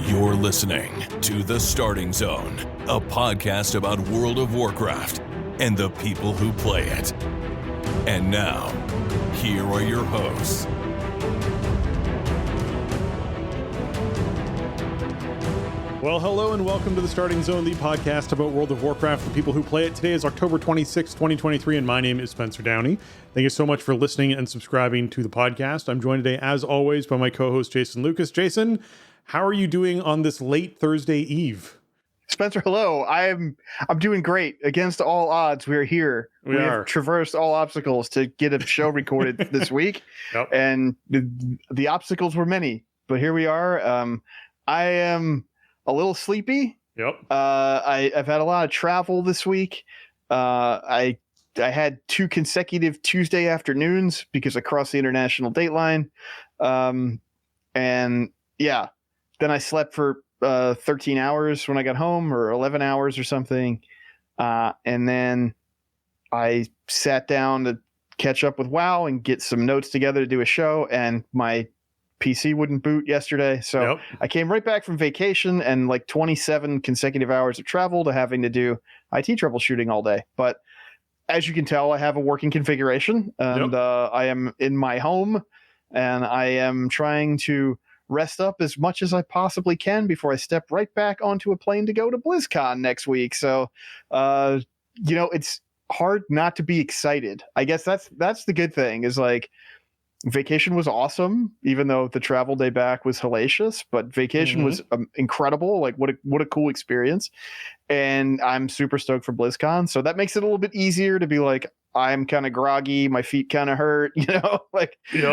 You're listening to The Starting Zone, a podcast about World of Warcraft and the people who play it. And now, here are your hosts. Well, hello and welcome to The Starting Zone, the podcast about World of Warcraft, the people who play it. Today is October 26, 2023, and my name is Spencer Downey. Thank you so much for listening and subscribing to the podcast. I'm joined today, as always, by my co-host, Jason Lucas. Jason, how are you doing on this late Thursday eve? Spencer, hello. I'm doing great. Against all odds, we're here. We have traversed all obstacles to get a show recorded this week. Yep. And the obstacles were many, but here we are. I am a little sleepy. Yep. I've had a lot of travel this week. I had 2 consecutive Tuesday afternoons because I crossed the international date line. And yeah, then I slept for 13 hours when I got home, or 11 hours or something. And then I sat down to catch up with WoW and get some notes together to do a show, and my PC wouldn't boot yesterday. So I came right back from vacation and like 27 consecutive hours of travel to having to do IT troubleshooting all day. But as you can tell, I have a working configuration, and I am in my home, and I am trying to rest up as much as I possibly can before I step right back onto a plane to go to BlizzCon next week. So, it's hard not to be excited. I guess that's the good thing, is like, vacation was awesome, even though the travel day back was hellacious, but vacation was incredible. Like, what a cool experience. And I'm super stoked for BlizzCon. So that makes it a little bit easier to be like, I'm kind of groggy, my feet kind of hurt,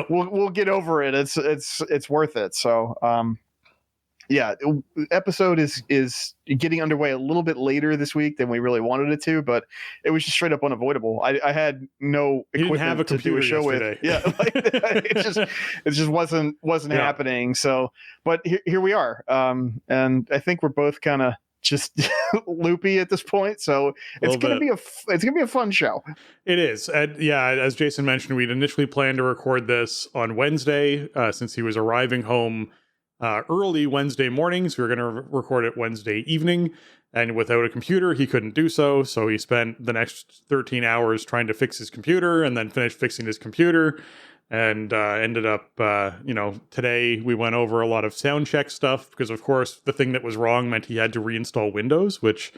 we'll get over it. It's worth it. So, episode is getting underway a little bit later this week than we really wanted it to, but it was just straight up unavoidable. I had no equipment to do a show yesterday. with. Yeah, like, it just wasn't happening. So, but here we are, and I think we're both kind of just loopy at this point, so it's gonna be a fun show. It is. And as Jason mentioned, we'd initially planned to record this on Wednesday, since he was arriving home early Wednesday morning, so we were going to record it Wednesday evening, and without a computer he couldn't do so he spent the next 13 hours trying to fix his computer, and then finished fixing his computer, and ended up today we went over a lot of sound check stuff, because of course the thing that was wrong meant he had to reinstall Windows, which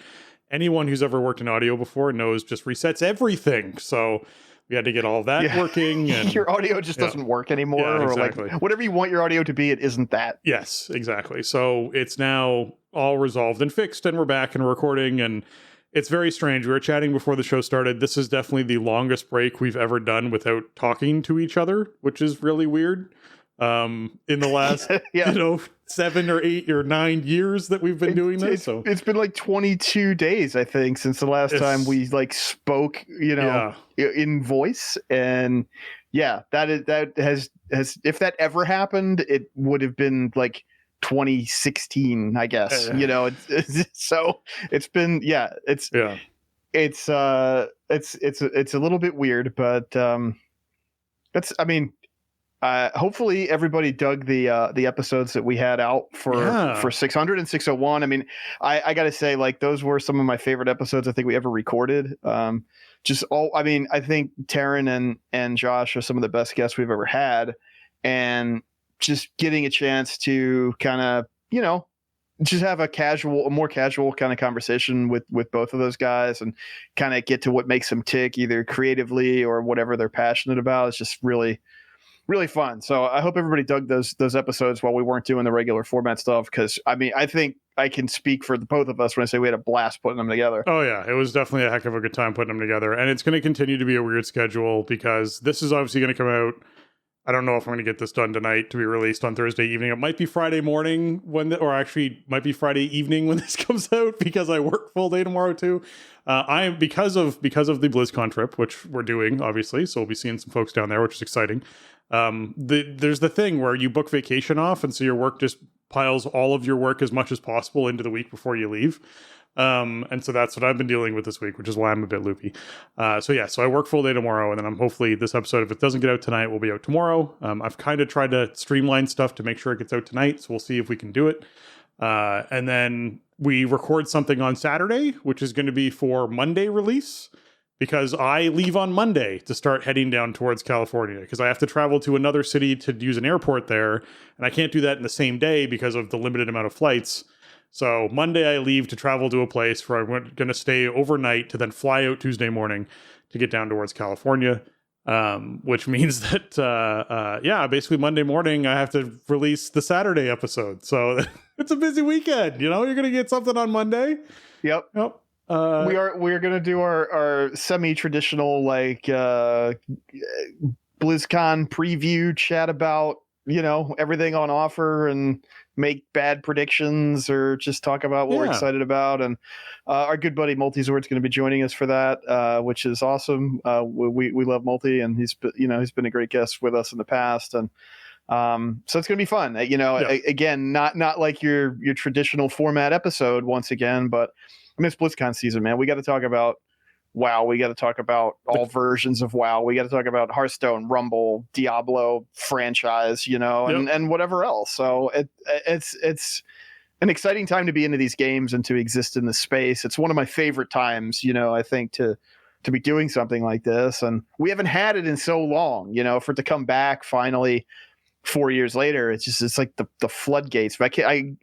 anyone who's ever worked in audio before knows just resets everything. So we had to get all of that working. And your audio just doesn't work anymore. Yeah, exactly. Or like whatever you want your audio to be, it isn't that. Yes, exactly. So it's now all resolved and fixed, and we're back and recording, and it's very strange. We were chatting before the show started. This is definitely the longest break we've ever done without talking to each other, which is really weird. In the last 7 or 8 or 9 years that we've been doing this. So it's been like 22 days, I think, since the last time we like spoke, in voice. And that has if that ever happened, it would have been like 2016, I guess. So it's been it's a little bit weird, but hopefully everybody dug the episodes that we had out for 600 and 601. I mean, I got to say, like, those were some of my favorite episodes I think we ever recorded. I think Taryn and Josh are some of the best guests we've ever had, and just getting a chance to kind of, just have a more casual kind of conversation with both of those guys, and kind of get to what makes them tick, either creatively or whatever they're passionate about. It's just really, really fun. So I hope everybody dug those episodes while we weren't doing the regular format stuff, because I think I can speak for the both of us when I say we had a blast putting them together. Oh yeah, it was definitely a heck of a good time putting them together, and it's going to continue to be a weird schedule, because this is obviously going to come out. I don't know if I'm going to get this done tonight to be released on Thursday evening. It might be Friday morning might be Friday evening when this comes out, because I work full day tomorrow too. I am because of the BlizzCon trip, which we're doing obviously, so we'll be seeing some folks down there, which is exciting. There's the thing where you book vacation off, and so your work just piles all of your work as much as possible into the week before you leave. And so that's what I've been dealing with this week, which is why I'm a bit loopy. So I work full day tomorrow, and then I'm hopefully this episode, if it doesn't get out tonight, will be out tomorrow. I've kind of tried to streamline stuff to make sure it gets out tonight, so we'll see if we can do it. And then we record something on Saturday, which is going to be for Monday release, because I leave on Monday to start heading down towards California, because I have to travel to another city to use an airport there, and I can't do that in the same day because of the limited amount of flights. So Monday I leave to travel to a place where I'm going to stay overnight to then fly out Tuesday morning to get down towards California, which means that, basically Monday morning I have to release the Saturday episode. So it's a busy weekend, you're going to get something on Monday. Yep. We're going to do our semi-traditional BlizzCon preview chat about, everything on offer and make bad predictions or just talk about what we're excited about. And our good buddy Multizord's going to be joining us for that, which is awesome. We love Multi, and he's been a great guest with us in the past. And so it's going to be fun. Again, not like your traditional format episode once again, but I mean, it's BlizzCon season, man. We got to talk about WoW. We got to talk about all versions of WoW. We got to talk about Hearthstone, Rumble, Diablo franchise, and whatever else. So it's an exciting time to be into these games and to exist in this space. It's one of my favorite times, I think, to be doing something like this. And we haven't had it in so long, for it to come back finally 4 years later. It's like the floodgates. But I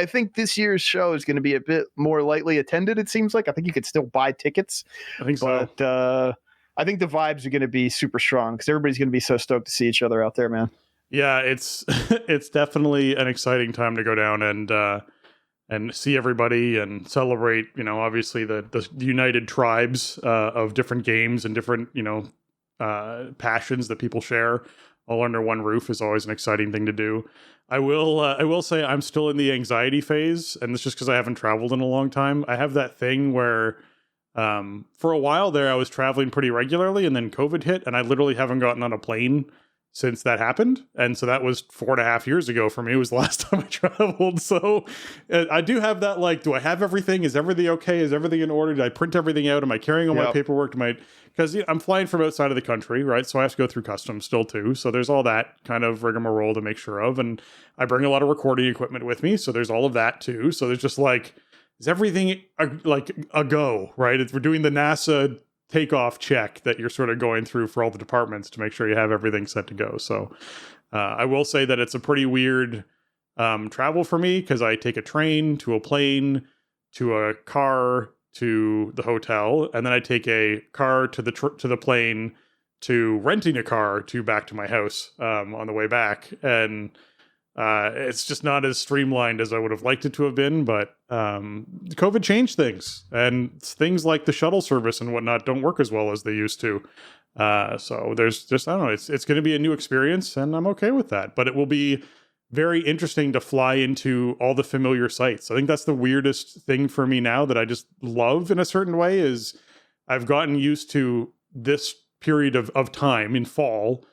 think this year's show is going to be a bit more lightly attended. It seems like I think you could still buy tickets. I think so. But I think the vibes are going to be super strong because everybody's going to be so stoked to see each other out there, man. Yeah, it's definitely an exciting time to go down and see everybody and celebrate. Obviously the united tribes of different games and different passions that people share all under one roof is always an exciting thing to do. I will say I'm still in the anxiety phase, and it's just because I haven't traveled in a long time. I have that thing where for a while there I was traveling pretty regularly, and then COVID hit, and I literally haven't gotten on a plane since that happened. And so that was 4.5 years ago for me. It was the last time I traveled. So I do have that, do I have everything? Is everything okay? Is everything in order? Did I print everything out? Am I carrying all my paperwork? Because I'm flying from outside of the country, right? So I have to go through customs still too. So there's all that kind of rigmarole to make sure of. And I bring a lot of recording equipment with me. So there's all of that too. So there's just is everything a go, right? We're doing the NASA takeoff check that you're sort of going through for all the departments to make sure you have everything set to go. So I will say that it's a pretty weird travel for me because I take a train to a plane to a car to the hotel, and then I take a car to the plane to renting a car to back to my house on the way back. And it's just not as streamlined as I would have liked it to have been, but COVID changed things, and things like the shuttle service and whatnot don't work as well as they used to. So there's just, I don't know, it's going to be a new experience, and I'm okay with that, but it will be very interesting to fly into all the familiar sites. I think that's the weirdest thing for me now that I just love in a certain way is I've gotten used to this period of time in fall,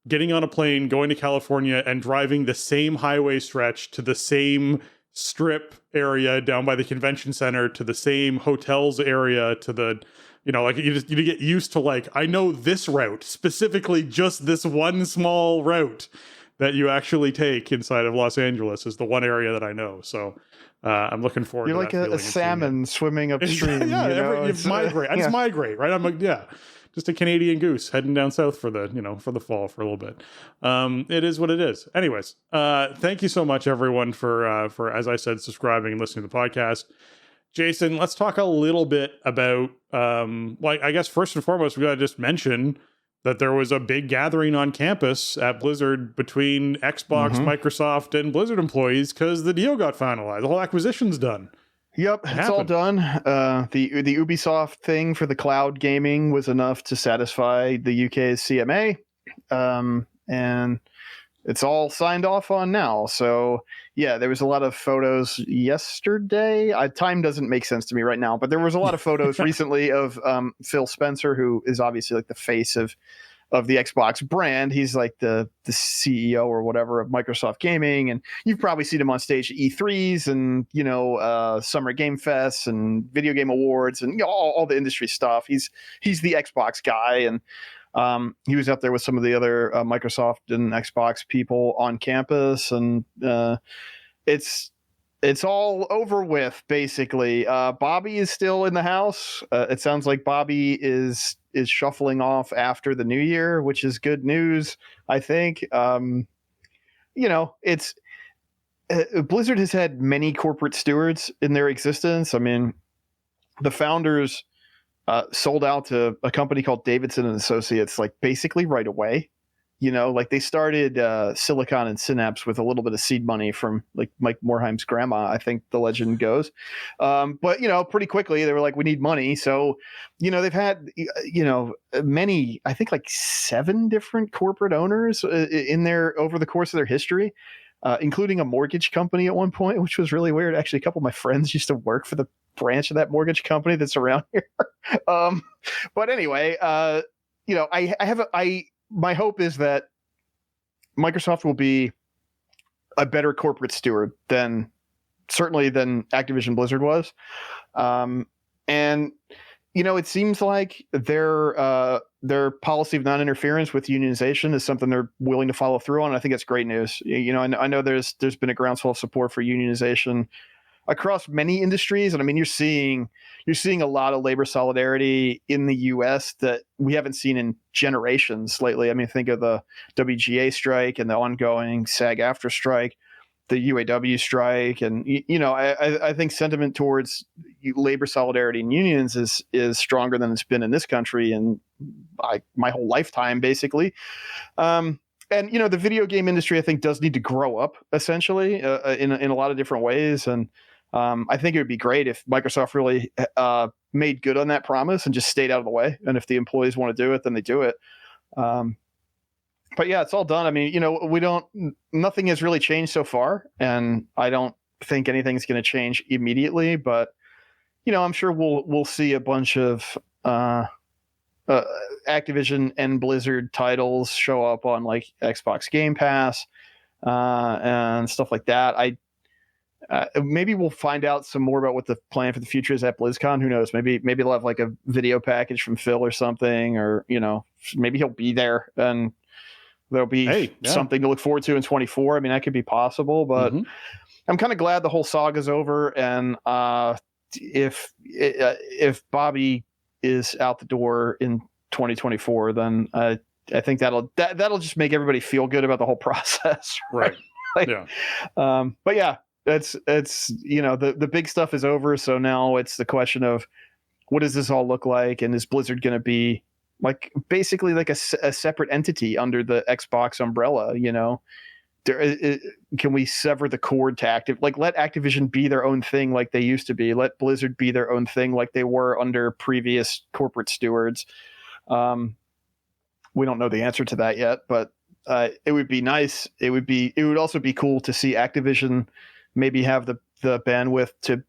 getting on a plane, going to California, and driving the same highway stretch to the same strip area down by the convention center, to the same hotels area, to the, you get used to I know this route, specifically just this one small route that you actually take inside of Los Angeles is the one area that I know. So I'm looking forward to that. You're like a salmon swimming upstream. You migrate. I just migrate, right? I'm just a Canadian goose heading down south for the fall for a little bit. It is what it is. Anyways, thank you so much, everyone, for as I said, subscribing and listening to the podcast. Jason, let's talk a little bit about I guess first and foremost, we got to just mention that there was a big gathering on campus at Blizzard between Xbox, Microsoft, and Blizzard employees because the deal got finalized. The whole acquisition's done. Yep, it's all done. The Ubisoft thing for the cloud gaming was enough to satisfy the UK's CMA, and it's all signed off on now. So yeah, there was a lot of photos yesterday. Time doesn't make sense to me right now, but there was a lot of photos recently of Phil Spencer, who is obviously the face of the Xbox brand. He's like the CEO or whatever of Microsoft Gaming, and you've probably seen him on stage at E3s and Summer Game Fests and Video Game Awards and all the industry stuff. He's the Xbox guy, and he was out there with some of the other Microsoft and Xbox people on campus, and it's all over with, basically. Bobby is still in the house. It sounds like Bobby is shuffling off after the new year, which is good news, I think. It's Blizzard has had many corporate stewards in their existence. I mean, the founders sold out to a company called Davidson and Associates, like basically right away. Like they started Silicon and Synapse with a little bit of seed money from like Mike Morheim's grandma, I think the legend goes. But pretty quickly they were like, we need money. So, they've had, many, I think like 7 different corporate owners in there over the course of their history, including a mortgage company at one point, which was really weird. Actually, a couple of my friends used to work for the branch of that mortgage company that's around here. But anyway, my hope is that Microsoft will be a better corporate steward than Activision Blizzard was. It seems like their policy of non-interference with unionization is something they're willing to follow through on. I think it's great news. I know there's been a groundswell of support for unionization across many industries, and I mean you're seeing a lot of labor solidarity in the U.S. that we haven't seen in generations lately. I mean, think of the WGA strike and the ongoing SAG-AFTRA strike, the UAW strike, and I think sentiment towards labor solidarity and unions is stronger than it's been in this country in my whole lifetime, basically. And the video game industry, I think, does need to grow up essentially in a lot of different ways. And I think it would be great if Microsoft really made good on that promise and just stayed out of the way. And if the employees want to do it, then they do it. But yeah, it's all done. I mean, nothing has really changed so far, and I don't think anything's going to change immediately. But I'm sure we'll see a bunch of Activision and Blizzard titles show up on like Xbox Game Pass and stuff like that. Maybe we'll find out some more about what the plan for the future is at BlizzCon. Who knows? Maybe they'll have like a video package from Phil or something, or maybe he'll be there and there'll be something to look forward to in 2024. I mean, that could be possible, but I'm kind of glad the whole saga's over. And if Bobby is out the door in 2024, then I think that'll just make everybody feel good about the whole process. Right. But yeah. It's the big stuff is over, so now it's the question of what does this all look like, and is Blizzard going to be like basically like a separate entity under the Xbox umbrella? Can we sever the cord to let Activision be their own thing like they used to be? Let Blizzard be their own thing like they were under previous corporate stewards. We don't know the answer to that yet, but it would be nice. It would also be cool to see Activision maybe have the bandwidth to,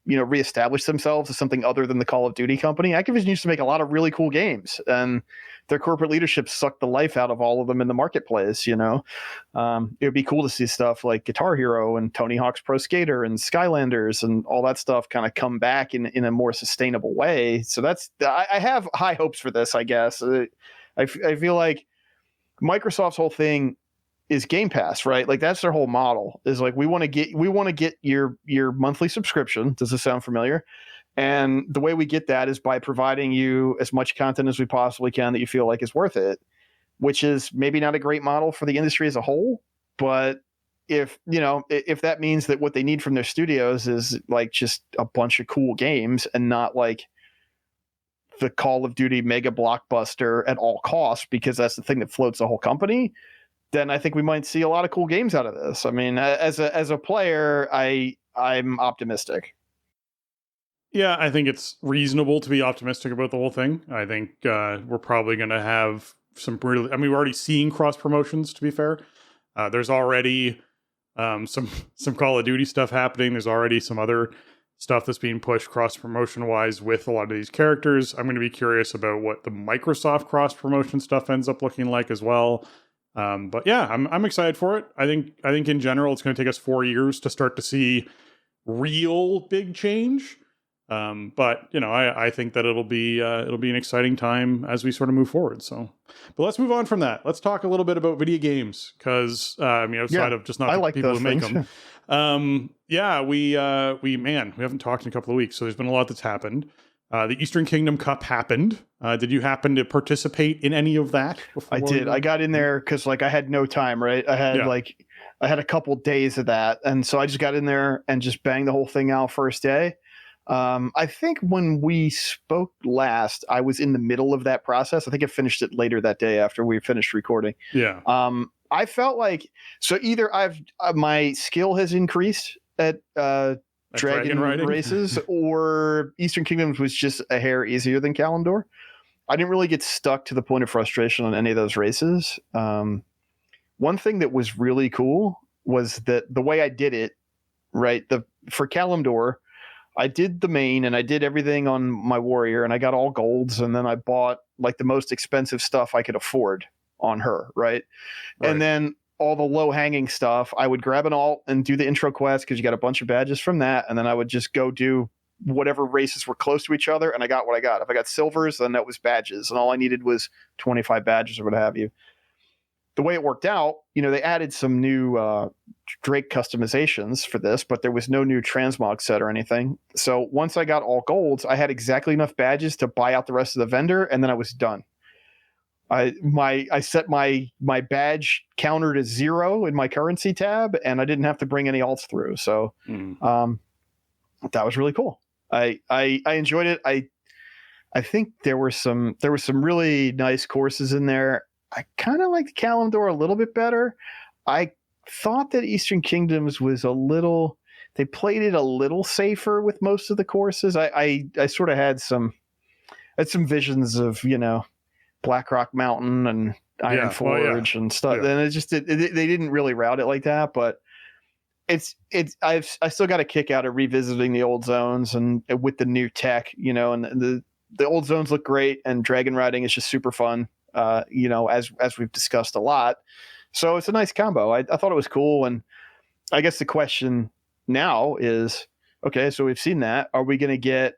reestablish themselves as something other than the Call of Duty company. Activision used to make a lot of really cool games, and their corporate leadership sucked the life out of all of them in the marketplace. It would be cool to see stuff like Guitar Hero and Tony Hawk's Pro Skater and Skylanders and all that stuff kind of come back in a more sustainable way. So I have high hopes for this, I guess. I feel like Microsoft's whole thing is Game Pass, right? Like that's their whole model is like, we want to get your monthly subscription. Does this sound familiar? And the way we get that is by providing you as much content as we possibly can that you feel like is worth it, which is maybe not a great model for the industry as a whole. But if that means that what they need from their studios is like just a bunch of cool games and not like the Call of Duty mega blockbuster at all costs, because that's the thing that floats the whole company, then I think we might see a lot of cool games out of this. I mean, as a player, I'm optimistic. Yeah, I think it's reasonable to be optimistic about the whole thing. I think we're probably going to have some really, we're already seeing cross promotions, to be fair. There's already some Call of Duty stuff happening. There's already some other stuff that's being pushed cross-promotion wise with a lot of these characters. I'm going to be curious about what the Microsoft cross-promotion stuff ends up looking like as well. But yeah, I'm excited for it. I think in general, it's going to take us 4 years to start to see real big change. But you know, I think that it'll be an exciting time as we sort of move forward. So, but let's move on from that. Let's talk a little bit about video games because outside of just not the people who make them. We haven't talked in a couple of weeks, so there's been a lot that's happened. The Eastern Kingdom Cup happened. Did you happen to participate in any of that? I did. I got in there because I had no time, right? I had a couple days of that, and so I just got in there and just banged the whole thing out first day. I think when we spoke last, I was in the middle of that process. I think I finished it later that day after we finished recording. Yeah. I felt like either my skill has increased at dragon races, or Eastern Kingdoms was just a hair easier than Kalimdor. I didn't really get stuck to the point of frustration on any of those races. One thing that was really cool was that the way I did it, right? For Kalimdor, I did the main and I did everything on my warrior and I got all golds, and then I bought the most expensive stuff I could afford on her, right? And then all the low-hanging stuff, I would grab an alt and do the intro quest because you got a bunch of badges from that, and then I would just go do whatever races were close to each other, and I got what I got. If I got silvers, then that was badges, and all I needed was 25 badges or what have you. The way it worked out, they added some new Drake customizations for this, but there was no new transmog set or anything. So once I got all golds, I had exactly enough badges to buy out the rest of the vendor, and then I was done. I set my badge counter to 0 in my currency tab, and I didn't have to bring any alts through. So that was really cool. I enjoyed it. I think there were some really nice courses in there. I kind of liked Kalimdor a little bit better. I thought that Eastern Kingdoms was they played it a little safer with most of the courses. I sort of had some visions of, Blackrock Mountain and Iron Forge and stuff. Yeah. And they didn't really route it like that, but I still got a kick out of revisiting the old zones and with the new tech, and the old zones look great, and dragon riding is just super fun. As we've discussed a lot. So it's a nice combo. I thought it was cool. And I guess the question now is, okay, so we've seen that. Are we going to get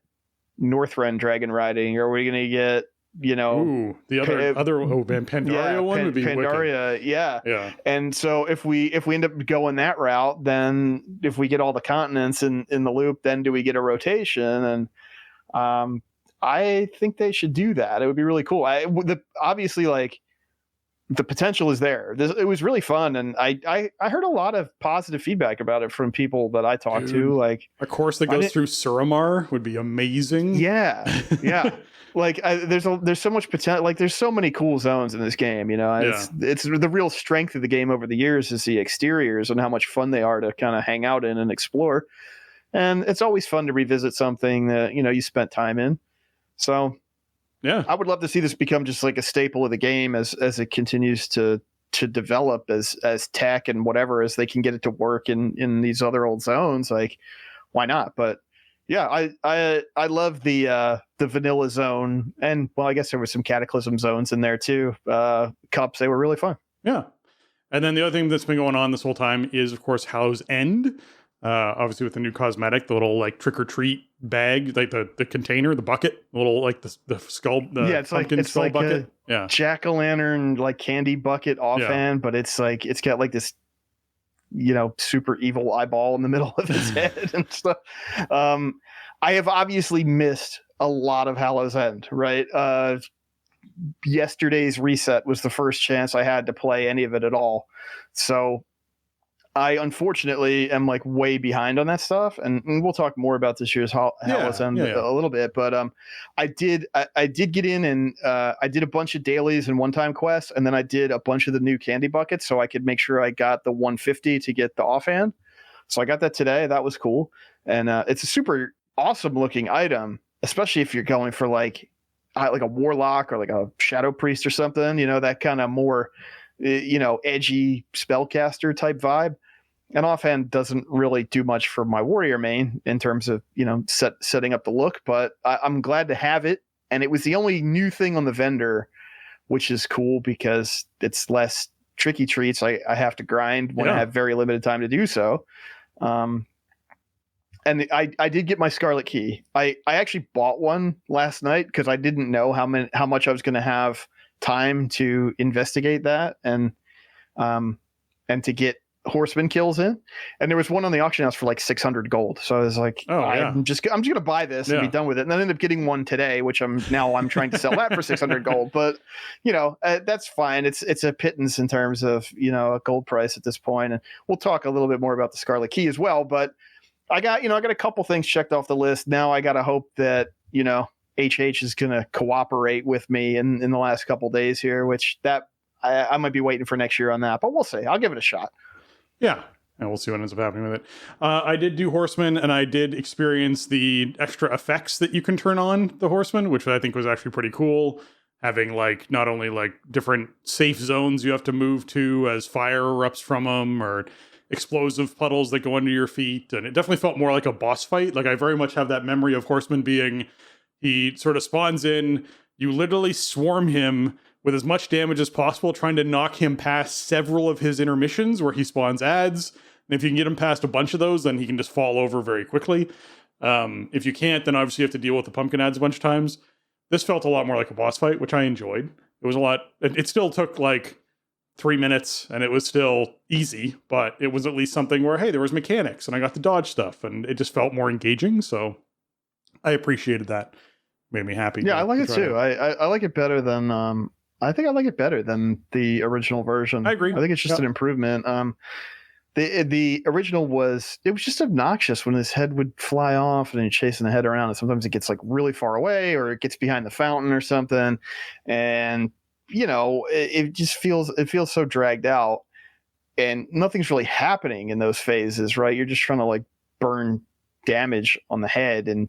Northrend dragon riding? Or are we going to get, the other Pandaria one would be Pandaria, wicked. Yeah. And so if we end up going that route, then if we get all the continents in the loop, then do we get a rotation? And I think they should do that. It would be really cool. Obviously, the potential is there. It was really fun, and I heard a lot of positive feedback about it from people that I talked to. A course that goes through Suramar would be amazing. Yeah. There's so much potential. There's so many cool zones in this game. It's the real strength of the game over the years is the exteriors and how much fun they are to kind of hang out in and explore. And it's always fun to revisit something that you spent time in. So, yeah, I would love to see this become just a staple of the game as it continues to develop as tech and whatever, as they can get it to work in these other old zones. Why not? But yeah, I love the vanilla zone, and I guess there were some Cataclysm zones in there too. Cups, they were really fun. Yeah, and then the other thing that's been going on this whole time is, of course, Hallow's End. Obviously with the new cosmetic, the little trick or treat bag, the container, the bucket, the little the skull, it's pumpkin skull bucket. Jack-o'-lantern candy bucket offhand, but it's got this super evil eyeball in the middle of his head and stuff. I have obviously missed a lot of Hallow's End, right? Yesterday's reset was the first chance I had to play any of it at all, so I unfortunately am way behind on that stuff, and we'll talk more about this year's Hallow's End a little bit. But I did get in, and I did a bunch of dailies and one-time quests, and then I did a bunch of the new candy buckets so I could make sure I got the 150 to get the offhand. So I got that today. That was cool, and it's a super awesome looking item, especially if you're going for a warlock or a shadow priest or something. That kind of more edgy spellcaster type vibe. And offhand doesn't really do much for my warrior main in terms of, setting up the look, but I'm glad to have it. And it was the only new thing on the vendor, which is cool because it's less tricky treats. I have to grind when I have very limited time to do so. And I did get my Scarlet key. I actually bought one last night because I didn't know how much I was going to have time to investigate that and to get Horsemen kills in. And there was one on the auction house for like 600 gold. So I was like, I'm just going to buy this and be done with it. And I ended up getting one today, which I'm trying to sell that for 600 gold. But that's fine. It's a pittance in terms of, a gold price at this point. And we'll talk a little bit more about the Scarlet key as well. But I got a couple things checked off the list. Now I got to hope that, HH is going to cooperate with me in the last couple days here, which I might be waiting for next year on that, but we'll see. I'll give it a shot. Yeah, and we'll see what ends up happening with it. I did do Horsemen, and I did experience the extra effects that you can turn on the Horsemen, which I think was actually pretty cool. Having not only different safe zones you have to move to as fire erupts from them, or explosive puddles that go under your feet, and it definitely felt more like a boss fight. I very much have that memory of Horsemen being, he sort of spawns in, you literally swarm him with as much damage as possible, trying to knock him past several of his intermissions where he spawns ads. And if you can get him past a bunch of those, then he can just fall over very quickly. If you can't, then obviously you have to deal with the pumpkin ads a bunch of times. This felt a lot more like a boss fight, which I enjoyed. It was a lot. It still took 3 minutes, and it was still easy, but it was at least something where, hey, there was mechanics, and I got to dodge stuff, and it just felt more engaging. So I appreciated that. Made me happy. Yeah, I like it too. I like it better than. I think I like it better than the original version. I agree. I think it's just an improvement. The original was just obnoxious when his head would fly off and you're chasing the head around, and sometimes it gets really far away or it gets behind the fountain or something, and it just feels so dragged out, and nothing's really happening in those phases, right? You're just trying to burn damage on the head, and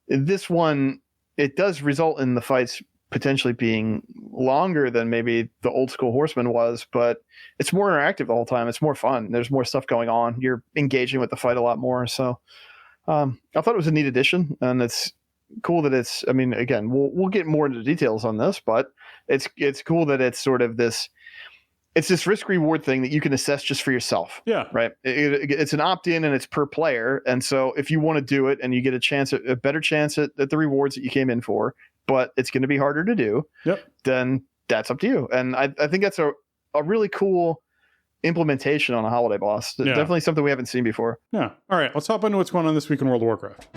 this one, it does result in the fights potentially being longer than maybe the old school Horseman was, but it's more interactive the whole time. It's more fun. There's more stuff going on. You're engaging with the fight a lot more. So I thought it was a neat addition, and it's cool that it's, again, we'll get more into details on this, but it's cool that it's sort of this risk reward thing that you can assess just for yourself. Yeah. Right. It's an opt-in and it's per player. And so if you want to do it and you get a better chance at the rewards that you came in for, but it's going to be harder to do, then that's up to you. And I think that's a really cool implementation on a holiday boss. Definitely something we haven't seen before. Yeah. All right. Let's hop into what's going on this week in World of Warcraft.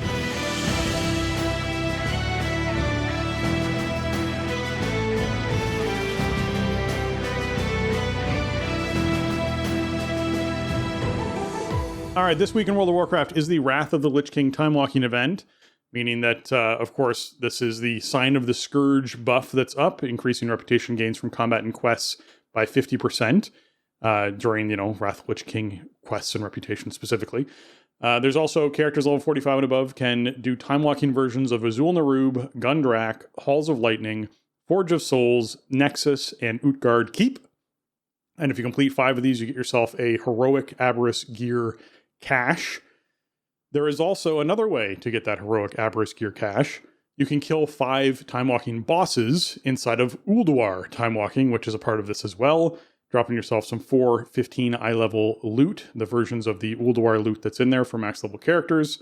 All right, this week in World of Warcraft is the Wrath of the Lich King Timewalking event, meaning that, of course, this is the Sign of the Scourge buff that's up, increasing reputation gains from combat and quests by 50% during, Wrath of the Lich King quests and reputation specifically. There's also characters level 45 and above can do Timewalking versions of Azul Narub, Gundrak, Halls of Lightning, Forge of Souls, Nexus, and Utgard Keep. And if you complete 5 of these, you get yourself a Heroic Aberrus Gear cache. There is also another way to get that Heroic Aberrus Gear cache. You can kill 5 Timewalking bosses inside of Ulduar Timewalking, which is a part of this as well, dropping yourself some 415 eye level loot, the versions of the Ulduar loot that's in there for max level characters.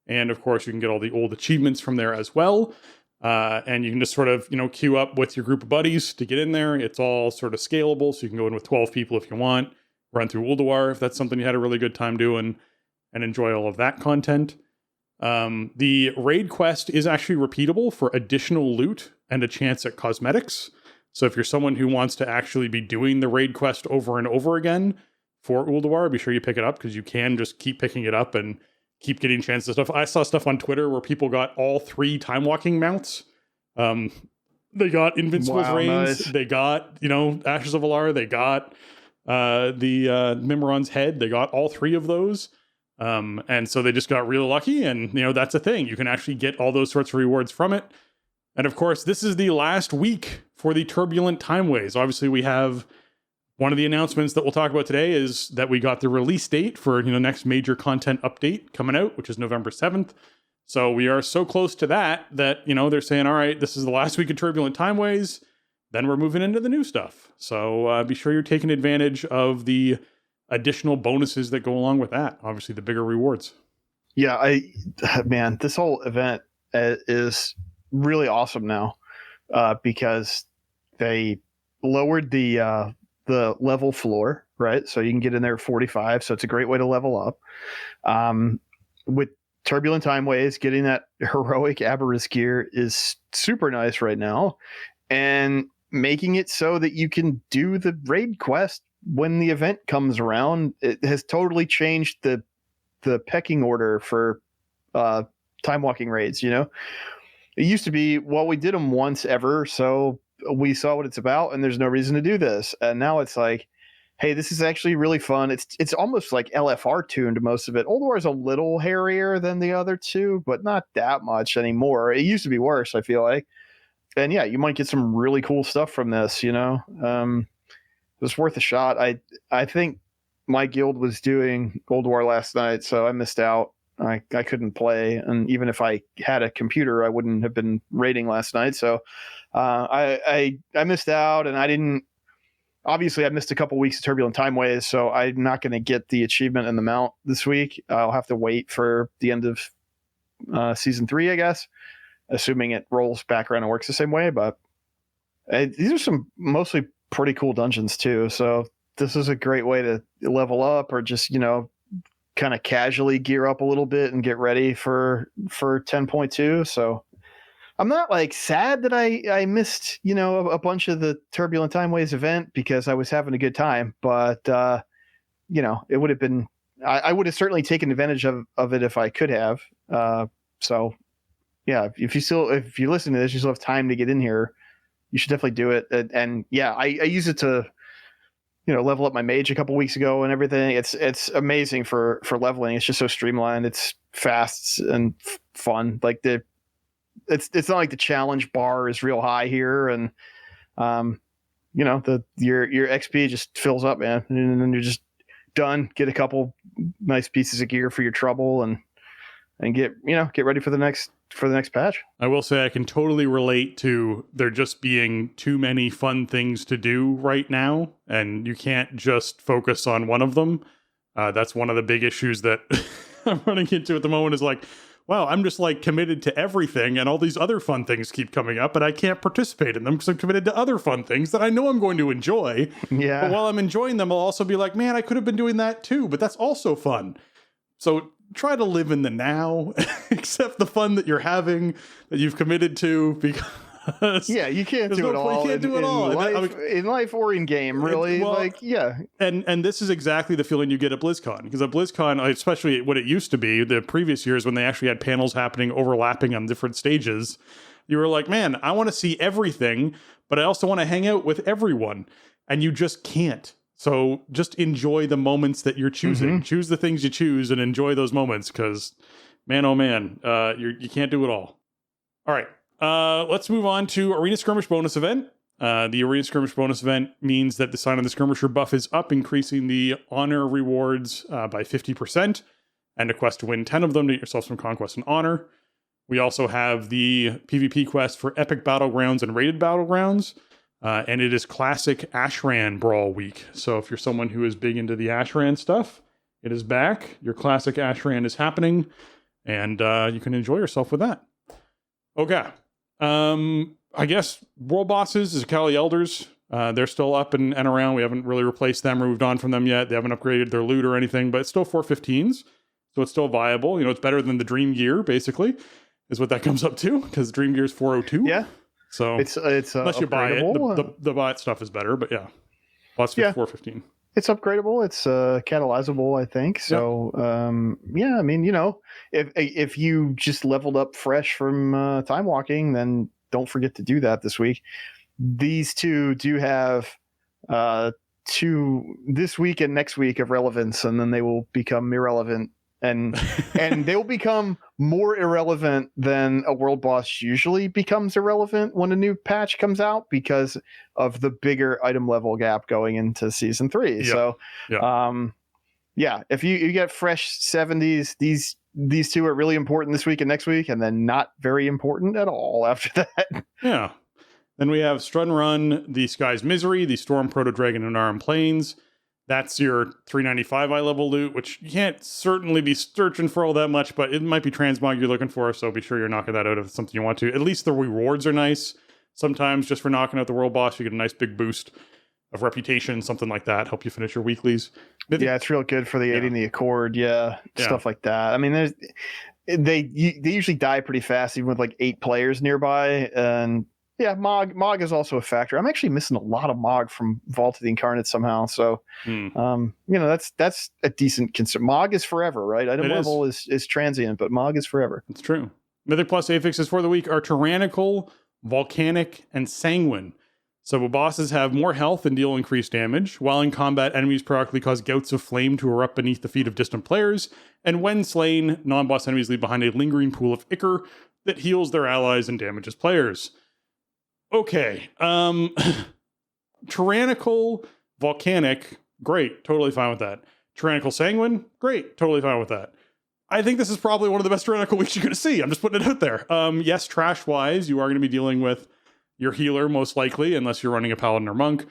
And of course, you can get all the old achievements from there as well. And you can just sort of, queue up with your group of buddies to get in there. It's all sort of scalable, so you can go in with 12 people if you want. Run through Ulduar if that's something you had a really good time doing, and enjoy all of that content. The raid quest is actually repeatable for additional loot and a chance at cosmetics. So if you're someone who wants to actually be doing the raid quest over and over again for Ulduar, be sure you pick it up, because you can just keep picking it up and keep getting chances to stuff. I saw stuff on Twitter where people got all 3 Timewalking mounts. They got Invincible's Reigns. Nice. They got, Ashes of Alar. They got the Mimiron's Head. They got all 3 of those. And so they just got real lucky, and, that's a thing. You can actually get all those sorts of rewards from it. And of course, this is the last week for the Turbulent Timeways. Obviously, we have One of the announcements that we'll talk about today is that we got the release date for next major content update coming out, which is November 7th. So we are so close to that they're saying, all right, this is the last week of Turbulent Timeways. Then we're moving into the new stuff. So be sure you're taking advantage of the additional bonuses that go along with that. Obviously, the bigger rewards. Yeah, man, this whole event is really awesome now because they lowered the level floor, right? So you can get in there at 45. So it's a great way to level up. With Turbulent Timeways, getting that heroic Aberrus gear is super nice right now. And making it so that you can do the raid quest when the event comes around, it has totally changed the pecking order for Timewalking raids. It used to be, well, we did them once ever, so we saw what it's about, and there's no reason to do this. And now it's like, hey, this is actually really fun. It's almost like LFR tuned, most of it. Old War is a little hairier than the other two, but not that much anymore. It used to be worse, I feel like. And yeah, you might get some really cool stuff from this, It was worth a shot. I think my guild was doing Old War last night, so I missed out. I couldn't play, and even if I had a computer, I wouldn't have been raiding last night. So I missed out, and I didn't. Obviously, I missed a couple weeks of Turbulent Timeways, so I'm not going to get the achievement and the mount this week. I'll have to wait for the end of season 3, I guess, assuming it rolls back around and works the same way. But these are some mostly pretty cool dungeons too. So this is a great way to level up or just, kind of casually gear up a little bit and get ready for 10.2. So I'm not like sad that I missed, a bunch of the Turbulent Timeways event because I was having a good time, but it would have been, I would have certainly taken advantage of it if I could have. So yeah, if you listen to this, you still have time to get in here, you should definitely do it. And yeah, I use it to, level up my mage a couple weeks ago and everything. It's amazing for leveling. It's just so streamlined. It's fast and fun. Like it's not like the challenge bar is real high here, and your XP just fills up, man, and then you're just done. Get a couple nice pieces of gear for your trouble, and get ready for the next patch. I will say I can totally relate to there just being too many fun things to do right now, and you can't just focus on one of them. That's one of the big issues that I'm running into at the moment is like, wow, I'm just like committed to everything, and all these other fun things keep coming up, and I can't participate in them because I'm committed to other fun things that I know I'm going to enjoy. Yeah. But while I'm enjoying them, I'll also be like, man, I could have been doing that too, but that's also fun. So try to live in the now, accept the fun that you're having, that you've committed to, because yeah, you can't do it all. You can't do it all in life or in game, really. Yeah. And this is exactly the feeling you get at BlizzCon, because at BlizzCon, especially what it used to be, the previous years when they actually had panels happening, overlapping on different stages, you were like, man, I want to see everything, but I also want to hang out with everyone, and you just can't. So just enjoy the moments that you're choosing. Mm-hmm. Choose the things you choose and enjoy those moments, because, man, oh man, you can't do it all. All right, let's move on to Arena Skirmish bonus event. The Arena Skirmish bonus event means that the Sign of the Skirmisher buff is up, increasing the honor rewards by 50%, and a quest to win 10 of them to get yourself some Conquest and Honor. We also have the PvP quest for Epic Battlegrounds and Rated Battlegrounds. And it is classic Ashran Brawl week. So if you're someone who is big into the Ashran stuff, it is back. Your classic Ashran is happening, and you can enjoy yourself with that. Okay. I guess World Bosses is Akali Elders. They're still up and around. We haven't really replaced them or moved on from them yet. They haven't upgraded their loot or anything, but it's still 415s. So it's still viable. It's better than the Dream Gear, basically, is what that comes up to, because Dream Gear is 402. Yeah. So it's unless you buy it, the buy it stuff is better. But yeah, plus 415. It's upgradable. It's catalyzable, I think. So yeah, I mean, if you just leveled up fresh from Timewalking, then don't forget to do that this week. These two do have 2 this week and next week of relevance, and then they will become irrelevant And they'll become more irrelevant than a world boss usually becomes irrelevant when a new patch comes out because of the bigger item level gap going into season 3. Yep. So, if you get fresh 70s, these two are really important this week and next week, and then not very important at all after that. Yeah. Then we have Strun Run, the Sky's Misery, the Storm Proto Dragon and Arm Plains. That's your 395 eye level loot, which you can't certainly be searching for all that much, but it might be transmog you're looking for, so be sure you're knocking that out if it's something you want to. At least the rewards are nice. Sometimes just for knocking out the world boss, you get a nice big boost of reputation, something like that, help you finish your weeklies. Yeah, it's real good for the aiding the Accord, stuff like that. I mean, they usually die pretty fast, even with like 8 players nearby, and yeah, Mog is also a factor. I'm actually missing a lot of Mog from Vault of the Incarnate somehow. So, that's a decent concern. Mog is forever, right? Item level is transient, but Mog is forever. It's true. Mythic Plus affixes for the week are Tyrannical, Volcanic, and Sanguine. So bosses have more health and deal increased damage. While in combat, enemies periodically cause gouts of flame to erupt beneath the feet of distant players. And when slain, non-boss enemies leave behind a lingering pool of ichor that heals their allies and damages players. Okay, Tyrannical, Volcanic, great, totally fine with that. Tyrannical Sanguine, great, totally fine with that. I think this is probably one of the best Tyrannical weeks you're going to see. I'm just putting it out there. Yes, trash-wise, you are going to be dealing with your healer, most likely, unless you're running a Paladin or Monk,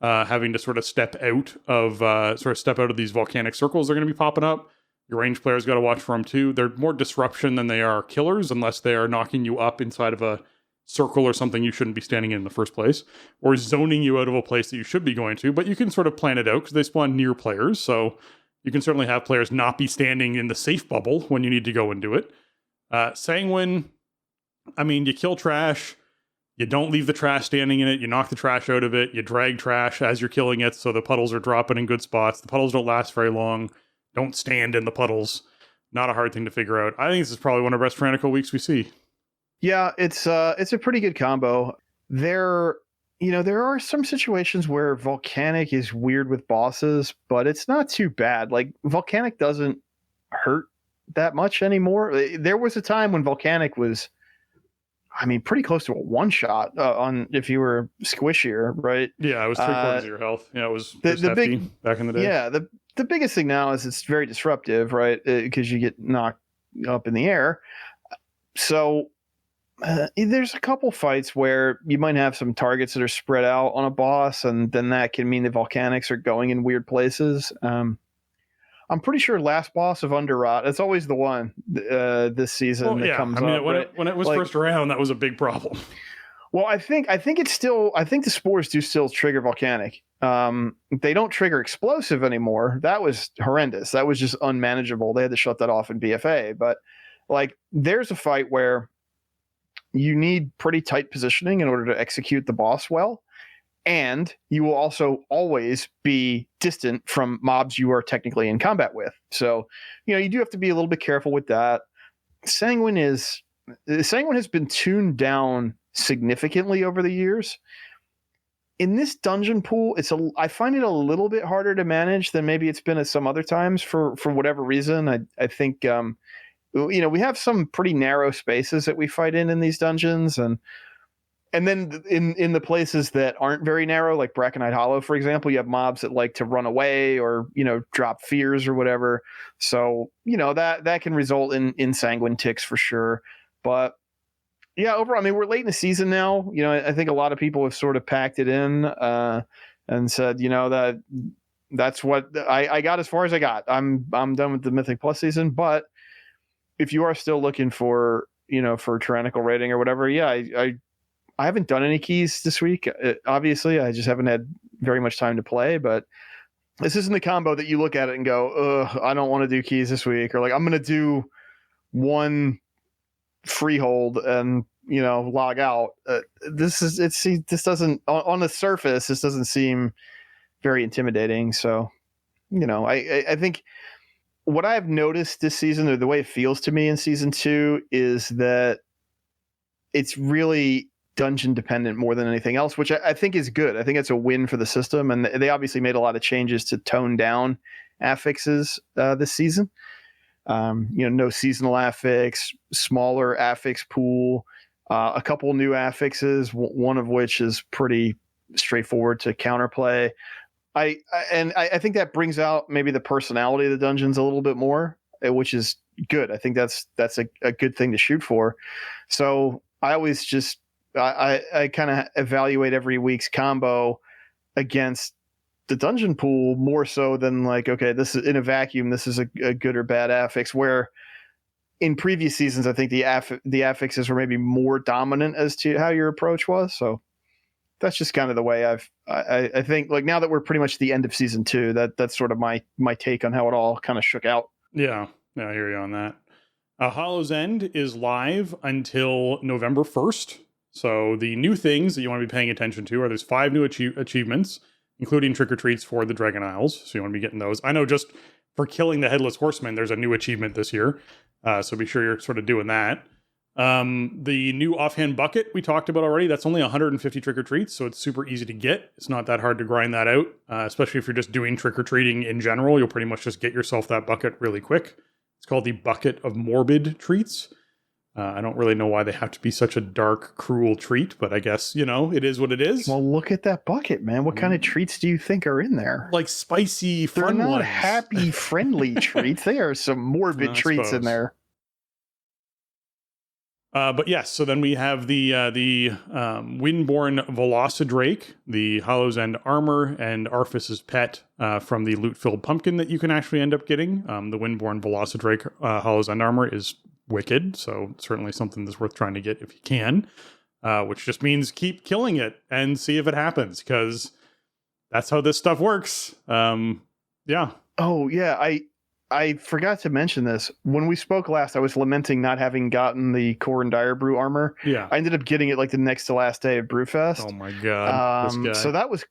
having to sort of step out of these volcanic circles that are going to be popping up. Your range players got to watch for them, too. They're more disruption than they are killers, unless they are knocking you up inside of a circle or something you shouldn't be standing in the first place, or zoning you out of a place that you should be going to, but you can sort of plan it out because they spawn near players, so you can certainly have players not be standing in the safe bubble when you need to go and do it. Sanguine, I mean, you kill trash, you don't leave the trash standing in it, you knock the trash out of it, you drag trash as you're killing it, so the puddles are dropping in good spots. The puddles don't last very long. Don't stand in the puddles. Not a hard thing to figure out. I think this is probably one of the best Tyrannical weeks we see. Yeah, it's a pretty good combo. There are some situations where Volcanic is weird with bosses, but it's not too bad. Like, Volcanic doesn't hurt that much anymore. There was a time when Volcanic was, I mean, pretty close to a one-shot on if you were squishier, right? Yeah, it was 3/4 of your health. Yeah, it was the big back in the day. Yeah, the biggest thing now is it's very disruptive, right? Because you get knocked up in the air. So there's a couple fights where you might have some targets that are spread out on a boss, and then that can mean the Volcanics are going in weird places. I'm pretty sure last boss of Underrot, it's always the one this season that comes up. When it was first around, that was a big problem. Well, I think the spores do still trigger Volcanic. They don't trigger explosive anymore. That was horrendous. That was just unmanageable. They had to shut that off in BFA. But like, there's a fight where you need pretty tight positioning in order to execute the boss well. And you will also always be distant from mobs you are technically in combat with. So, you do have to be a little bit careful with that. Sanguine has been tuned down significantly over the years. In this dungeon pool, I find it a little bit harder to manage than maybe it's been at some other times for whatever reason. I think, we have some pretty narrow spaces that we fight in these dungeons, and then in the places that aren't very narrow, like Brackenite Hollow, for example, you have mobs that like to run away or, drop fears or whatever. So, that can result in sanguine ticks for sure. But yeah, overall, I mean, we're late in the season now. I think a lot of people have sort of packed it in and said, that's what I got as far as I got. I'm done with the Mythic Plus season. But if you are still looking for, for Tyrannical rating or whatever, yeah, I haven't done any keys this week. Obviously, I just haven't had very much time to play, but this isn't the combo that you look at it and go, I don't want to do keys this week, or like, I'm going to do one freehold and, log out. This doesn't, on the surface, this doesn't seem very intimidating. So, I think what I've noticed this season, or the way it feels to me in season 2, is that it's really dungeon dependent more than anything else, which I think is good. I think it's a win for the system, and they obviously made a lot of changes to tone down affixes this season. No seasonal affix, smaller affix pool, a couple new affixes, one of which is pretty straightforward to counterplay. I think that brings out maybe the personality of the dungeons a little bit more, which is good. I think that's a good thing to shoot for. So I always just I kind of evaluate every week's combo against the dungeon pool more so than like, okay, this is in a vacuum, this is a good or bad affix, where in previous seasons I think the affixes were maybe more dominant as to how your approach was. So that's just kind of the way I think, like, now that we're pretty much at the end of season 2, that's sort of my take on how it all kind of shook out. Yeah, I hear you on that. Hallow's End is live until November 1st. So the new things that you want to be paying attention to are there's 5 new achievements, including trick-or-treats for the Dragon Isles. So you want to be getting those. I know just for killing the Headless Horseman, there's a new achievement this year. So be sure you're sort of doing that. The new offhand bucket we talked about already, that's only 150 trick-or-treats, so it's super easy to get. It's not that hard to grind that out, especially if you're just doing trick-or-treating in general. You'll pretty much just get yourself that bucket really quick. It's called the Bucket of Morbid Treats. I don't really know why they have to be such a dark, cruel treat, but I guess, it is what it is. Well, look at that bucket, man. What kind of treats do you think are in there? Like spicy, fun They're not ones. happy, friendly treats. They are some morbid treats in there. But yes, so then we have the Windborn Velocidrake, the Hallow's End armor, and Arthas's pet from the loot-filled pumpkin that you can actually end up getting. The Windborn Velocidrake Hallow's End armor is wicked, so certainly something that's worth trying to get if you can, which just means keep killing it and see if it happens, because that's how this stuff works. Yeah. Oh, yeah, I forgot to mention this. When we spoke last, I was lamenting not having gotten the Core and Dire Brew armor. Yeah. I ended up getting it like the next to last day of Brewfest. Oh my god. This guy. So that was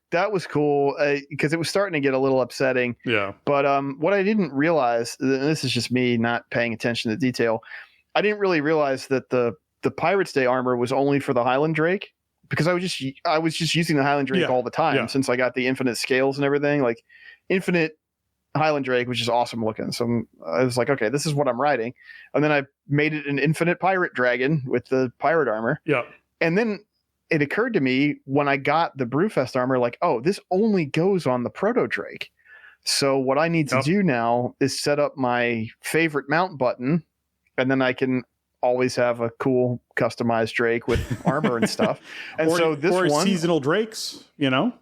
cool, because it was starting to get a little upsetting. Yeah. But what I didn't realize, and this is just me not paying attention to detail, I didn't really realize that the Pirates Day armor was only for the Highland Drake, because I was just using the Highland Drake all the time since I got the infinite scales and everything, like infinite Highland Drake, which is awesome looking. So I was like, okay, this is what I'm riding. And then I made it an infinite pirate dragon with the pirate armor. Yeah. And then it occurred to me when I got the Brewfest armor, like, oh, this only goes on the Proto Drake. So what I need to do now is set up my favorite mount button, and then I can always have a cool customized Drake with armor and stuff. And so this one, seasonal Drakes,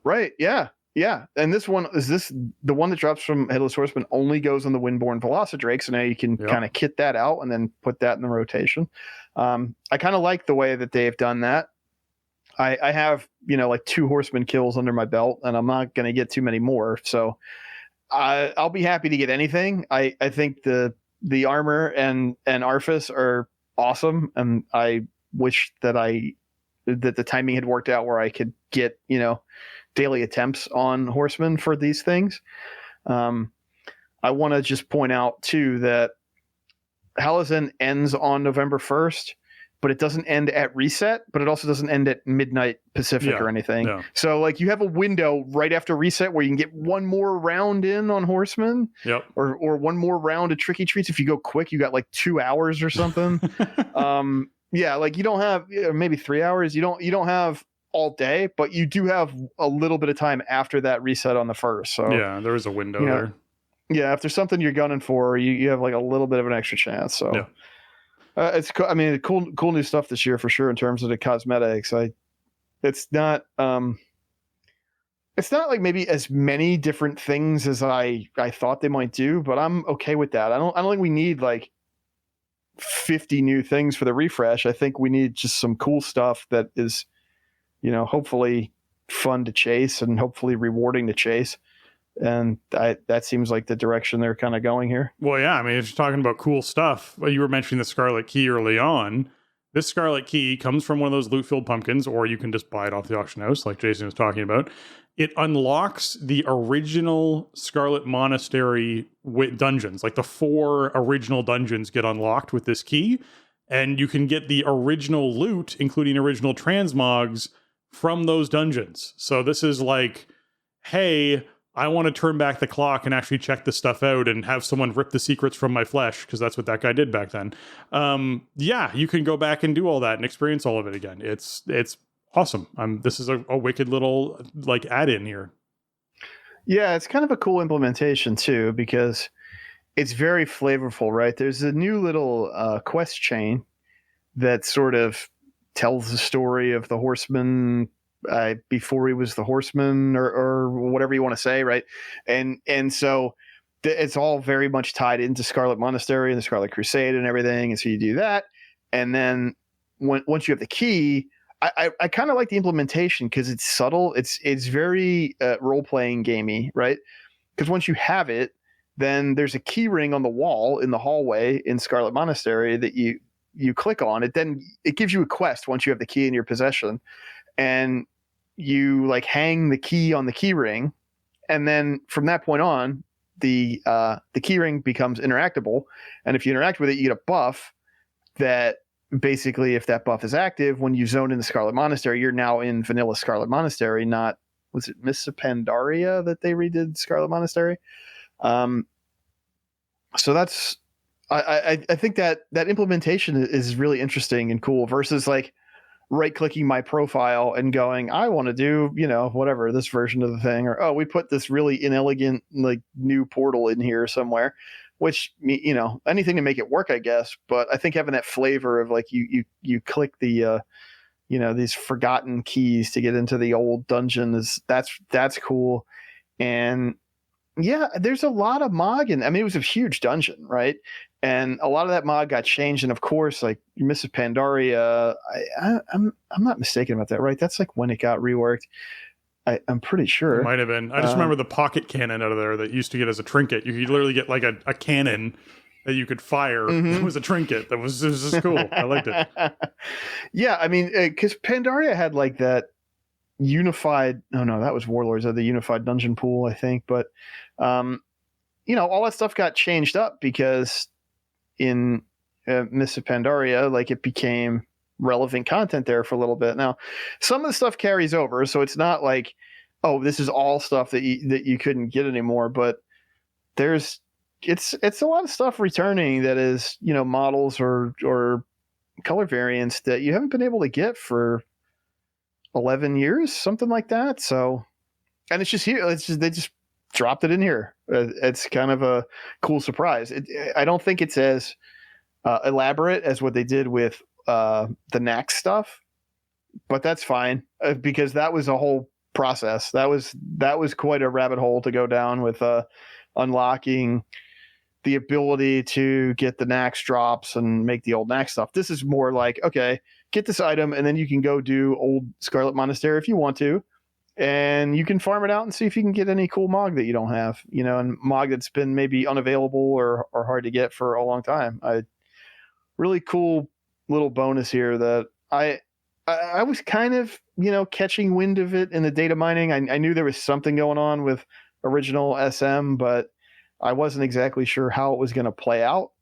right? Yeah. Yeah, and this one is the one that drops from Headless Horseman only goes on the Windborn Velocidrake, so now you can kind of kit that out and then put that in the rotation. I kind of like the way that they've done that. I have like 2 Horseman kills under my belt, and I'm not going to get too many more, so I'll be happy to get anything. I think the armor and Arthas are awesome, and I wish that the timing had worked out where I could get daily attempts on Horsemen for these things. I want to just point out too that Hallow's End ends on November 1st, but it doesn't end at reset, but it also doesn't end at midnight Pacific or anything. Yeah. So like you have a window right after reset where you can get one more round in on Horsemen, or one more round of Tricky Treats. If you go quick, you got like 2 hours or something. Yeah, like you don't have maybe 3 hours. You don't have all day, but you do have a little bit of time after that reset on the 1st. So yeah, there is a window there. Yeah, if there's something you're gunning for, you have like a little bit of an extra chance. So it's cool. I mean, cool new stuff this year for sure in terms of the cosmetics. It's not like maybe as many different things as I thought they might do, but I'm okay with that. I don't think we need like 50 new things for the refresh. I think we need just some cool stuff that is hopefully fun to chase and hopefully rewarding to chase. And that seems like the direction they're kind of going here. Well, yeah. I mean, if you're talking about cool stuff, you were mentioning the Scarlet Key early on. This Scarlet Key comes from one of those loot-filled pumpkins, or you can just buy it off the auction house, like Jason was talking about. It unlocks the original Scarlet Monastery dungeons. Like the 4 original dungeons get unlocked with this key, and you can get the original loot, including original transmogs, from those dungeons. So this is like, hey, I want to turn back the clock and actually check this stuff out and have someone rip the secrets from my flesh, because that's what that guy did back then. Yeah, you can go back and do all that and experience all of it again. It's awesome. This is a wicked little like add-in here. Yeah, it's kind of a cool implementation too, because it's very flavorful, right? There's a new little quest chain that sort of tells the story of the Horseman before he was the Horseman, or whatever you want to say, right? And so it's all very much tied into Scarlet Monastery and the Scarlet Crusade and everything. And so you do that, and then once you have the key, I kind of like the implementation because it's subtle. It's very role playing gamey, right? Because once you have it, then there's a key ring on the wall in the hallway in Scarlet Monastery that you click on it. Then it gives you a quest once you have the key in your possession, and you like hang the key on the key ring, and then from that point on, the key ring becomes interactable, and if you interact with it, you get a buff that basically, if that buff is active, when you zone in the Scarlet Monastery, you're now in vanilla Scarlet Monastery, not, was it Mythic Pandaria that they redid Scarlet Monastery? So that's, I think that implementation is really interesting and cool versus like right clicking my profile and going, I want to do, whatever, this version of the thing, or, oh, we put this really inelegant, like new portal in here somewhere, which, anything to make it work, I guess. But I think having that flavor of like, you click the, these forgotten keys to get into the old dungeon that's cool. And yeah, there's a lot of mod, and I mean, it was a huge dungeon, right? And a lot of that mod got changed. And of course, like Mythic Pandaria, I'm not mistaken about that, right? That's like when it got reworked. I'm pretty sure. It might have been. I just remember the pocket cannon out of there that you used to get as a trinket. You could literally get like a cannon that you could fire. Mm-hmm. It was a trinket. It was just cool. I liked it. Yeah, I mean, because Pandaria had like that unified, that was Warlords of the unified dungeon pool, I think. But, all that stuff got changed up because in Mythic Pandaria, like it became relevant content there for a little bit. Now, some of the stuff carries over, so it's not like, oh, this is all stuff that you couldn't get anymore. But it's a lot of stuff returning that is, models or color variants that you haven't been able to get for 11 years, something like that. So, and it's just here. They just dropped it in here. It's kind of a cool surprise. I don't think it's as elaborate as what they did with the Nax stuff, but that's fine because that was a whole process. That was quite a rabbit hole to go down with unlocking the ability to get the Nax drops and make the old Nax stuff. This is more like, okay, get this item and then you can go do old Scarlet Monastery if you want to, and you can farm it out and see if you can get any cool Mog that you don't have, and Mog that's been maybe unavailable or hard to get for a long time. Really cool little bonus here that I was kind of, catching wind of it in the data mining. I knew there was something going on with original SM, but I wasn't exactly sure how it was going to play out.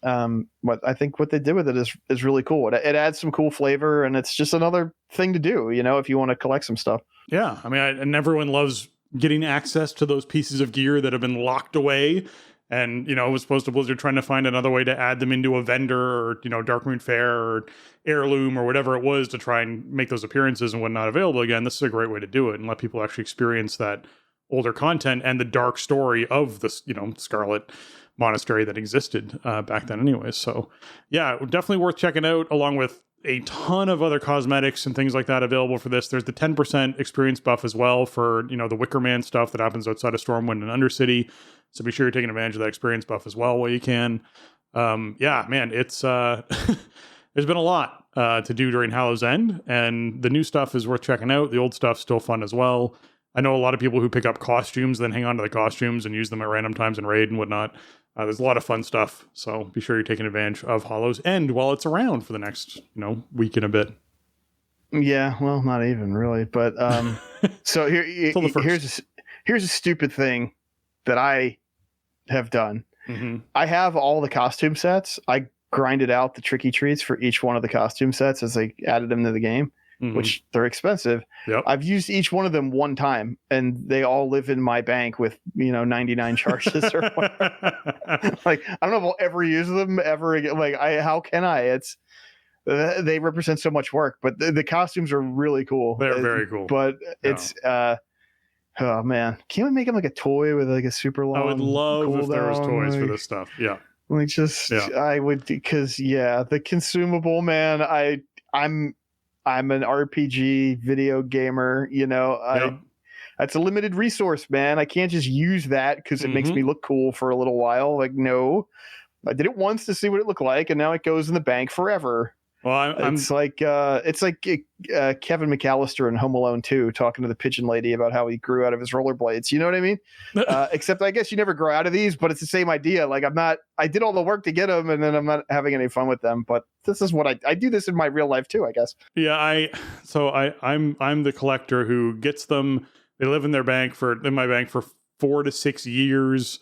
But I think what they did with it is really cool. It adds some cool flavor, and it's just another thing to do, if you want to collect some stuff. Yeah. I mean, and everyone loves getting access to those pieces of gear that have been locked away. And, it was supposed to Blizzard trying to find another way to add them into a vendor or, Darkmoon Faire or Heirloom or whatever it was to try and make those appearances and whatnot available again. This is a great way to do it and let people actually experience that older content and the dark story of this, Scarlet Monastery that existed back then anyways. So yeah, definitely worth checking out, along with a ton of other cosmetics and things like that available for this. There's the 10% experience buff as well for, the Wicker Man stuff that happens outside of Stormwind and Undercity. So be sure you're taking advantage of that experience buff as well while you can. Yeah, man, it's there's been a lot to do during Hallow's End, and the new stuff is worth checking out. The old stuff's still fun as well. I know a lot of people who pick up costumes, then hang on to the costumes and use them at random times in raid and whatnot. There's a lot of fun stuff, so be sure you're taking advantage of Hallow's End while it's around for the next, week and a bit. Yeah, well, not even really, but so here's a stupid thing that I have done. Mm-hmm. I have all the costume sets. I grinded out the tricky treats for each one of the costume sets as I added them to the game. which they're expensive. Yep. I've used each one of them one time, and they all live in my bank with 99 charges or whatever. Like, I don't know if I'll ever use them ever again. Like, how can I? It's they represent so much work, but the costumes are really cool. They're very cool. But it's oh man, can't we make them like a toy with like a super long? I would love if there was toys for this stuff. Yeah. Like I would, because the consumable, man. I'm an RPG video gamer. That's a limited resource, man. I can't just use that because it makes me look cool for a little while. Like, no, I did it once to see what it looked like, and now it goes in the bank forever. Well, it's like Kevin McAllister in Home Alone 2 talking to the pigeon lady about how he grew out of his rollerblades. You know what I mean? Except I guess you never grow out of these, but it's the same idea. Like, I did all the work to get them, and then I'm not having any fun with them. But this is what I do this in my real life too, I guess. Yeah, I'm the collector who gets them. They live in my bank for 4 to 6 years,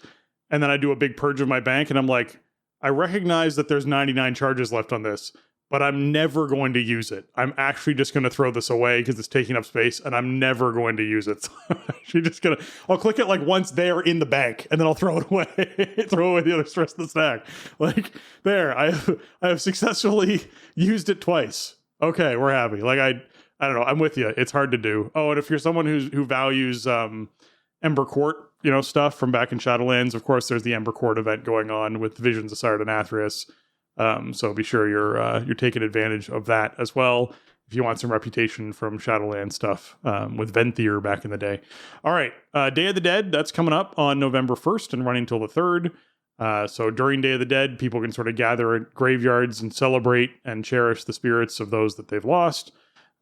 and then I do a big purge of my bank, and I'm like, I recognize that there's 99 charges left on this, but I'm never going to use it. I'm actually just going to throw this away because it's taking up space, and I'm never going to use it. So I'm actually just I'll click it like once they're in the bank, and then I'll throw it away. Throw away the rest of the stack. Like, there, I have successfully used it twice. Okay, we're happy. Like, I don't know. I'm with you. It's hard to do. Oh, and if you're someone who values Ember Court, stuff from back in Shadowlands, of course, there's the Ember Court event going on with Visions of Sardonathrius. So be sure you're taking advantage of that as well if you want some reputation from Shadowlands stuff with Venthyr back in the day. All right, Day of the Dead, that's coming up on November 1st and running till the 3rd. So during Day of the Dead, people can sort of gather at graveyards and celebrate and cherish the spirits of those that they've lost.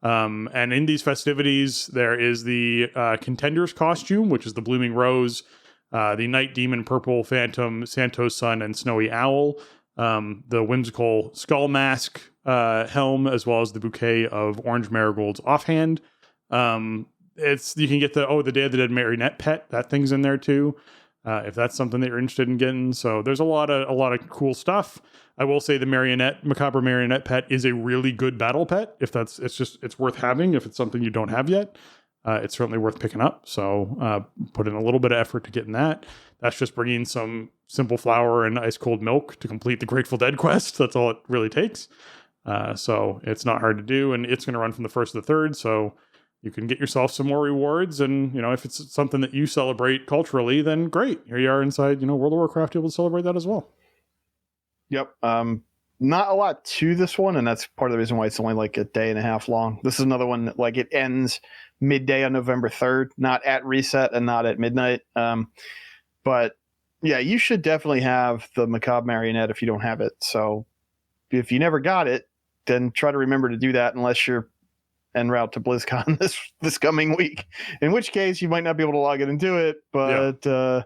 And in these festivities, there is the Contenders costume, which is the Blooming Rose, the Night Demon Purple Phantom, Santos Sun, and Snowy Owl, the whimsical Skull Mask helm, as well as the bouquet of Orange Marigolds offhand. You can get the Day of the Dead marionette pet. That thing's in there too, if that's something that you're interested in getting. So there's a lot of cool stuff. I will say the macabre marionette pet is a really good battle pet. It's worth having if it's something you don't have yet. It's certainly worth picking up. So put in a little bit of effort to getting that. That's just bringing some simple flour and ice cold milk to complete the Grateful Dead quest. That's all it really takes. So it's not hard to do, and it's going to run from the 1st to the 3rd. So you can get yourself some more rewards. And, if it's something that you celebrate culturally, then great. Here you are inside, World of Warcraft, able to celebrate that as well. Yep. Not a lot to this one, and that's part of the reason why it's only like a day and a half long. This is another one that, like, it ends midday on November 3rd, not at reset and not at midnight. But yeah, you should definitely have the Macabre Marionette if you don't have it. So if you never got it, then try to remember to do that unless you're en route to BlizzCon this coming week, in which case you might not be able to log in and do it. But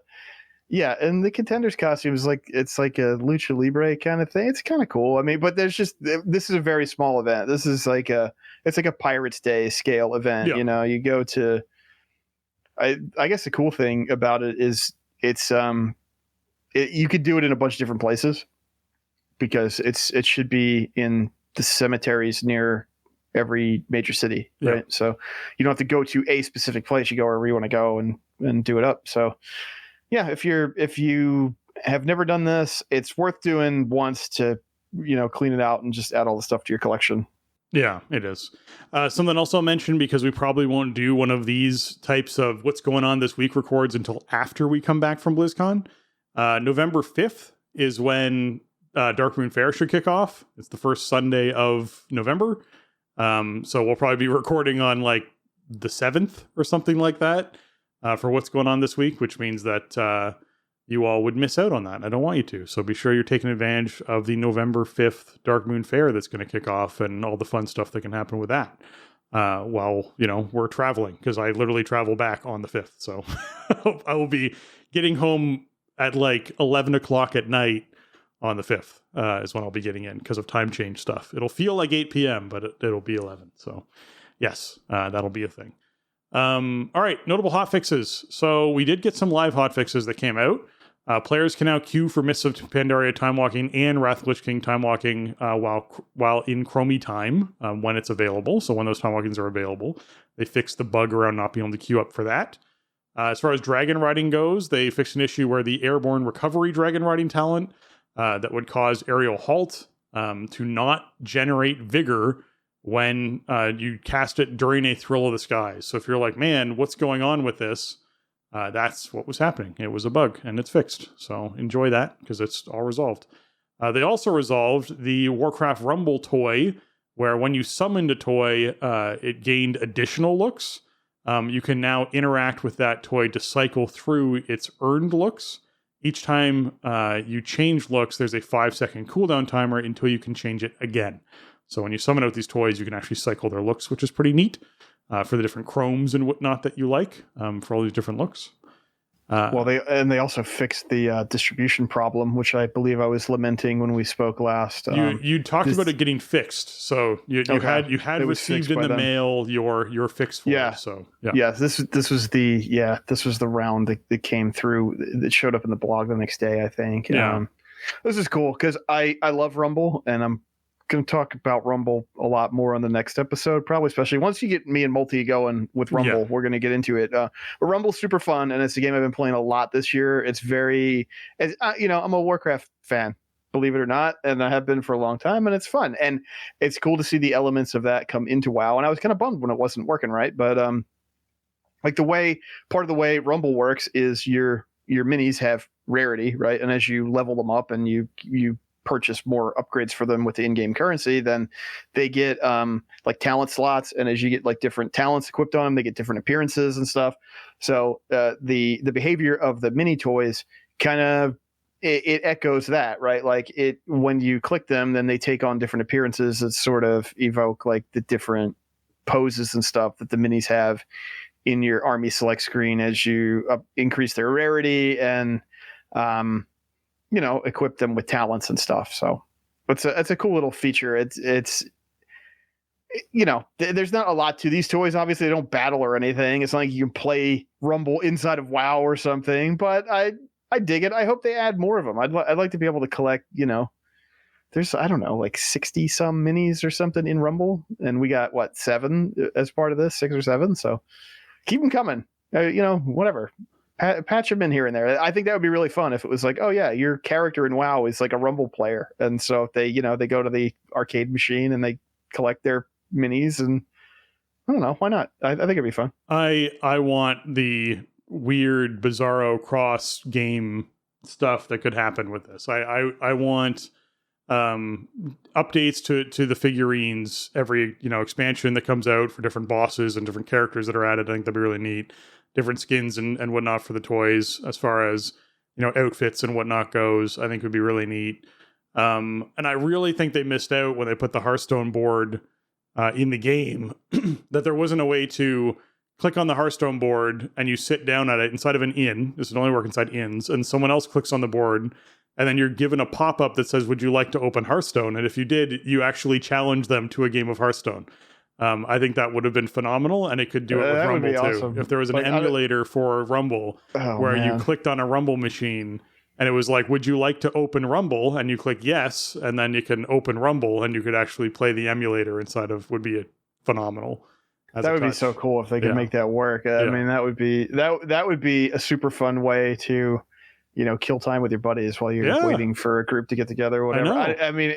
yeah, and the Contenders costume is it's like a Lucha Libre kind of thing. It's kind of cool. I mean, but this is a very small event. This is it's like a Pirates Day scale event. Yeah. You go to, I guess the cool thing about it is you could do it in a bunch of different places because it should be in the cemeteries near every major city, right? Yeah. So you don't have to go to a specific place. You go wherever you want to go and do it up. So yeah, if you have never done this, it's worth doing once to, clean it out and just add all the stuff to your collection. Yeah, it is. Something else I'll mention, because we probably won't do one of these types of what's going on this week records until after we come back from BlizzCon. November 5th is when Darkmoon Faire should kick off. It's the first Sunday of November. So we'll probably be recording on like the 7th or something like that for what's going on this week, which means that you all would miss out on that. I don't want you to. So be sure you're taking advantage of the November 5th Darkmoon Faire that's going to kick off and all the fun stuff that can happen with that. While, we're traveling, because I literally travel back on the 5th. So I will be getting home at like 11 o'clock at night on the 5th is when I'll be getting in because of time change stuff. It'll feel like 8 p.m., but it'll be 11. So yes, that'll be a thing. All right, notable hotfixes. So we did get some live hotfixes that came out. Players can now queue for Mists of Pandaria Timewalking and Wrath of the Lich King Timewalking while in Chromie time when it's available. So when those Timewalkings are available, they fixed the bug around not being able to queue up for that. As far as dragon riding goes, they fixed an issue where the airborne recovery dragon riding talent that would cause aerial halt to not generate vigor when you cast it during a Thrill of the Skies. So if you're like, man, what's going on with this? That's what was happening. It was a bug, and it's fixed. So enjoy that, because it's all resolved. They also resolved the Warcraft Rumble toy, where when you summoned a toy, it gained additional looks. You can now interact with that toy to cycle through its earned looks. Each time you change looks, there's a 5-second cooldown timer until you can change it again. So when you summon out these toys, you can actually cycle their looks, which is pretty neat. For the different chromes and whatnot that you like, for all these different looks. They also fixed the distribution problem, which I believe I was lamenting when we spoke last. You talked about it getting fixed, so you had received in the mail your fix for it. So this was the round that came through. That showed up in the blog the next day, I think. This is cool because I love Rumble, and I'm going to talk about Rumble a lot more on the next episode, probably, especially once you get me and Multi going with Rumble. We're going to get into it. But Rumble's super fun, and it's a game I've been playing a lot this year. It's I'm a Warcraft fan, believe it or not, and I have been for a long time, and it's fun. And it's cool to see the elements of that come into WoW, and I was kind of bummed when it wasn't working right, but part of the way Rumble works is your minis have rarity, right? And as you level them up and you purchase more upgrades for them with the in-game currency, then they get like talent slots, and as you get like different talents equipped on them, they get different appearances and stuff. So the behavior of the mini toys kind of it echoes that, right? Like when you click them, then they take on different appearances that sort of evoke like the different poses and stuff that the minis have in your army select screen as you increase their rarity and equip them with talents and stuff. So it's a cool little feature. It's there's not a lot to these toys. Obviously they don't battle or anything. It's not like you can play Rumble inside of WoW or something, but I dig it. I hope they add more of them. I'd like to be able to collect, there's, I don't know, like 60 some minis or something in Rumble. And we got 7 as part of this, 6 or 7. So keep them coming, whatever. Patch them in here and there. I think that would be really fun if it was like, oh yeah, your character in WoW is like a Rumble player, and so if they go to the arcade machine and they collect their minis, and I don't know, why not? I think it'd be fun. I want the weird Bizarro cross game stuff that could happen with this. I want updates to the figurines every expansion that comes out for different bosses and different characters that are added. I think that'd be really neat. Different skins and whatnot for the toys, as far as outfits and whatnot goes, I think would be really neat. And I really think they missed out when they put the Hearthstone board in the game, that there wasn't a way to click on the Hearthstone board and you sit down at it inside of an inn. This would only work inside inns, and someone else clicks on the board, and then you're given a pop-up that says, "Would you like to open Hearthstone?" And if you did, you actually challenge them to a game of Hearthstone. I think that would have been phenomenal, and it could do it with Rumble too. Awesome. If there was an emulator for Rumble you clicked on a Rumble machine and it was like, "Would you like to open Rumble?" and you click yes, and then you can open Rumble and you could actually play the emulator inside of, would be phenomenal. That would be so cool if they could make that work. I mean, that would be a super fun way to, kill time with your buddies while you're waiting for a group to get together or whatever. I mean,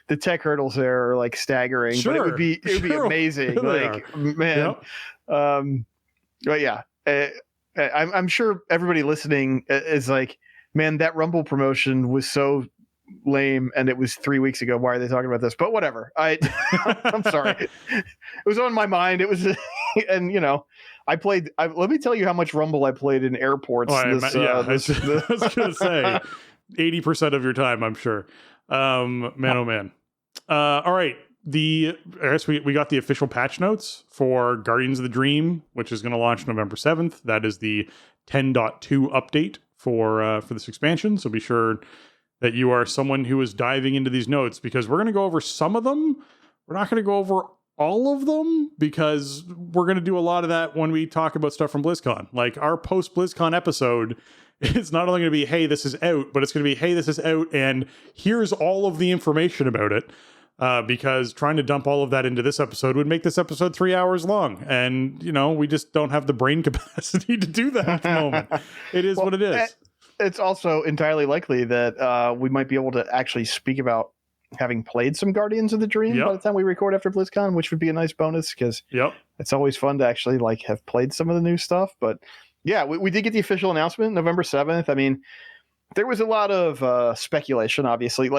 the tech hurdles there are like staggering, but it would be amazing. Like, man, but yeah, I'm sure everybody listening is like, man, that Rumble promotion was so lame, and it was 3 weeks ago. Why are they talking about this? But whatever. I'm sorry. It was on my mind. It was, and I played. Let me tell you how much Rumble I played in airports. I was gonna say 80% of your time, I'm sure. Man, oh man. All right. I guess we got the official patch notes for Guardians of the Dream, which is going to launch November 7th. That is the 10.2 update for this expansion. So be sure that you are someone who is diving into these notes, because we're going to go over some of them. We're not going to go over all of them, because we're going to do a lot of that when we talk about stuff from BlizzCon. Like our post BlizzCon episode It's not only going to be, hey, this is out, but it's going to be, hey, this is out, and here's all of the information about it. Because trying to dump all of that into this episode would make this episode 3 hours long. And, we just don't have the brain capacity to do that at the moment. It is what it is. It's also entirely likely that we might be able to actually speak about having played some Guardians of the Dream by the time we record after BlizzCon, which would be a nice bonus because it's always fun to actually have played some of the new stuff. But yeah, we did get the official announcement November 7th. I mean, there was a lot of speculation, obviously.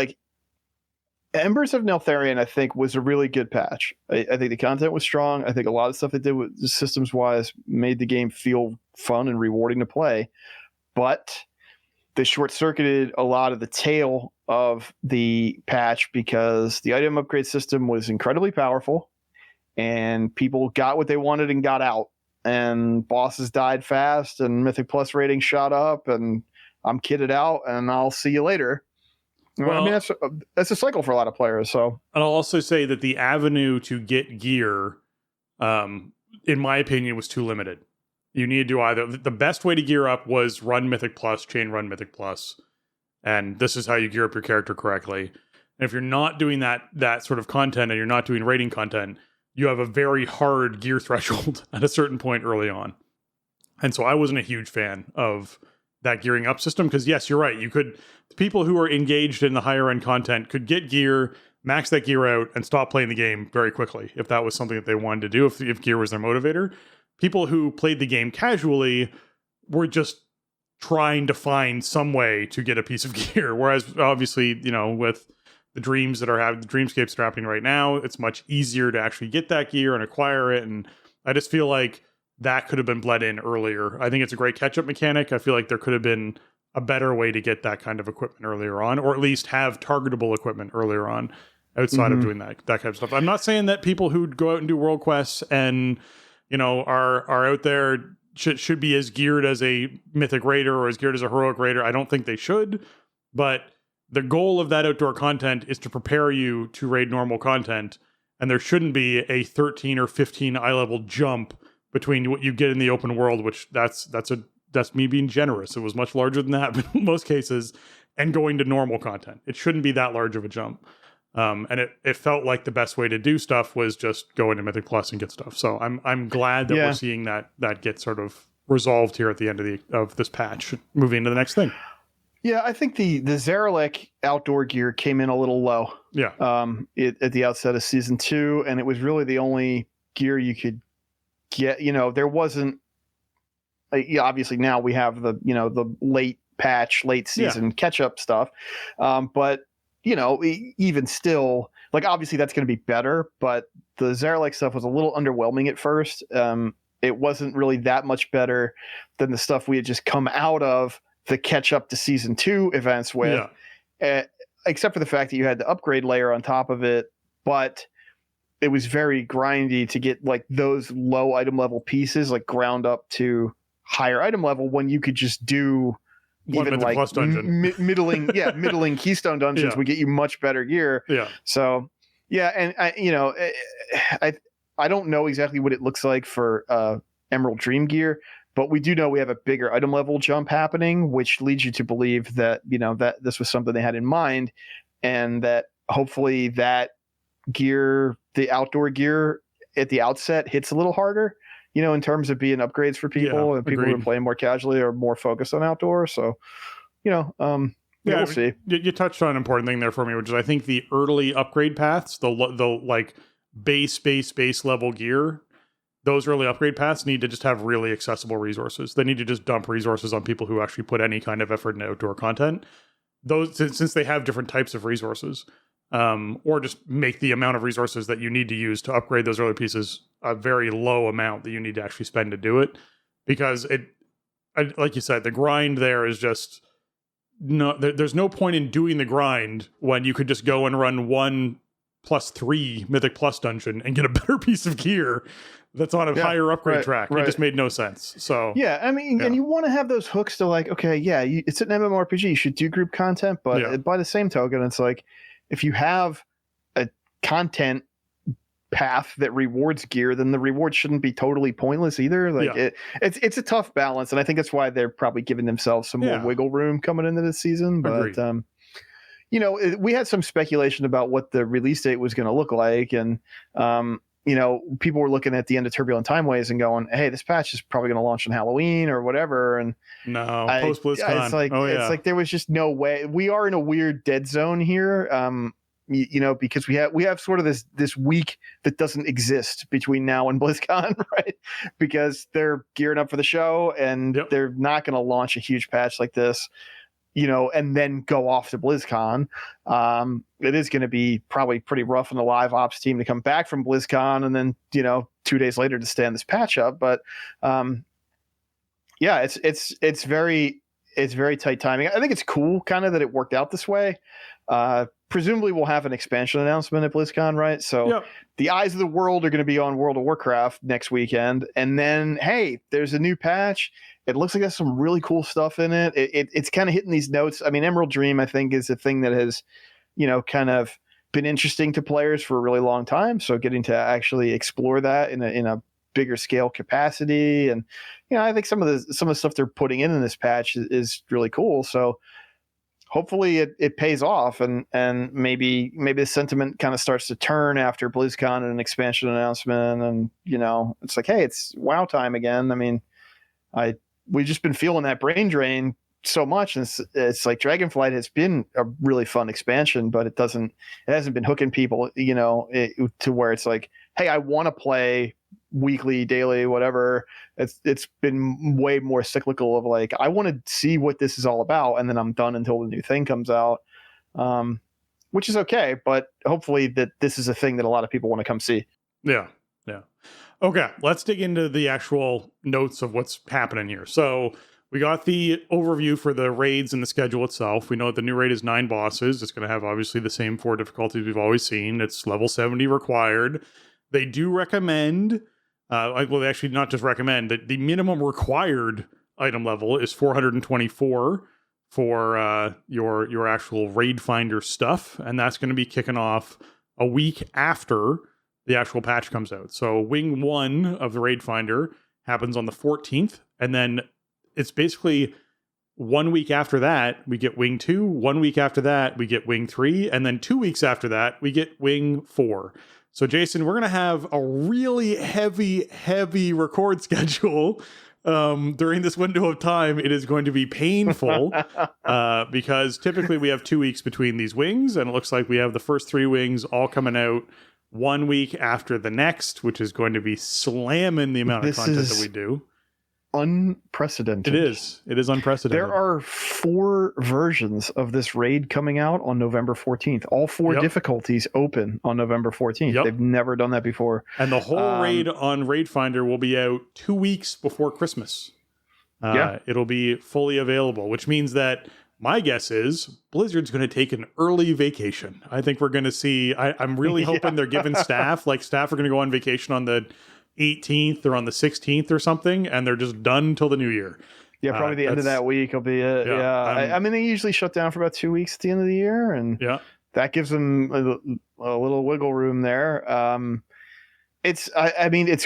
Embers of Neltharion, I think, was a really good patch. I think the content was strong. I think a lot of stuff they did with systems-wise made the game feel fun and rewarding to play. But they short-circuited a lot of the tail of the patch because the item upgrade system was incredibly powerful, and people got what they wanted and got out. And bosses died fast, and Mythic Plus rating shot up, and I'm kitted out, and I'll see you later. Well, I mean, that's a cycle for a lot of players. So, and I'll also say that the avenue to get gear, in my opinion, was too limited. You needed to either the best way to gear up was run Mythic Plus, chain run Mythic Plus, and this is how you gear up your character correctly. And if you're not doing that sort of content and you're not doing rating content, you have a very hard gear threshold at a certain point early on. And so I wasn't a huge fan of that gearing up system because yes, you're right. The people who are engaged in the higher end content could get gear, max that gear out, and stop playing the game very quickly if that was something that they wanted to do, if gear was their motivator. People who played the game casually were just trying to find some way to get a piece of gear. Whereas obviously, with the dreams the dreamscapes that are happening right now, it's much easier to actually get that gear and acquire it. And I just feel like that could have been bled in earlier. I think it's a great catch-up mechanic. I feel like there could have been a better way to get that kind of equipment earlier on, or at least have targetable equipment earlier on outside of doing that kind of stuff. I'm not saying that people who go out and do world quests and, are out there should be as geared as a mythic raider or as geared as a heroic raider. I don't think they should, but the goal of that outdoor content is to prepare you to raid normal content, and there shouldn't be a 13 or 15 eye level jump between what you get in the open world, which that's me being generous. It was much larger than that in most cases, and going to normal content. It shouldn't be that large of a jump. And it felt like the best way to do stuff was just go into Mythic Plus and get stuff. So I'm glad that we're seeing that get sort of resolved here at the end of this patch, moving into the next thing. Yeah, I think the Zarelek outdoor gear came in a little low. Yeah. At the outset of season 2, and it was really the only gear you could get. There wasn't. Obviously now we have the late patch, late season catch up stuff, but even still, obviously that's going to be better. But the Zarelek stuff was a little underwhelming at first. It wasn't really that much better than the stuff we had just come out of the catch up to season 2 events with, except for the fact that you had the upgrade layer on top of it, but it was very grindy to get those low item level pieces ground up to higher item level when you could just do even plus dungeon. middling keystone dungeons would get you much better gear. Yeah. So and I don't know exactly what it looks like for Emerald Dream gear, but we do know we have a bigger item level jump happening, which leads you to believe that, that this was something they had in mind, and that hopefully that gear, the outdoor gear at the outset, hits a little harder, in terms of being upgrades for people and people who are playing more casually or more focused on outdoor. So, we'll see. You touched on an important thing there for me, which is I think the early upgrade paths, the base level gear, those early upgrade paths need to just have really accessible resources. They need to just dump resources on people who actually put any kind of effort into outdoor content. Those, since they have different types of resources, or just make the amount of resources that you need to use to upgrade those early pieces a very low amount that you need to actually spend to do it. Because like you said, the grind there is just there's no point in doing the grind when you could just go and run 1+3 Mythic Plus dungeon and get a better piece of gear that's on a higher upgrade track. It just made no sense. So and you want to have those hooks to it's an MMORPG, you should do group content, but by the same token, it's if you have a content path that rewards gear, then the reward shouldn't be totally pointless either. Like it's a tough balance, and I think that's why they're probably giving themselves some more wiggle room coming into this season. But we had some speculation about what the release date was going to look like, and people were looking at the end of Turbulent Timeways and going, "Hey, this patch is probably going to launch on Halloween or whatever." And post BlizzCon. It's like it's like there was just no way. We are in a weird dead zone here. Because we have sort of this week that doesn't exist between now and BlizzCon, right? Because they're gearing up for the show, and they're not going to launch a huge patch like this, and then go off to BlizzCon. It is going to be probably pretty rough on the live ops team to come back from BlizzCon and then 2 days later to stand this patch up. But it's very tight timing. I think it's cool kind of that it worked out this way. Presumably we'll have an expansion announcement at BlizzCon, right? So the eyes of the world are going to be on World of Warcraft next weekend. And then, hey, there's a new patch. It looks like there's some really cool stuff in it. It's kind of hitting these notes. I mean, Emerald Dream, I think, is a thing that has, kind of been interesting to players for a really long time. So getting to actually explore that in a bigger scale capacity. And, I think some of the stuff they're putting in this patch is really cool. So hopefully it pays off, and maybe the sentiment kind of starts to turn after BlizzCon and an expansion announcement, and it's like, hey, it's WoW time again. I mean, we've just been feeling that brain drain so much, and it's like Dragonflight has been a really fun expansion, but it hasn't been hooking people, to where it's like, hey, I want to play weekly, daily, whatever. It's been way more cyclical of like, I want to see what this is all about, and then I'm done until the new thing comes out, which is okay. But hopefully that this is a thing that a lot of people want to come see. Yeah. Okay, let's dig into the actual notes of what's happening here. So we got the overview for the raids and the schedule itself. We know that the new raid is 9 bosses. It's going to have obviously the same 4 difficulties we've always seen. It's level 70 required. They do recommend, they actually not just recommend, that the minimum required item level is 424 for your actual raid finder stuff, and that's going to be kicking off a week after the actual patch comes out. So Wing 1 of the raid finder happens on the 14th, and then it's basically 1 week after that we get Wing 2, 1 week after that we get Wing 3, and then 2 weeks after that we get Wing 4. So Jason, we're going to have a really heavy record schedule during this window of time. It is going to be painful because typically we have 2 weeks between these wings, and it looks like we have the first 3 wings all coming out 1 week after the next, which is going to be slamming the amount of content that we do. Unprecedented. It is unprecedented. There are 4 versions of this raid coming out on November 14th. All 4 difficulties open on November 14th. They've never done that before. And the whole raid on Raid Finder will be out 2 weeks before Christmas. It'll be fully available, which means that my guess is Blizzard's going to take an early vacation. I think we're going to see, I'm really hoping they're giving staff are going to go on vacation on the 18th or on the 16th or something, and they're just done till the new year. Yeah, probably the end of that week will be it. I mean, they usually shut down for about 2 weeks at the end of the year, and that gives them a little wiggle room there. It's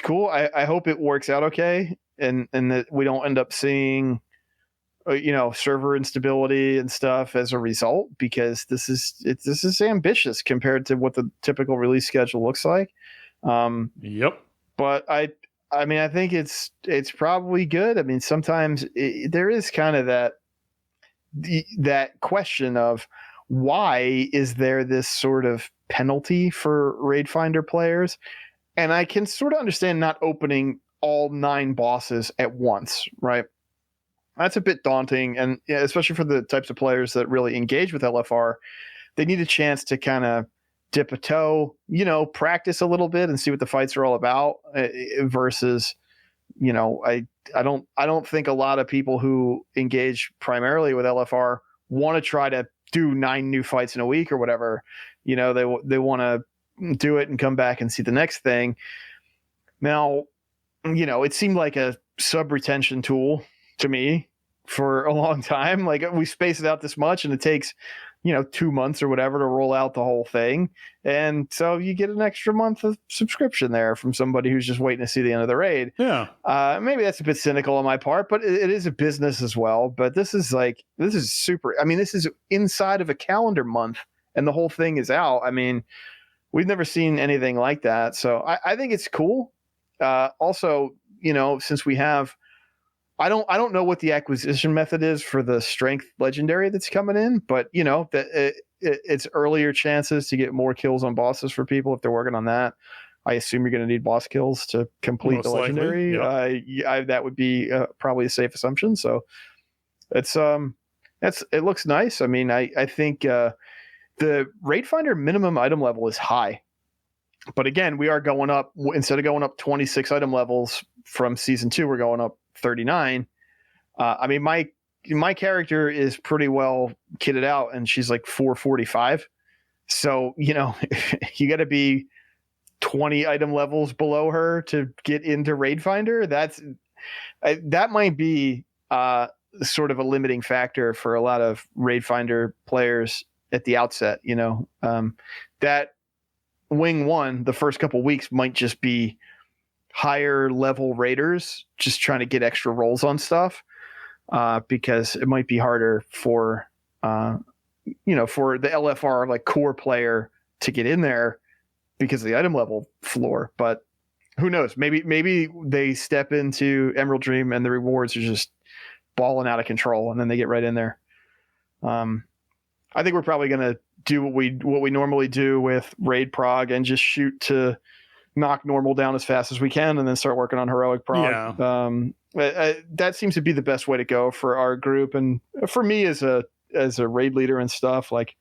cool. I hope it works out okay, and that we don't end up seeing server instability and stuff as a result, because this is ambitious compared to what the typical release schedule looks like. But I think it's probably good. I mean, sometimes there is kind of that question of, why is there this sort of penalty for Raid Finder players? And I can sort of understand not opening all 9 bosses at once, right? That's a bit daunting, and especially for the types of players that really engage with LFR, they need a chance to kind of dip a toe, practice a little bit and see what the fights are all about, versus, I don't think a lot of people who engage primarily with LFR want to try to do 9 new fights in a week or whatever. They want to do it and come back and see the next thing. Now, it seemed like a sub retention tool to me for a long time. Like, we space it out this much, and it takes 2 months or whatever to roll out the whole thing. And so you get an extra month of subscription there from somebody who's just waiting to see the end of the raid. Yeah. Maybe that's a bit cynical on my part, but it is a business as well. But this is super. I mean, this is inside of a calendar month and the whole thing is out. I mean, we've never seen anything like that. So I think it's cool. Also, since we have, I don't know what the acquisition method is for the strength legendary that's coming in, but it's earlier chances to get more kills on bosses for people if they're working on that. I assume you're going to need boss kills to complete Most the legendary. That would be probably a safe assumption. So it looks nice. I mean, I think the raid finder minimum item level is high, but again, we are going up. Instead of going up 26 item levels from season 2, we're going up 39. I mean, my character is pretty well kitted out and she's like 445. So, you got to be 20 item levels below her to get into raid finder. That might be sort of a limiting factor for a lot of raid finder players at the outset. That wing 1, the first couple weeks might just be higher level raiders just trying to get extra rolls on stuff, because it might be harder for the LFR like core player to get in there because of the item level floor. But who knows? Maybe they step into Emerald Dream and the rewards are just balling out of control, and then they get right in there. I think we're probably going to do what we normally do with raid prog and just shoot to knock normal down as fast as we can and then start working on heroic prog. Yeah. That seems to be the best way to go for our group. And for me as a raid leader and stuff, like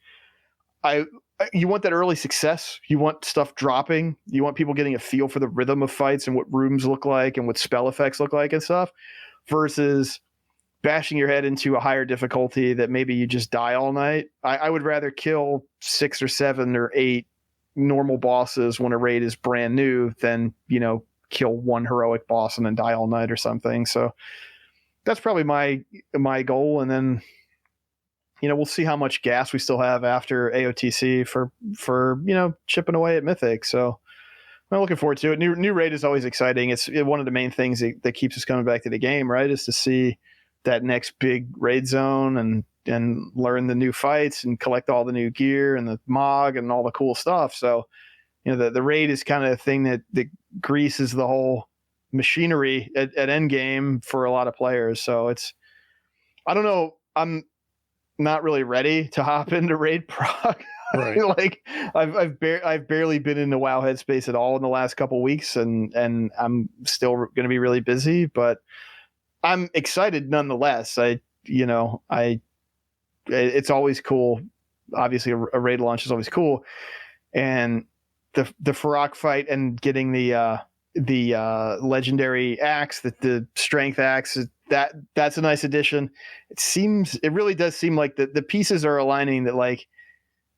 you want that early success. You want stuff dropping. You want people getting a feel for the rhythm of fights and what rooms look like and what spell effects look like and stuff, versus bashing your head into a higher difficulty that maybe you just die all night. I would rather kill 6 or 7 or 8 normal bosses when a raid is brand new than, kill one heroic boss and then die all night or something. So that's probably my goal. And then, we'll see how much gas we still have after AOTC for chipping away at Mythic. So I'm looking forward to it. New raid is always exciting. It's one of the main things that keeps us coming back to the game, right? Is to see that next big raid zone and learn the new fights and collect all the new gear and the MOG and all the cool stuff. So, the raid is kind of a thing that greases the whole machinery at endgame for a lot of players. So I don't know. I'm not really ready to hop into raid prog. Right. Like I've barely been in the WoW headspace at all in the last couple weeks, and I'm still going to be really busy, but I'm excited nonetheless. It's always cool. Obviously, a raid launch is always cool, and the Farrak fight and getting the legendary axe, the strength axe, that's a nice addition. It really does seem like the pieces are aligning that like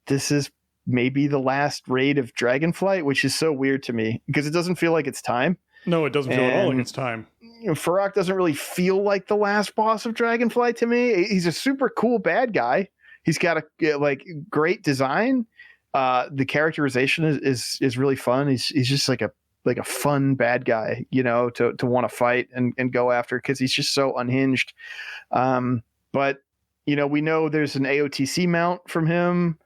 this is maybe the last raid of Dragonflight, which is so weird to me because it doesn't feel like it's time. No, it doesn't feel at all like it's time. Farrak doesn't really feel like the last boss of Dragonflight to me. He's a super cool bad guy. He's got a great design. The characterization is really fun. He's just like a fun bad guy, to want to fight and go after because he's just so unhinged. But we know there's an AOTC mount from him.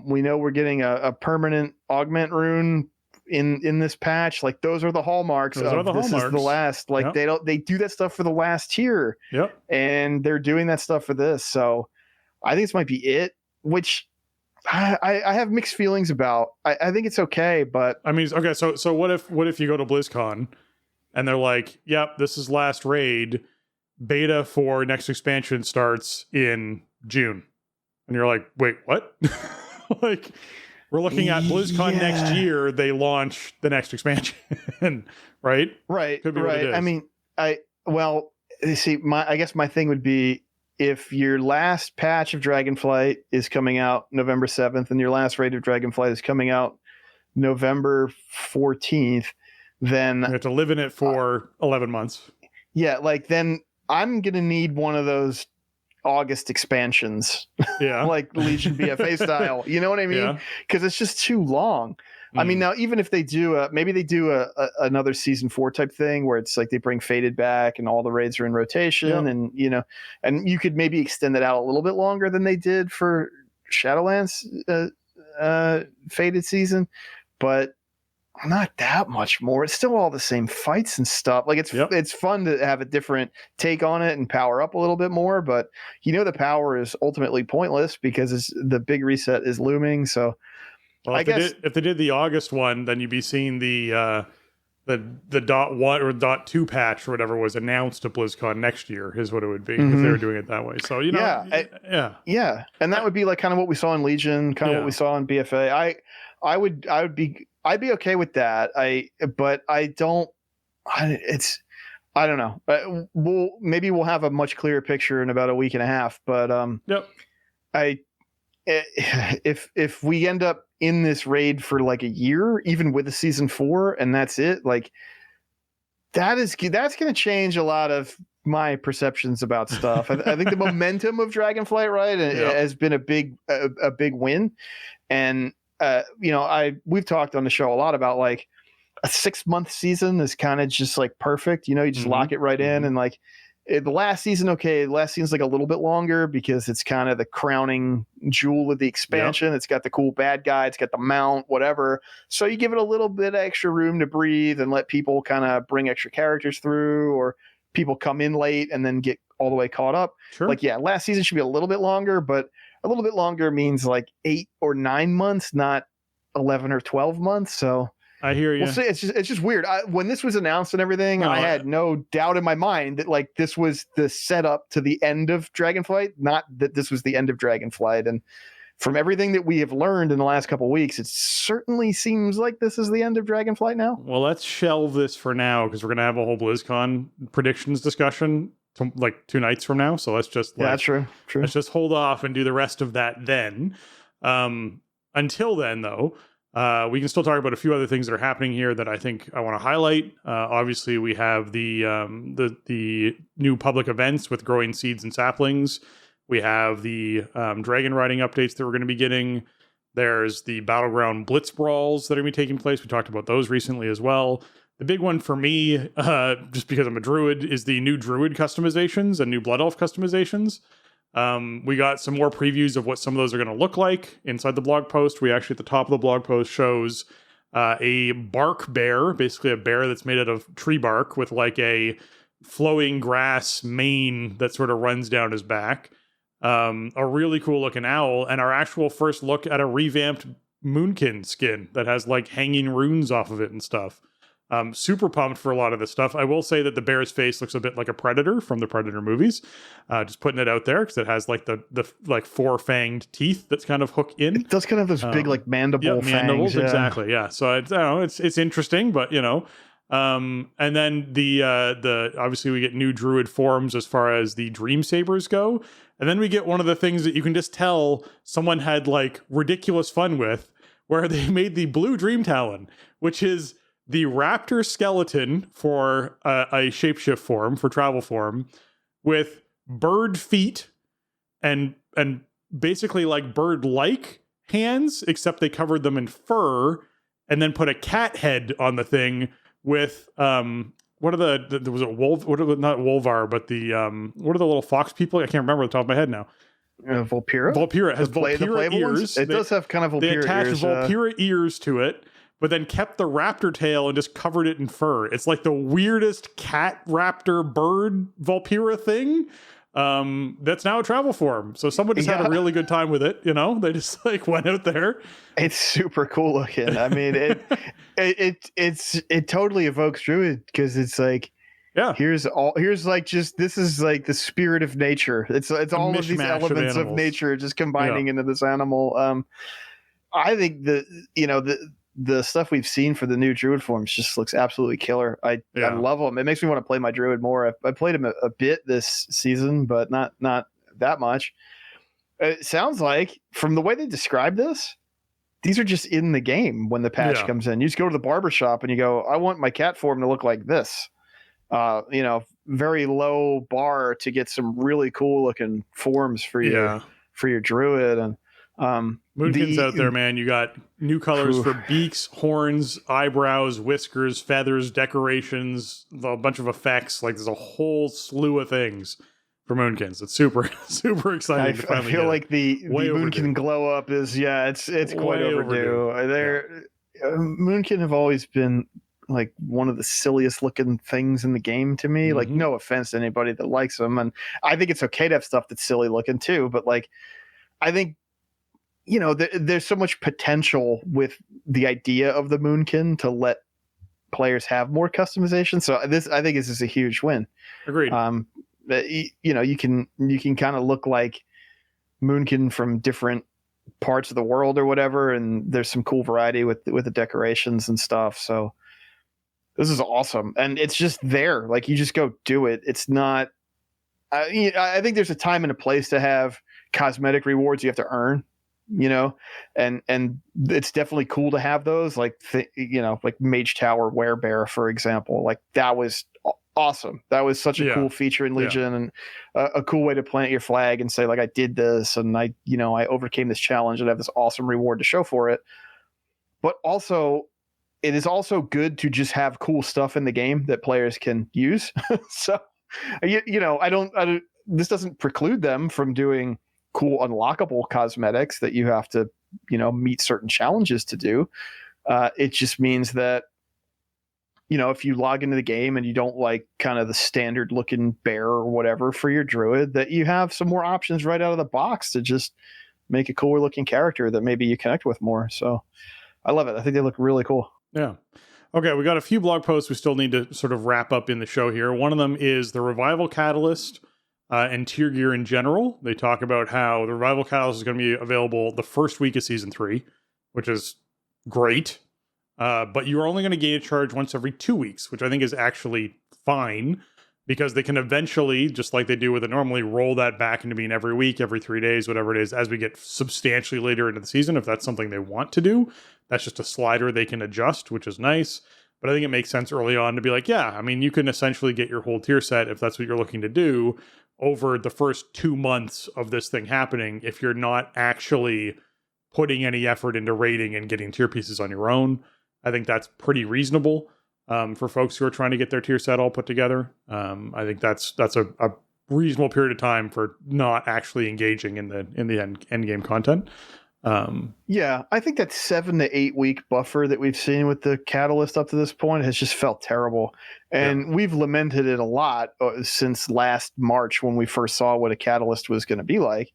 We know we're getting a permanent augment rune in this patch. Like those are the hallmarks. This is the last. Like yep. They do that stuff for the last tier. Yep. And they're doing that stuff for this. So I think this might be it, which I have mixed feelings about. I think it's okay, but I mean, okay. So what if you go to BlizzCon and they're like, yep, this is last raid. Beta for next expansion starts in June. And you're like, wait, what? Like, we're looking at BlizzCon next year. They launch the next expansion, right? Right. Could be right. What it is. I mean, I guess my thing would be if your last patch of Dragonflight is coming out November 7th and your last raid of Dragonflight is coming out November 14th, then you have to live in it for 11 months. Yeah. Like then I'm going to need one of those August expansions, Yeah. like Legion BFA style. You know what I mean? Because it's just too long. I mean, now even if they do, maybe they do another season 4 type thing where it's like they bring Faded back and all the raids are in rotation, and and you could maybe extend it out a little bit longer than they did for Shadowlands Faded season, but not that much more. It's still all the same fights and stuff. Like it's fun to have a different take on it and power up a little bit more, but the power is ultimately pointless because the big reset is looming. So. Well, if they did the August one, then you'd be seeing the .1 or .2 patch or whatever was announced at BlizzCon next year is what it would be if they were doing it that way. So and that would be like kind of what we saw in Legion, kind of what we saw in BFA. I'd be okay with that. I don't know. We'll have a much clearer picture in about a week and a half. But if we end up in this raid for like a year, even with a season 4, and that's it, like that's going to change a lot of my perceptions about stuff. I think the momentum of Dragonflight, right, has been a big win, and we've talked on the show a lot about like a 6-month season is kind of just like perfect. You just lock it right in, and like. The last season's like a little bit longer because it's kind of the crowning jewel of the expansion. Yep. It's got the cool bad guy, it's got the mount, whatever. So you give it a little bit extra room to breathe and let people kind of bring extra characters through, or people come in late and then get all the way caught up. Sure. Like, last season should be a little bit longer, but a little bit longer means like 8 or 9 months, not 11 or 12 months. So I hear you. We'll see. It's just weird. When this was announced and everything, I had no doubt in my mind that like this was the setup to the end of Dragonflight, not that this was the end of Dragonflight. And from everything that we have learned in the last couple of weeks, it certainly seems like this is the end of Dragonflight now. Well, let's shelve this for now because we're going to have a whole BlizzCon predictions discussion like 2 nights from now. So let's just true. Let's just hold off and do the rest of that then. Until then, though. We can still talk about a few other things that are happening here that I think I want to highlight. Obviously, we have the new public events with growing seeds and saplings. We have the dragon riding updates that we're going to be getting. There's the Battleground Blitz Brawls that are going to be taking place. We talked about those recently as well. The big one for me, just because I'm a druid, is the new druid customizations and new blood elf customizations. We got some more previews of what some of those are going to look like inside the blog post. We actually, at the top of the blog post, shows a bark bear, basically a bear that's made out of tree bark with like a flowing grass mane that sort of runs down his back. A really cool looking owl, and our actual first look at a revamped Moonkin skin that has like hanging runes off of it and stuff. Super pumped for a lot of this stuff. I will say that the bear's face looks a bit like a predator from the Predator movies. Just putting it out there because it has like the like 4-fanged teeth that's kind of hook in. It does kind of have those big like mandibles, exactly. Yeah. So I don't know, it's interesting, but and then the obviously we get new druid forms as far as the Dream Sabers go, and then we get one of the things that you can just tell someone had like ridiculous fun with, where they made the Blue Dream Talon, which is the raptor skeleton for a shapeshift form, for travel form, with bird feet and basically like bird-like hands, except they covered them in fur, and then put a cat head on the thing with what are there was a wolf? What are not Wolvar, but the what are the little fox people? I can't remember off the top of my head now. Volpira. Volpira has Volpira ears. It does have kind of Volpira ears. They attached Volpira ears to it, but then kept the raptor tail and just covered it in fur. It's like the weirdest cat raptor bird Volpira thing. That's now a travel form. So someone just had a really good time with it. They just like went out there. It's super cool looking. I mean, it totally evokes Druid because it's like, here's like just this is like the spirit of nature. It's all of these elements of nature just combining into this animal. I think the stuff we've seen for the new druid forms just looks absolutely killer. I love them. It makes me want to play my druid more. I played him a bit this season, but not that much. It sounds like from the way they describe this, these are just in the game when the patch comes in. You just go to the barber shop and you go, I want my cat form to look like this. very low bar to get some really cool looking forms for your druid. And Moonkins out there, man. You got new colors for beaks, horns, eyebrows, whiskers, feathers, decorations, a bunch of effects. Like there's a whole slew of things for Moonkins. It's super exciting to finally I feel like the Moonkin glow up is it's quite overdue. Moonkin have always been like one of the silliest looking things in the game to me. Like, no offense to anybody that likes them, and I think it's okay to have stuff that's silly looking too, but like I think there's so much potential with the idea of the Moonkin to let players have more customization. So I think this is a huge win. Agreed. You can kind of look like Moonkin from different parts of the world or whatever, and there's some cool variety with the decorations and stuff. So this is awesome, and it's just there. Like you just go do it. It's not. I think there's a time and a place to have cosmetic rewards you have to earn. And it's definitely cool to have those, like like Mage Tower Werebear, for example. Like that was awesome. That was such a cool feature in Legion, and a cool way to plant your flag and say like I did this, and I overcame this challenge and I have this awesome reward to show for it. But also, it is also good to just have cool stuff in the game that players can use. So I don't. This doesn't preclude them from doing cool unlockable cosmetics that you have to meet certain challenges to do. It just means that if you log into the game and you don't like kind of the standard looking bear or whatever for your druid, that you have some more options right out of the box to just make a cooler looking character that maybe you connect with more. So I love it. I think they look really cool. Yeah. Okay, we got a few blog posts we still need to sort of wrap up in the show here. One of them is the Revival Catalyst and tier gear in general. They talk about how the Revival Catalyst is going to be available the first week of Season 3, which is great. But you're only going to gain a charge once every 2 weeks, which I think is actually fine, because they can eventually, just like they do with it normally, roll that back into being every week, every 3 days, whatever it is, as we get substantially later into the season, if that's something they want to do. That's just a slider they can adjust, which is nice. But I think it makes sense early on to be like, you can essentially get your whole tier set, if that's what you're looking to do, over the first 2 months of this thing happening, if you're not actually putting any effort into raiding and getting tier pieces on your own. I think that's pretty reasonable for folks who are trying to get their tier set all put together. I think that's a reasonable period of time for not actually engaging in the end game content. I think that 7 to 8 week buffer that we've seen with the Catalyst up to this point has just felt terrible. And we've lamented it a lot since last March when we first saw what a Catalyst was going to be like.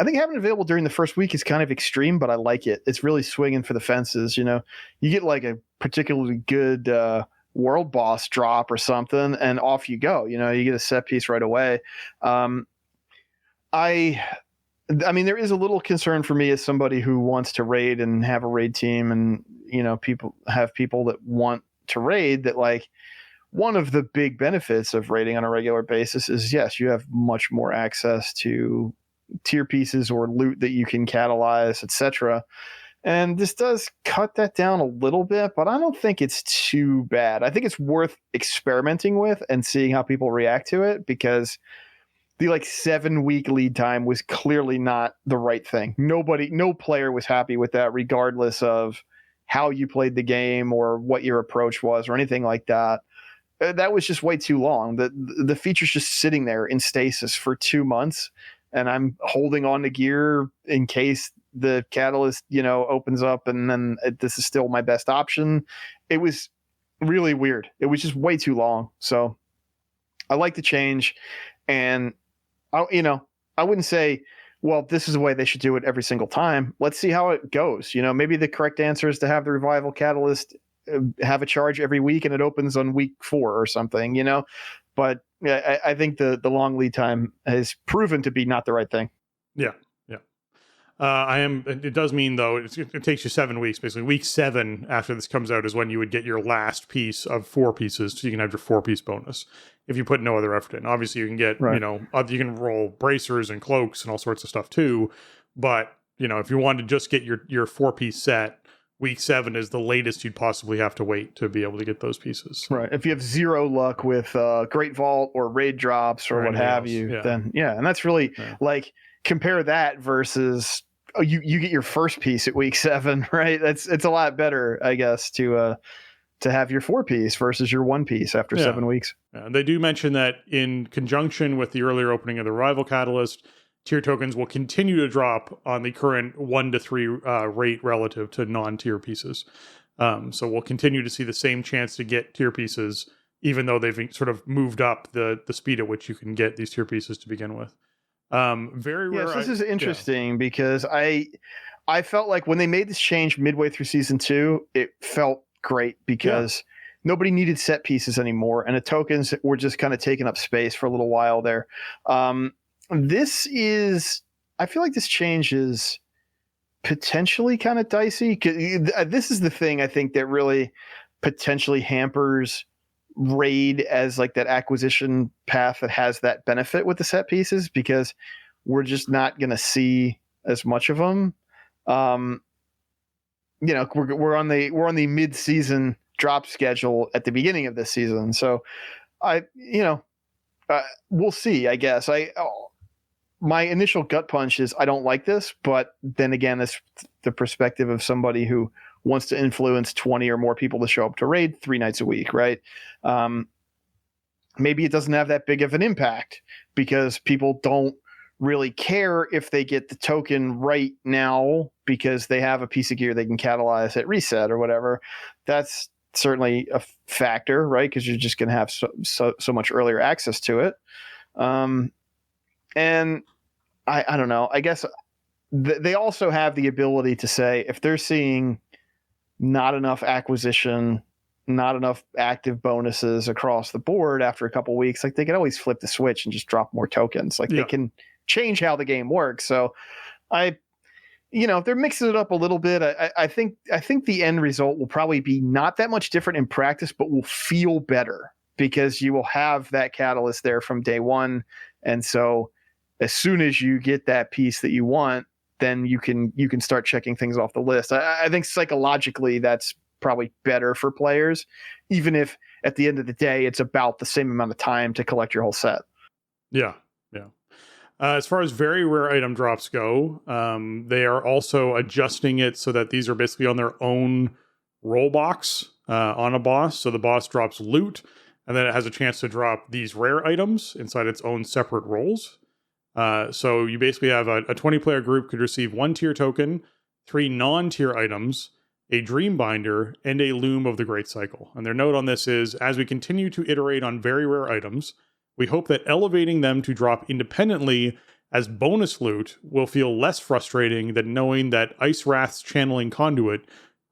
I think having it available during the first week is kind of extreme, but I like it. It's really swinging for the fences. You get like a particularly good world boss drop or something, and off you go. You get a set piece right away. I mean, there is a little concern for me as somebody who wants to raid and have a raid team, and people that want to raid, that like one of the big benefits of raiding on a regular basis is, yes, you have much more access to tier pieces or loot that you can catalyze, etc. And this does cut that down a little bit, but I don't think it's too bad. I think it's worth experimenting with and seeing how people react to it, because the 7 week lead time was clearly not the right thing. No player was happy with that, regardless of how you played the game or what your approach was or anything like that. That was just way too long. The feature's just sitting there in stasis for 2 months, and I'm holding on to gear in case the Catalyst, opens up, and then this is still my best option. It was really weird. It was just way too long. So I like the change, and I wouldn't say, well, this is the way they should do it every single time. Let's see how it goes. Maybe the correct answer is to have the Revival Catalyst have a charge every week and it opens on week 4 or something, but I think the long lead time has proven to be not the right thing. Yeah. It does mean, though, it takes you 7 weeks. Basically, week 7 after this comes out is when you would get your last piece of 4 pieces, so you can have your 4-piece bonus if you put no other effort in. Obviously, you can get, you can roll bracers and cloaks and all sorts of stuff too. But, if you want to just get your 4-piece set, week 7 is the latest you'd possibly have to wait to be able to get those pieces. Right. If you have zero luck with Great Vault or raid drops or what have you, then and that's really like compare that versus you get your first piece at week 7, right? It's a lot better, I guess, to have your 4-piece versus your 1-piece after 7 weeks. Yeah, they do mention that in conjunction with the earlier opening of the Rival Catalyst, tier tokens will continue to drop on the current 1 to 3 rate relative to non-tier pieces. So we'll continue to see the same chance to get tier pieces, even though they've sort of moved up the speed at which you can get these tier pieces to begin with. Very rare. Yes, this is interesting because I felt like when they made this change midway through season 2, it felt great because nobody needed set pieces anymore, and the tokens were just kind of taking up space for a little while there. I feel like this change is potentially kind of dicey. This is the thing I think that really potentially hampers raid as like that acquisition path that has that benefit with the set pieces, because we're just not going to see as much of them. We're on the mid-season drop schedule at the beginning of this season, so we'll see. I guess my initial gut punch is I don't like this, but then again, it's the perspective of somebody who wants to influence 20 or more people to show up to raid 3 nights a week, right? Maybe it doesn't have that big of an impact because people don't really care if they get the token right now because they have a piece of gear they can catalyze at reset or whatever. That's certainly a factor, right? Because you're just going to have so much earlier access to it. And I don't know. I guess they also have the ability to say if they're seeing not enough acquisition, not enough active bonuses across the board after a couple weeks, like they can always flip the switch and just drop more tokens. Like they can change how the game works. So if they're mixing it up a little bit, I think the end result will probably be not that much different in practice, but will feel better because you will have that catalyst there from day one. And so as soon as you get that piece that you want, then you can start checking things off the list. I think psychologically that's probably better for players, even if at the end of the day, it's about the same amount of time to collect your whole set. Yeah. As far as very rare item drops go, they are also adjusting it so that these are basically on their own roll box on a boss. So the boss drops loot, and then it has a chance to drop these rare items inside its own separate rolls. So you basically have a 20-player group could receive 1 tier token, 3 non-tier items, a Dream Binder, and a Loom of the Great Cycle. And their note on this is, as we continue to iterate on very rare items, we hope that elevating them to drop independently as bonus loot will feel less frustrating than knowing that Ice Wrath's Channeling Conduit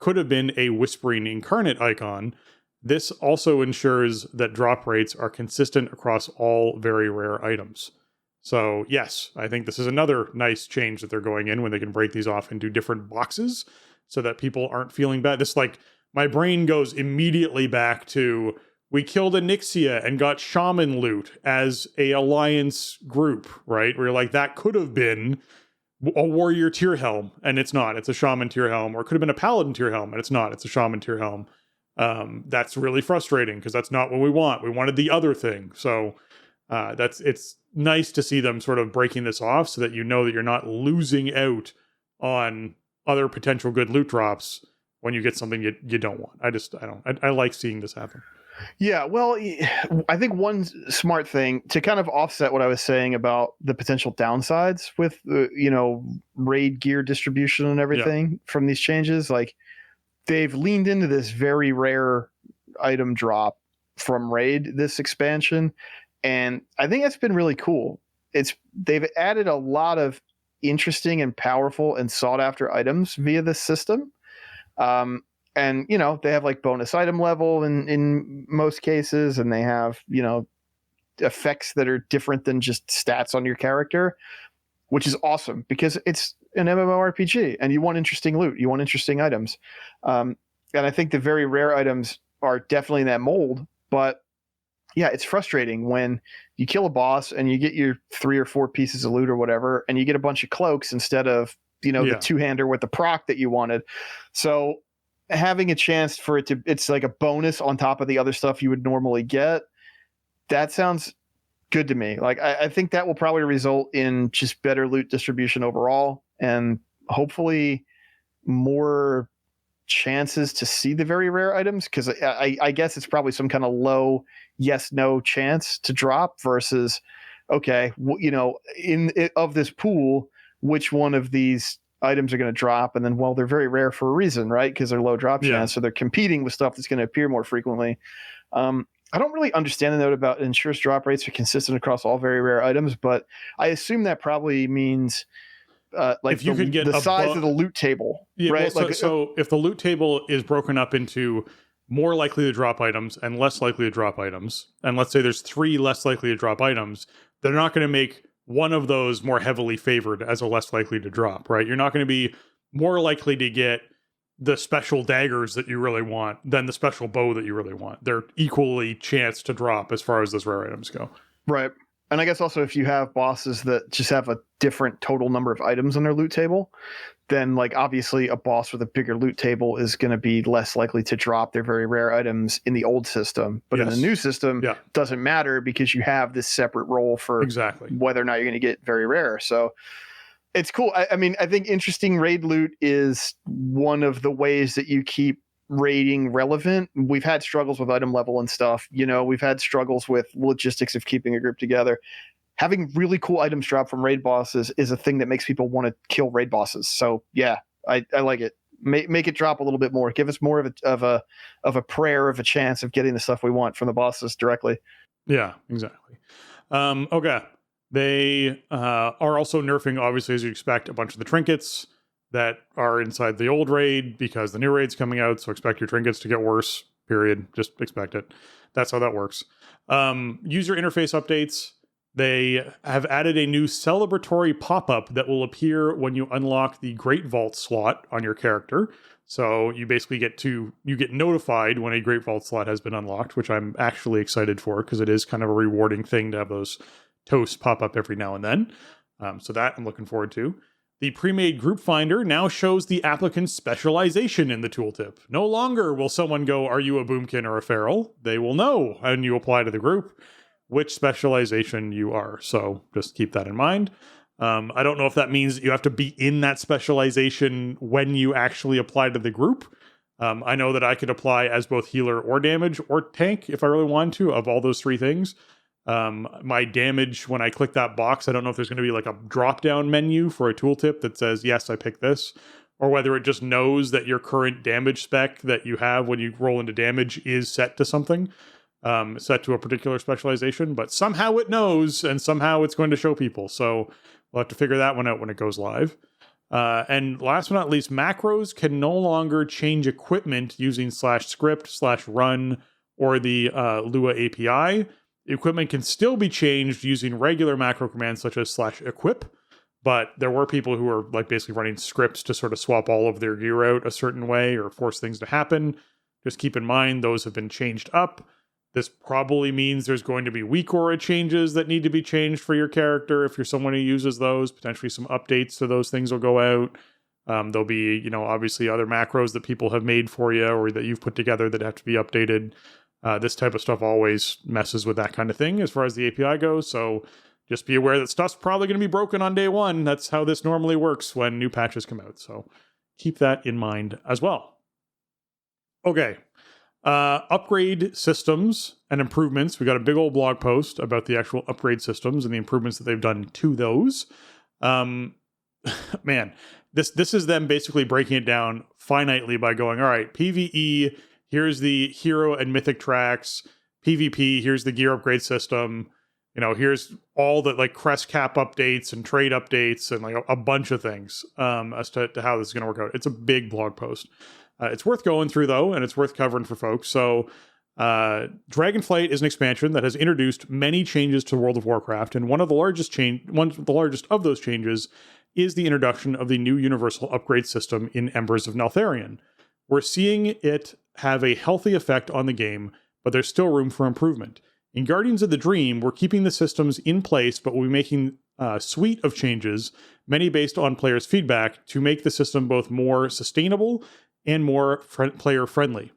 could have been a Whispering Incarnate icon. This also ensures that drop rates are consistent across all very rare items. So yes, I think this is another nice change that they're going in when they can break these off into different boxes so that people aren't feeling bad. This, like, my brain goes immediately back to we killed Onyxia and got Shaman loot as a Alliance group, right? Where you're like, that could have been a Warrior tier helm, and it's not. It's a Shaman tier helm. Or it could have been a Paladin tier helm, and it's not. It's a Shaman tier helm. That's really frustrating because that's not what we want. We wanted the other thing. So it's nice to see them sort of breaking this off so that you know that you're not losing out on other potential good loot drops when you get something you don't want. I like seeing this happen. Yeah, well, I think one smart thing to kind of offset what I was saying about the potential downsides with raid gear distribution and everything from these changes, like they've leaned into this very rare item drop from raid this expansion, and I think that's been really cool. They've added a lot of interesting and powerful and sought after items via this system. And, they have like bonus item level in most cases, and they have, effects that are different than just stats on your character, which is awesome because it's an MMORPG and you want interesting loot. You want interesting items. And I think the very rare items are definitely in that mold, but yeah, it's frustrating when you kill a boss and you get your 3 or 4 pieces of loot or whatever, and you get a bunch of cloaks instead of, the two-hander with the proc that you wanted. So having a chance for it's like a bonus on top of the other stuff you would normally get. That sounds good to me. Like, I think that will probably result in just better loot distribution overall, and hopefully more chances to see the very rare items, because I guess it's probably some kind of low yes/no chance to drop versus, okay, of this pool, which one of these items are going to drop, and then, well, they're very rare for a reason, right? Because they're low drop chance, so they're competing with stuff that's going to appear more frequently. I don't really understand the note about ensures drop rates are consistent across all very rare items, but I assume that probably means like if you could get the size of the loot table, right? Well, so if the loot table is broken up into more likely to drop items and less likely to drop items, and let's say there's 3 less likely to drop items, they're not going to make one of those more heavily favored as a less likely to drop, right? You're not going to be more likely to get the special daggers that you really want than the special bow that you really want. They're equally chance to drop as far as those rare items go. Right. And I guess also if you have bosses that just have a different total number of items on their loot table, then like obviously a boss with a bigger loot table is going to be less likely to drop their very rare items in the old system. But in the new system, doesn't matter because you have this separate role for whether or not you're going to get very rare. So it's cool. I mean, I think interesting raid loot is one of the ways that you keep raiding relevant. We've had struggles with item level and stuff. We've had struggles with logistics of keeping a group together. Having really cool items drop from raid bosses is a thing that makes people want to kill raid bosses. So yeah, I like it. Make it drop a little bit more. Give us more of a prayer of a chance of getting the stuff we want from the bosses directly. Yeah, exactly. Okay. They are also nerfing, obviously, as you expect, a bunch of the trinkets that are inside the old raid because the new raid's coming out, so expect your trinkets to get worse, period. Just expect it. That's how that works. User interface updates. They have added a new celebratory pop-up that will appear when you unlock the Great Vault slot on your character. So you basically get notified when a Great Vault slot has been unlocked, which I'm actually excited for because it is kind of a rewarding thing to have those toasts pop up every now and then. So that I'm looking forward to. The pre-made group finder now shows the applicant's specialization in the tooltip. No longer will someone go, are you a boomkin or a feral? They will know when you apply to the group which specialization you are. So just keep that in mind. I don't know if that means that you have to be in that specialization when you actually apply to the group. I know that I could apply as both healer or damage or tank if I really wanted to, of all those 3 things. My damage, when I click that box, I don't know if there's going to be like a drop down menu for a tooltip that says, yes, I pick this, or whether it just knows that your current damage spec that you have when you roll into damage is set to something, set to a particular specialization, but somehow it knows and somehow it's going to show people. So we'll have to figure that one out when it goes live. And last but not least, macros can no longer change equipment using /script/run or the Lua API. Equipment can still be changed using regular macro commands such as /equip, but there were people who were like basically running scripts to sort of swap all of their gear out a certain way or force things to happen. Just keep in mind those have been changed up. This probably means there's going to be weak aura changes that need to be changed for your character if you're someone who uses those. Potentially some updates to those things will go out. There'll be, obviously other macros that people have made for you or that you've put together that have to be updated. This type of stuff always messes with that kind of thing as far as the API goes. So just be aware that stuff's probably going to be broken on day one. That's how this normally works when new patches come out. So keep that in mind as well. Okay. Upgrade systems and improvements. We got a big old blog post about the actual upgrade systems and the improvements that they've done to those. Man, this is them basically breaking it down finitely by going, all right, PvE, here's the hero and mythic tracks. PvP, here's the gear upgrade system. Here's all the like crest cap updates and trade updates and like a bunch of things as to how this is going to work out. It's a big blog post. It's worth going through, though, and it's worth covering for folks. So Dragonflight is an expansion that has introduced many changes to World of Warcraft, and one of the largest of those changes is the introduction of the new universal upgrade system in Embers of Neltharion. We're seeing it have a healthy effect on the game, but there's still room for improvement. In Guardians of the Dream, we're keeping the systems in place, but we're making a suite of changes, many based on players' feedback, to make the system both more sustainable and more player friendly.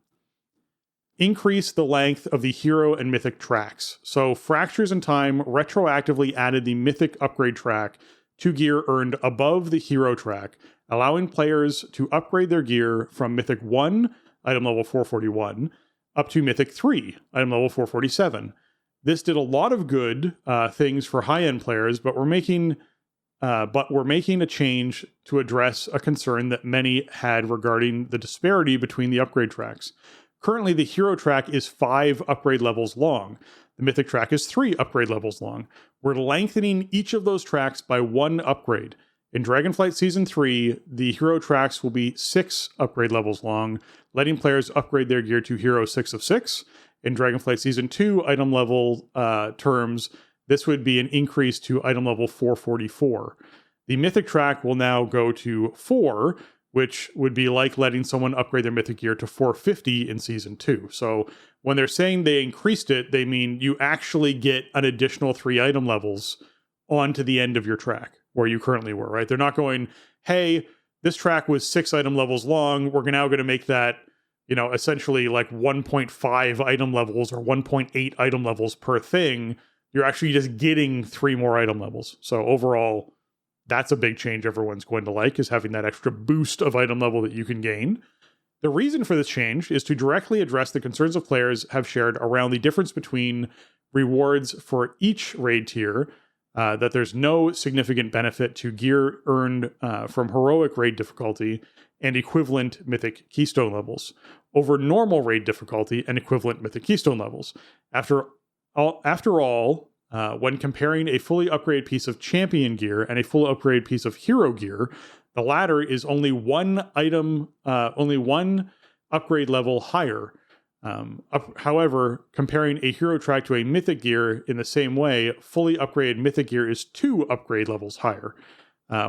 Increase the length of the hero and mythic tracks. So Fractures in Time retroactively added the mythic upgrade track to gear earned above the hero track, allowing players to upgrade their gear from Mythic 1, item level 441, up to Mythic 3, item level 447. This did a lot of good things for high-end players, but we're making a change to address a concern that many had regarding the disparity between the upgrade tracks. Currently, the hero track is 5 upgrade levels long. The mythic track is 3 upgrade levels long. We're lengthening each of those tracks by 1 upgrade. In Dragonflight Season 3, the hero tracks will be 6 upgrade levels long, letting players upgrade their gear to Hero 6 of 6. In Dragonflight Season 2 item level terms, this would be an increase to item level 444. The mythic track will now go to 4, which would be like letting someone upgrade their mythic gear to 450 in Season 2. So when they're saying they increased it, they mean you actually get an additional 3 item levels onto the end of your track where you currently were, right? They're not going, hey, this track was 6 item levels long. We're now going to make that, essentially like 1.5 item levels or 1.8 item levels per thing. You're actually just getting 3 more item levels. So overall, that's a big change everyone's going to like, is having that extra boost of item level that you can gain. The reason for this change is to directly address the concerns of players have shared around the difference between rewards for each raid tier, that there's no significant benefit to gear earned from heroic raid difficulty and equivalent mythic keystone levels over normal raid difficulty and equivalent mythic keystone levels. After all, when comparing a fully upgraded piece of champion gear and a fully upgraded piece of hero gear, the latter is only one upgrade level higher. However, comparing a hero track to a mythic gear in the same way, fully upgraded mythic gear is 2 upgrade levels higher.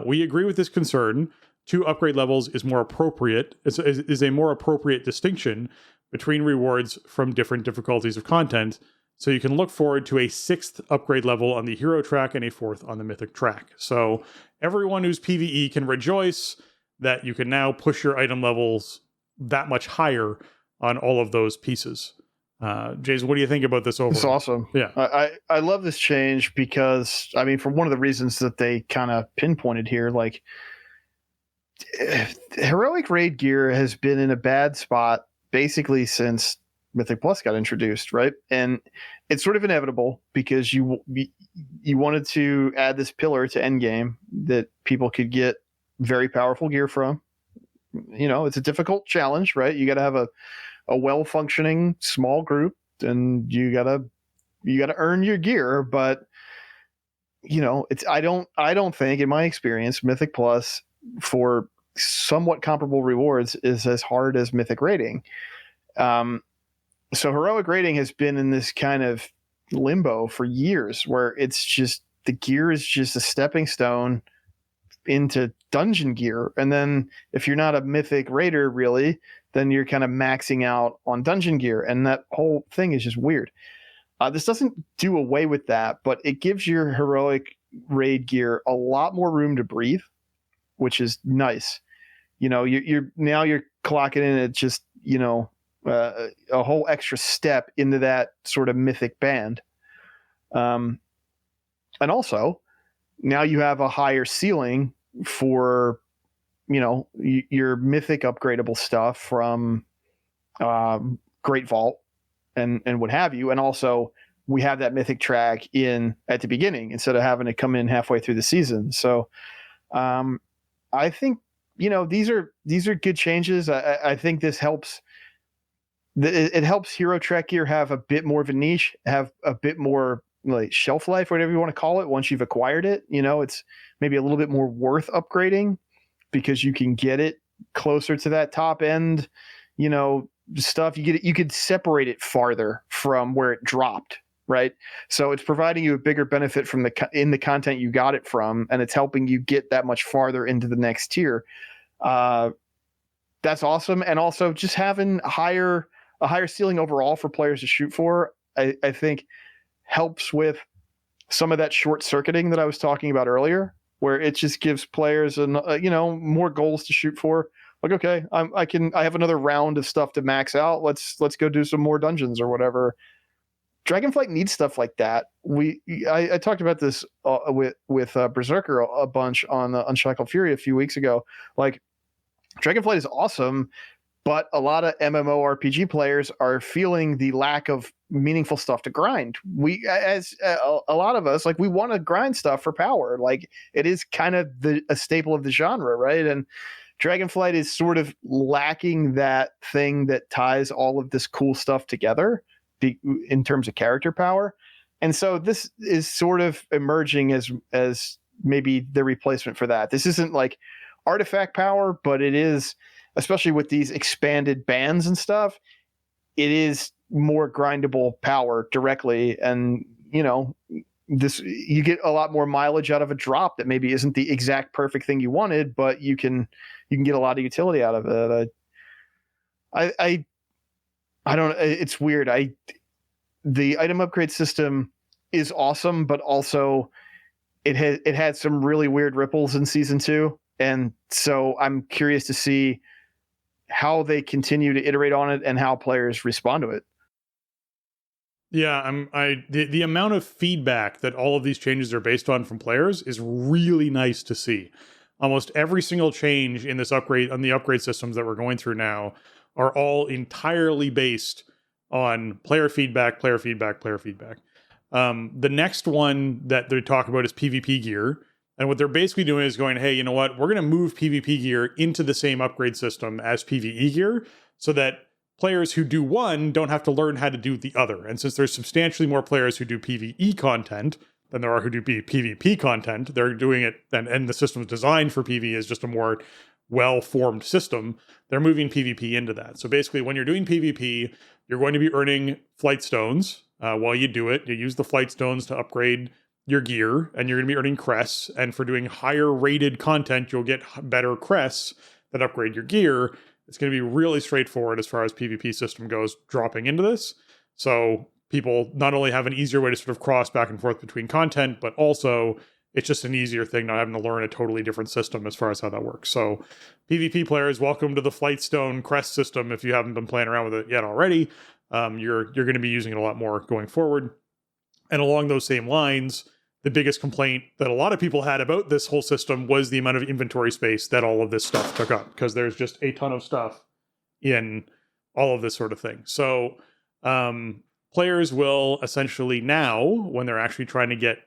We agree with this concern. 2 upgrade levels is more appropriate. Is a more appropriate distinction between rewards from different difficulties of content. So you can look forward to a 6th upgrade level on the hero track and a 4th on the mythic track. So everyone who's PvE can rejoice that you can now push your item levels that much higher on all of those pieces. Jason, what do you think about this overall? It's awesome. Yeah. I love this change because, for one of the reasons that they kind of pinpointed here, like heroic raid gear has been in a bad spot basically since Mythic Plus got introduced, right? And it's sort of inevitable because you wanted to add this pillar to endgame that people could get very powerful gear from. It's a difficult challenge, right? You got to have a well-functioning small group, and you got to earn your gear. But I don't think, in my experience, Mythic Plus for somewhat comparable rewards is as hard as Mythic raiding. So heroic raiding has been in this kind of limbo for years where it's just the gear is just a stepping stone into dungeon gear. And then if you're not a mythic raider, really, then you're kind of maxing out on dungeon gear. And that whole thing is just weird. This doesn't do away with that, but it gives your heroic raid gear a lot more room to breathe, which is nice. You're clocking in at just, a whole extra step into that sort of mythic band. And also now you have a higher ceiling for, your mythic upgradable stuff from Great Vault and what have you. And also we have that mythic track in at the beginning instead of having to come in halfway through the season. So I think, these are good changes. I think this helps. It helps hero track gear have a bit more of a niche, have a bit more like shelf life, whatever you want to call it. Once you've acquired it, it's maybe a little bit more worth upgrading because you can get it closer to that top end, stuff. You could separate it farther from where it dropped, right? So it's providing you a bigger benefit from in the content you got it from, and it's helping you get that much farther into the next tier. That's awesome, and also just having a higher ceiling overall for players to shoot for, I think helps with some of that short circuiting that I was talking about earlier, where it just gives players more goals to shoot for, Like, okay, I have another round of stuff to max out. Let's go do some more dungeons or whatever. Dragonflight needs stuff like that. I talked about this with Berserker a bunch on Unshackled Fury a few weeks ago. Like, Dragonflight is awesome, but a lot of MMORPG players are feeling the lack of meaningful stuff to grind. We, as a lot of us, like, we want to grind stuff for power. Like, it is kind of a staple of the genre, right? And Dragonflight is sort of lacking that thing that ties all of this cool stuff together in terms of character power. And so this is sort of emerging as maybe the replacement for that. This isn't like artifact power, but it is, especially with these expanded bands and stuff, it is more grindable power directly. And, you know, you get a lot more mileage out of a drop that maybe isn't the exact perfect thing you wanted, but you can get a lot of utility out of it. I don't, it's weird. The item upgrade system is awesome, but also it had some really weird ripples in season 2. And so I'm curious to see how they continue to iterate on it and how players respond to it. Yeah, the amount of feedback that all of these changes are based on from players is really nice to see. Almost every single change in this upgrade, on the upgrade systems that we're going through now, are all entirely based on player feedback. The next one that they talk about is PvP gear. And what they're basically doing is going, hey, you know what? We're going to move PvP gear into the same upgrade system as PvE gear so that players who do one don't have to learn how to do the other. And since there's substantially more players who do PvE content than there are who do PvP content, they're doing it, and the system's designed for PvE is just a more well-formed system. They're moving PvP into that. So basically, when you're doing PvP, you're going to be earning flight stones while you do it. You use the flight stones to upgrade your gear, and you're going to be earning crests. And for doing higher rated content, you'll get better crests that upgrade your gear. It's going to be really straightforward as far as PvP system goes, dropping into this. So people not only have an easier way to sort of cross back and forth between content, but also it's just an easier thing, not having to learn a totally different system as far as how that works. So PvP players, welcome to the Flightstone crest system. If you haven't been playing around with it yet already, you're going to be using it a lot more going forward. And along those same lines, the biggest complaint that a lot of people had about this whole system was the amount of inventory space that all of this stuff took up, because there's just a ton of stuff in all of this sort of thing. So players will essentially now, when they're actually trying to get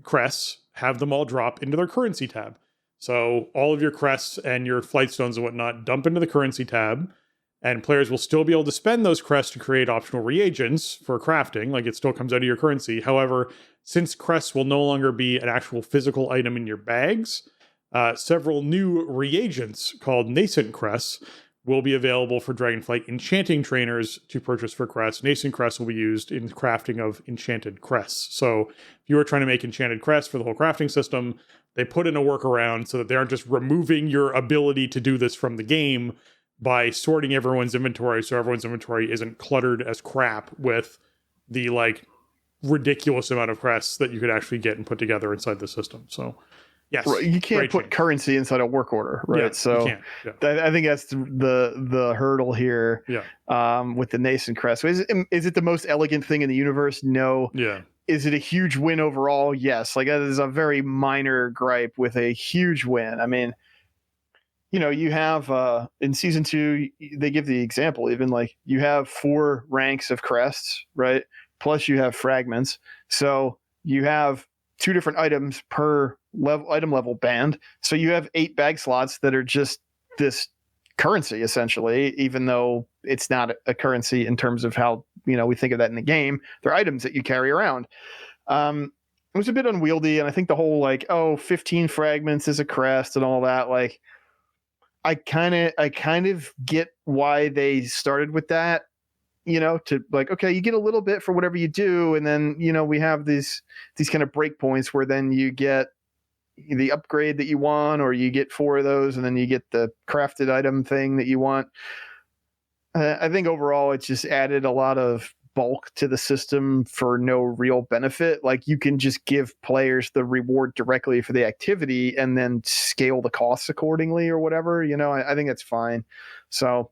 crests, have them all drop into their currency tab. So all of your crests and your flight stones and whatnot dump into the currency tab, and players will still be able to spend those crests to create optional reagents for crafting, like it still comes out of your currency. However, since crests will no longer be an actual physical item in your bags, several new reagents called nascent crests will be available for Dragonflight enchanting trainers to purchase for crests. Nascent crests will be used in crafting of enchanted crests. So if you are trying to make enchanted crests for the whole crafting system, they put in a workaround so that they aren't just removing your ability to do this from the game by sorting everyone's inventory, so everyone's inventory isn't cluttered as crap with the ridiculous amount of crests that you could actually get and put together inside the system. So yes, right. You can't put currency inside a work order, right? Yeah, so I think that's the hurdle here. Yeah. With the nascent crest. Is it the most elegant thing in the universe? No. Yeah. Is it a huge win overall? Yes. Like, that is a very minor gripe with a huge win. I mean, you know, you have in season 2, they give the example, even like you have 4 ranks of crests, right? Plus you have fragments. So you have 2 different items per item level band. So you have 8 bag slots that are just this currency, essentially, even though it's not a currency in terms of how, you know, we think of that in the game. They're items that you carry around. It was a bit unwieldy, and I think the whole 15 fragments is a crest and all that, like, I kind of get why they started with that, you know, to okay, you get a little bit for whatever you do, and then, you know, we have these kind of breakpoints where then you get the upgrade that you want, or you get 4 of those, and then you get the crafted item thing that you want. I think overall it just added a lot of bulk to the system for no real benefit. Like, you can just give players the reward directly for the activity and then scale the costs accordingly or whatever. I think that's fine. So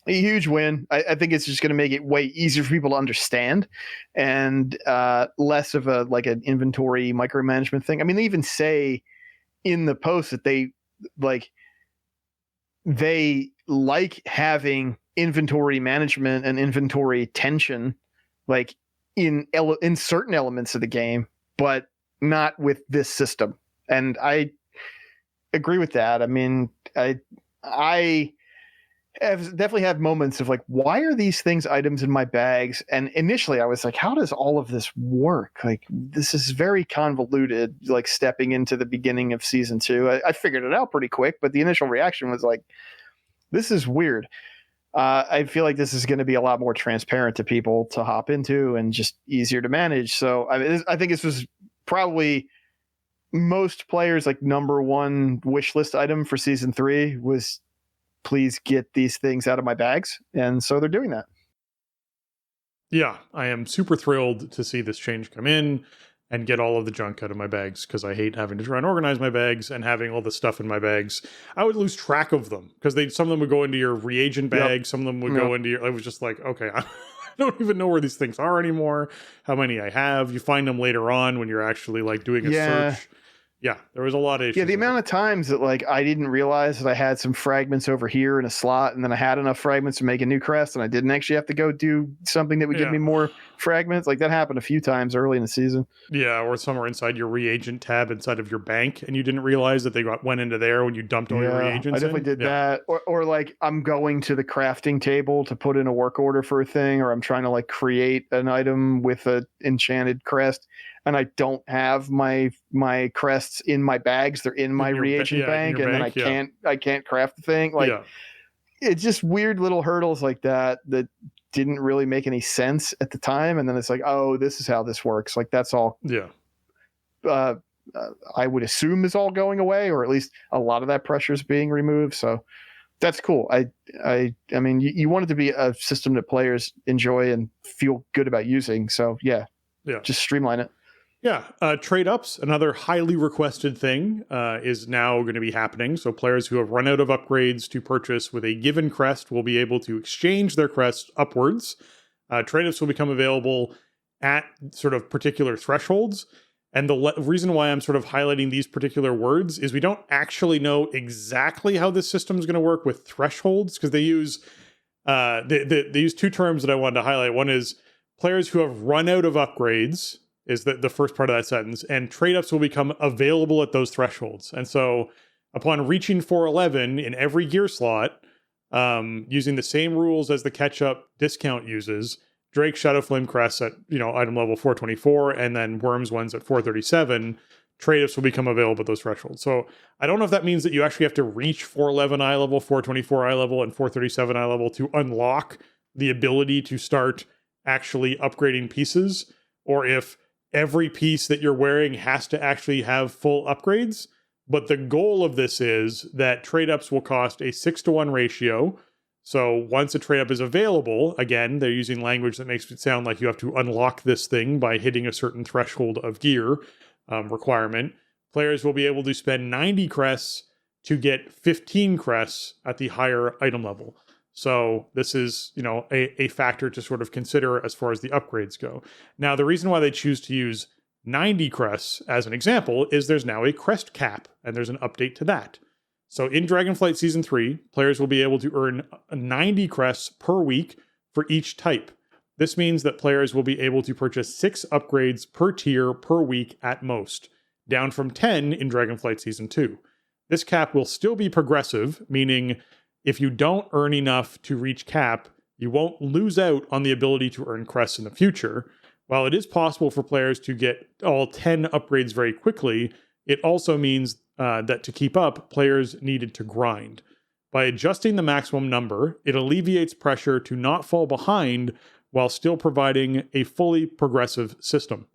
a huge win. I think it's just going to make it way easier for people to understand and less of an inventory micromanagement thing. I mean, they even say in the post that they like having inventory management and inventory tension like in certain elements of the game, but not with this system. And I agree with that. I mean, I definitely have moments of like, why are these things items in my bags? And initially I was like, how does all of this work? Like, this is very convoluted, like stepping into the beginning of season 2. I figured it out pretty quick, but the initial reaction was like, this is weird. I feel like this is going to be a lot more transparent to people to hop into and just easier to manage. So I think this was probably most players' like number one wish list item for season 3 was, please get these things out of my bags. And so they're doing that. Yeah, I am super thrilled to see this change come in and get all of the junk out of my bags, because I hate having to try and organize my bags and having all the stuff in my bags. I would lose track of them because some of them would go into your reagent bag. Yep. Some of them would go into your, I was just like, okay, I don't even know where these things are anymore, how many I have. You find them later on when you're actually like doing a search. Yeah, there was a lot of issues. Yeah, the amount of times that like I didn't realize that I had some fragments over here in a slot, and then I had enough fragments to make a new crest, and I didn't actually have to go do something that would give me more fragments. Like, that happened a few times early in the season. Yeah, or somewhere inside your reagent tab inside of your bank, and you didn't realize that they went into there when you dumped all your reagents. I definitely did that. Or like, I'm going to the crafting table to put in a work order for a thing, or I'm trying to like create an item with an enchanted crest, and I don't have my crests in my bags. They're in my reagent bank, and then I can't craft the thing. Like, it's just weird little hurdles like that didn't really make any sense at the time. And then it's like, oh, this is how this works. Like, that's all. Yeah. I would assume is all going away, or at least a lot of that pressure is being removed. So that's cool. I mean, you want it to be a system that players enjoy and feel good about using. So yeah, just streamline it. Yeah, trade ups, another highly requested thing, is now going to be happening. So players who have run out of upgrades to purchase with a given crest will be able to exchange their crest upwards. Trade ups will become available at sort of particular thresholds. And the reason why I'm sort of highlighting these particular words is we don't actually know exactly how this system is going to work with thresholds, because they use they use two terms that I wanted to highlight. One is players who have run out of upgrades is the first part of that sentence, and trade-ups will become available at those thresholds. And so upon reaching 411 in every gear slot, using the same rules as the catch-up discount uses, Drake Shadowflame crests at item level 424, and then Worms ones at 437, trade-ups will become available at those thresholds. So I don't know if that means that you actually have to reach 411 eye level, 424 eye level, and 437 eye level to unlock the ability to start actually upgrading pieces, or if every piece that you're wearing has to actually have full upgrades. But the goal of this is that trade-ups will cost a 6-to-1 ratio. So once a trade-up is available, again, they're using language that makes it sound like you have to unlock this thing by hitting a certain threshold of gear requirement. Players will be able to spend 90 crests to get 15 crests at the higher item level. So this is, a factor to sort of consider as far as the upgrades go. Now, the reason why they choose to use 90 crests as an example is there's now a crest cap, and there's an update to that. So in Dragonflight Season 3, players will be able to earn 90 crests per week for each type. This means that players will be able to purchase 6 upgrades per tier per week at most, down from 10 in Dragonflight Season 2. This cap will still be progressive, meaning if you don't earn enough to reach cap, you won't lose out on the ability to earn crests in the future. While it is possible for players to get all 10 upgrades very quickly, it also means that to keep up, players needed to grind. By adjusting the maximum number, it alleviates pressure to not fall behind while still providing a fully progressive system.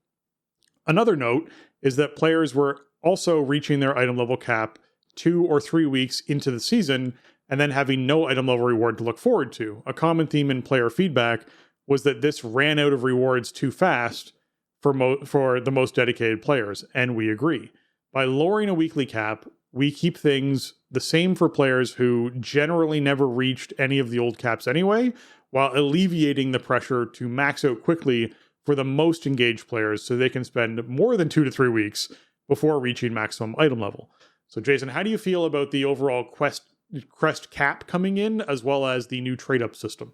Another note is that players were also reaching their item level cap 2 or 3 weeks into the season, and then having no item level reward to look forward to. A common theme in player feedback was that this ran out of rewards too fast for the most dedicated players, and we agree. By lowering a weekly cap, we keep things the same for players who generally never reached any of the old caps anyway, while alleviating the pressure to max out quickly for the most engaged players so they can spend more than 2 to 3 weeks before reaching maximum item level. So Jason, how do you feel about the overall crest cap coming in, as well as the new trade-up system?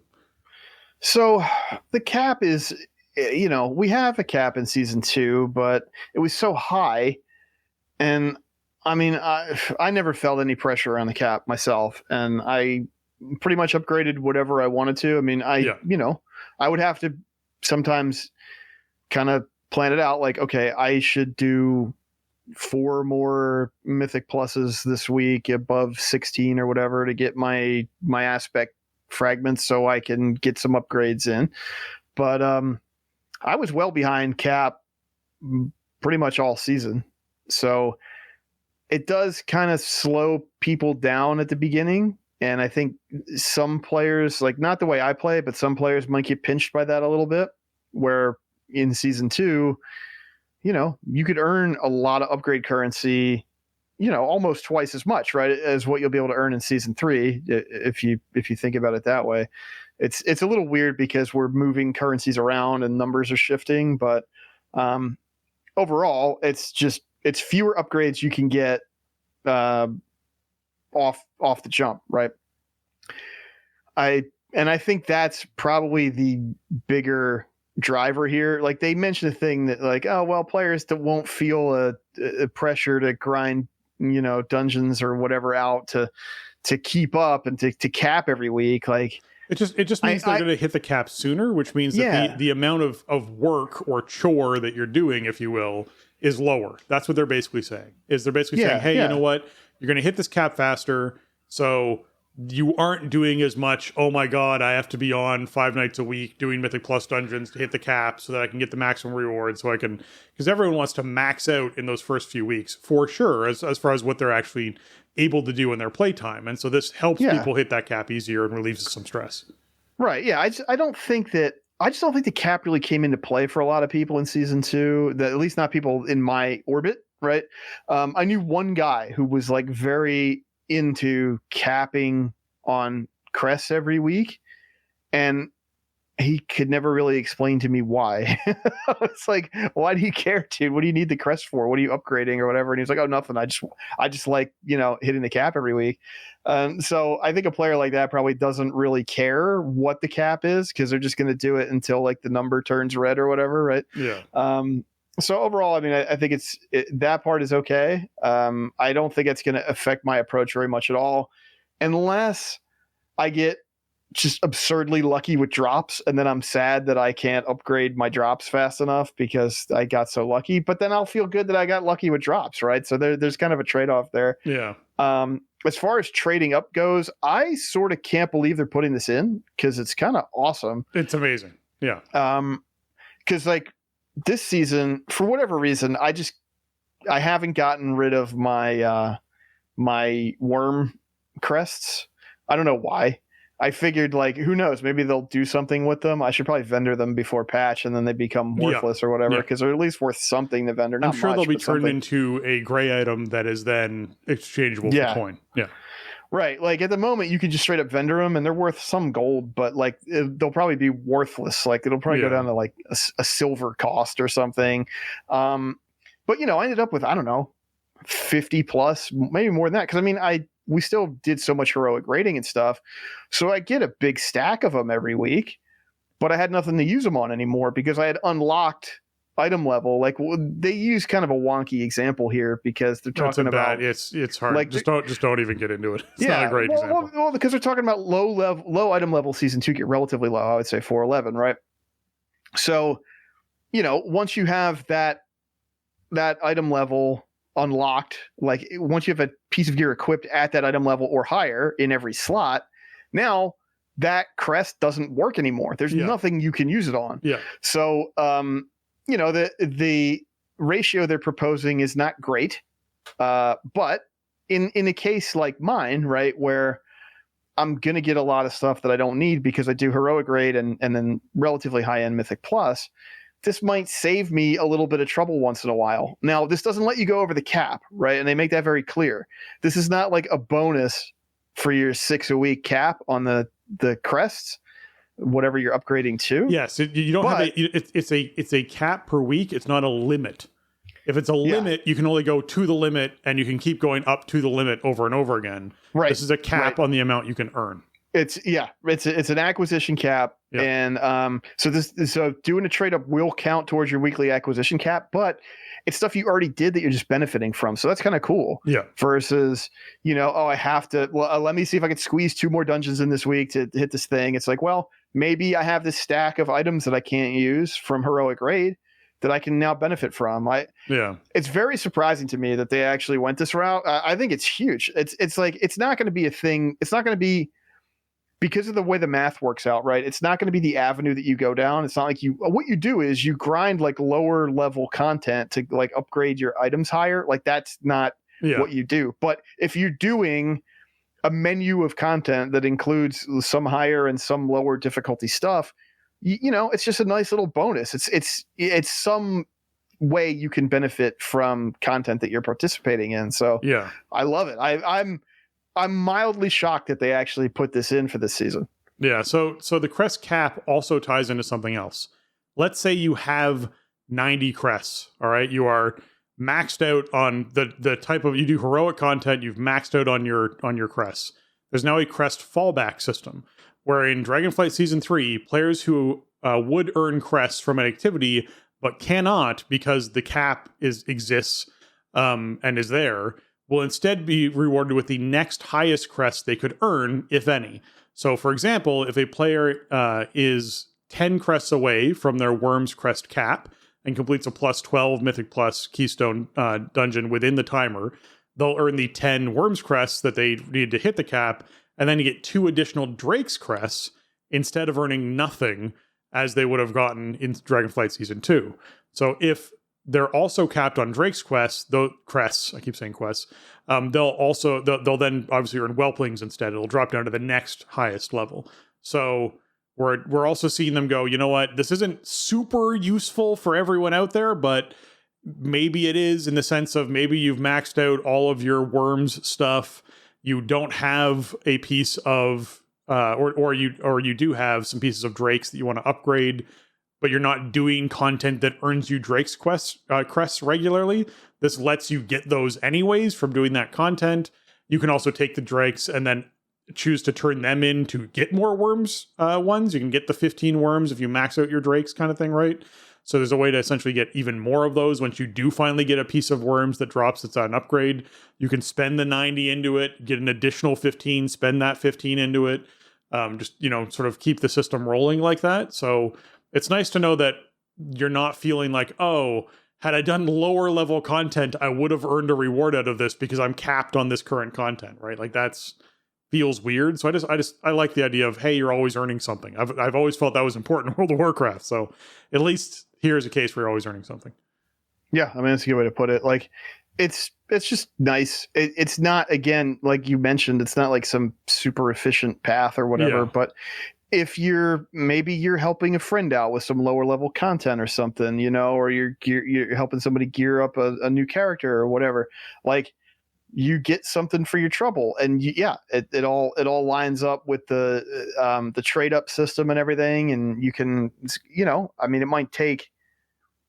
So the cap is, we have a cap in season 2, but it was so high. And I mean, I never felt any pressure on the cap myself, and I pretty much upgraded whatever I wanted to. I mean, I would have to sometimes kind of plan it out, like, okay, I should do 4 more Mythic Pluses this week above 16 or whatever to get my aspect fragments so I can get some upgrades in. But I was well behind cap pretty much all season. So it does kind of slow people down at the beginning. And I think some players, like not the way I play, but some players might get pinched by that a little bit, where in season 2, you could earn a lot of upgrade currency, almost twice as much, right, as what you'll be able to earn in season 3. If you think about it that way, it's a little weird because we're moving currencies around and numbers are shifting. But overall, it's fewer upgrades you can get off the jump, right? I think that's probably the bigger driver here. Like they mentioned a thing that like, oh well, players that won't feel a pressure to grind dungeons or whatever out to keep up and to cap every week. Like it just means they're going to hit the cap sooner, which means that the amount of work or chore that you're doing, if you will, is lower. That's what they're basically saying. They're basically saying, hey, you know what, you're going to hit this cap faster, so you aren't doing as much, oh my god, I have to be on 5 nights a week doing Mythic Plus dungeons to hit the cap so that I can get the maximum reward, so I can, because everyone wants to max out in those first few weeks, for sure, as far as what they're actually able to do in their playtime. And so this helps people hit that cap easier and relieves some stress. Right, yeah. I just don't think the cap really came into play for a lot of people in season 2, at least not people in my orbit, right? I knew one guy who was like very into capping on crests every week, and he could never really explain to me why. It's like, why do you care, dude? What do you need the crest for? What are you upgrading or whatever? And he's like, oh, nothing. I just like, hitting the cap every week. So I think a player like that probably doesn't really care what the cap is, because they're just going to do it until like the number turns red or whatever. Right. Yeah. So overall, I mean, I think that part is okay. I don't think it's going to affect my approach very much at all, unless I get just absurdly lucky with drops, and then I'm sad that I can't upgrade my drops fast enough because I got so lucky. But then I'll feel good that I got lucky with drops, right? So there's kind of a trade-off there. Yeah. As far as trading up goes, I sort of can't believe they're putting this in, because it's kind of awesome. It's amazing. Yeah. Because like this season, for whatever reason, I haven't gotten rid of my my worm crests. I don't know why. I figured, like, who knows? Maybe they'll do something with them. I should probably vendor them before patch, and then they become worthless or whatever, because they're at least worth something to vendor. I'm sure they'll be turned into a gray item that is then exchangeable for coin. Yeah. Right. Like at the moment, you can just straight up vendor them, and they're worth some gold, but like they'll probably be worthless. Like it'll probably go down to like a silver cost or something. But I ended up with, I don't know, 50 plus, maybe more than that. Because I mean, we still did so much heroic rating and stuff. So I get a big stack of them every week, but I had nothing to use them on anymore because I had unlocked item level. Like they use kind of a wonky example here because they're talking about it's hard. Like, just don't even get into it. It's not a great example. Well, because they're talking about low item level season 2 get relatively low. I would say 411, right? So, once you have that item level unlocked, like once you have a piece of gear equipped at that item level or higher in every slot, now that crest doesn't work anymore. There's nothing you can use it on. Yeah. So, the ratio they're proposing is not great. But in a case like mine, right, where I'm going to get a lot of stuff that I don't need because I do heroic grade and then relatively high end Mythic Plus. This might save me a little bit of trouble once in a while. Now, this doesn't let you go over the cap, right? And they make that very clear. This is not like a bonus for your 6 a week cap on the crests, whatever you're upgrading to. Yes, you don't have it's a cap per week. It's not a limit. If it's a limit, you can only go to the limit, and you can keep going up to the limit over and over again. Right. This is a cap on the amount you can earn. It's an acquisition cap, and so doing a trade up will count towards your weekly acquisition cap, but it's stuff you already did that you're just benefiting from. So that's kind of cool. Yeah. Versus, I have to. Well, let me see if I can squeeze 2 more dungeons in this week to hit this thing. It's like, well, maybe I have this stack of items that I can't use from heroic raid that I can now benefit from. It's very surprising to me that they actually went this route. I think it's huge. It's like it's not going to be a thing. It's not going to be. Because of the way the math works out, right? It's not going to be the avenue that you go down. It's not like what you do is you grind like lower level content to like upgrade your items higher. Like that's not what you do. But if you're doing a menu of content that includes some higher and some lower difficulty stuff, it's just a nice little bonus. It's some way you can benefit from content that you're participating in. So I love it. I'm mildly shocked that they actually put this in for this season. Yeah, so the crest cap also ties into something else. Let's say you have 90 crests, all right? You are maxed out on the type of, you do heroic content, you've maxed out on your crests. There's now a crest fallback system, where in Dragonflight Season 3, players who would earn crests from an activity, but cannot because the cap exists and is there, will instead be rewarded with the next highest crest they could earn, if any. So, for example, if a player is 10 crests away from their Worm's crest cap and completes a plus 12 Mythic Plus Keystone dungeon within the timer, they'll earn the 10 Worm's crests that they need to hit the cap, and then you get 2 additional Drake's crests instead of earning nothing as they would have gotten in Dragonflight Season 2. So if they're also capped on Drake's quests, they'll then obviously earn Whelplings instead. It'll drop down to the next highest level. So we're also seeing them go, you know what, this isn't super useful for everyone out there, but maybe it is in the sense of maybe you've maxed out all of your Worms stuff. You don't have a piece of or you do have some pieces of Drake's that you want to upgrade, but you're not doing content that earns you Drake's crests regularly. This lets you get those anyways from doing that content. You can also take the Drakes and then choose to turn them in to get more Worms ones. You can get the 15 Worms if you max out your Drakes kind of thing, right? So there's a way to essentially get even more of those. Once you do finally get a piece of Worms that drops that's an upgrade, you can spend the 90 into it, get an additional 15, spend that 15 into it. Sort of keep the system rolling like that. So it's nice to know that you're not feeling like, oh, had I done lower level content, I would have earned a reward out of this because I'm capped on this current content, right? Like that's feels weird. So I like the idea of, hey, you're always earning something. I've always felt that was important in World of Warcraft. So at least here's a case where you're always earning something. Yeah, I mean, that's a good way to put it. Like it's just nice. It's not, again, like you mentioned, it's not like some super efficient path or whatever, but if you're helping a friend out with some lower level content or something, or you're helping somebody gear up a new character or whatever, like you get something for your trouble. And it all lines up with the trade up system and everything. And you can, it might take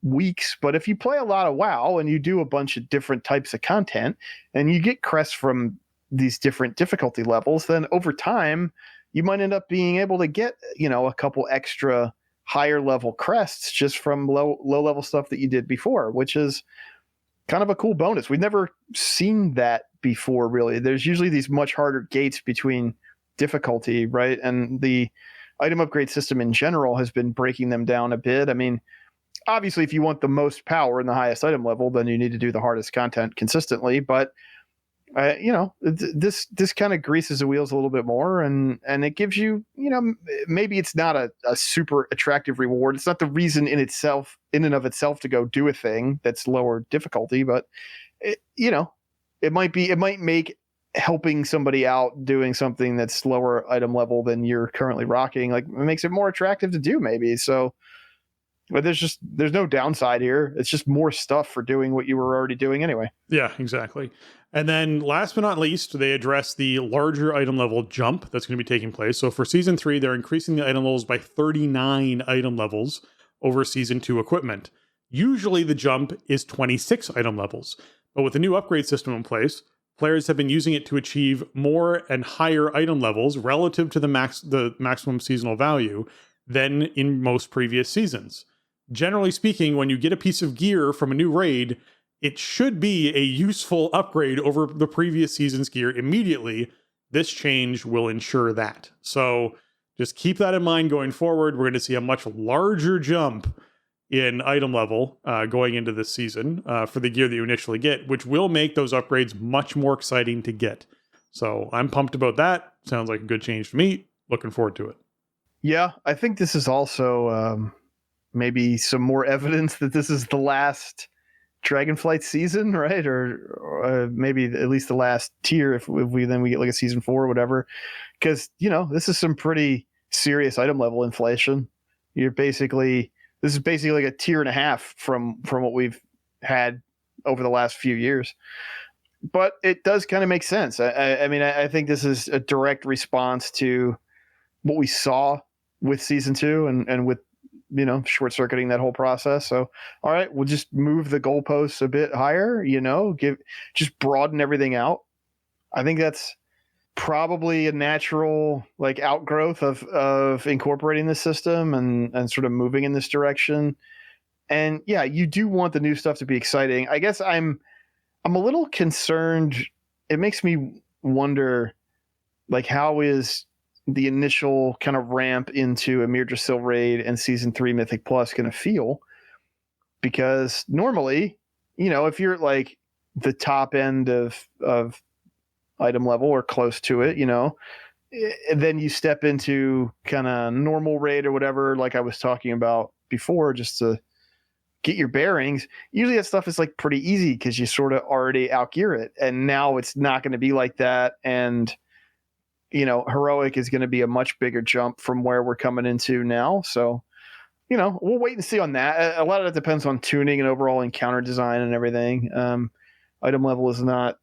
weeks, but if you play a lot of WoW and you do a bunch of different types of content and you get crests from these different difficulty levels, then over time you might end up being able to get, a couple extra higher level crests just from low level stuff that you did before, which is kind of a cool bonus. We've never seen that before, really. There's usually these much harder gates between difficulty, right? And the item upgrade system in general has been breaking them down a bit. I mean, obviously, if you want the most power in the highest item level, then you need to do the hardest content consistently. But this kind of greases the wheels a little bit more, and it gives you, maybe it's not a super attractive reward. It's not the reason in and of itself to go do a thing that's lower difficulty, but it might make helping somebody out doing something that's lower item level than you're currently rocking, like, it makes it more attractive to do, maybe. So, but there's no downside here. It's just more stuff for doing what you were already doing anyway. Yeah, exactly. And then last but not least, they address the larger item level jump that's going to be taking place. So for Season 3, they're increasing the item levels by 39 item levels over Season 2 equipment. Usually the jump is 26 item levels. But with the new upgrade system in place, players have been using it to achieve more and higher item levels relative to the maximum seasonal value than in most previous seasons. Generally speaking, when you get a piece of gear from a new raid, it should be a useful upgrade over the previous season's gear immediately. This change will ensure that. So just keep that in mind going forward. We're going to see a much larger jump in item level going into this season for the gear that you initially get, which will make those upgrades much more exciting to get. So I'm pumped about that. Sounds like a good change to me. Looking forward to it. Yeah, I think this is also maybe some more evidence that this is the last Dragonflight season, right? Or maybe at least the last tier if we get like a season 4 or whatever. Because, this is some pretty serious item level inflation. This is basically like a tier and a half from what we've had over the last few years. But it does kind of make sense. I mean, I think this is a direct response to what we saw with season 2 and with, short circuiting that whole process. So, all right, we'll just move the goalposts a bit higher, just broaden everything out. I think that's probably a natural outgrowth of incorporating this system and sort of moving in this direction. And yeah, you do want the new stuff to be exciting. I guess I'm a little concerned. It makes me wonder, how is the initial kind of ramp into Emir Drasil raid and season 3 Mythic Plus going to feel? Because normally, if you're at the top end of item level or close to it, and then you step into kind of normal raid or whatever, like I was talking about before, just to get your bearings. Usually that stuff is pretty easy because you sort of already outgear it. And now it's not going to be like that. And heroic is going to be a much bigger jump from where we're coming into now. So, we'll wait and see on that. A lot of it depends on tuning and overall encounter design and everything. Item level is not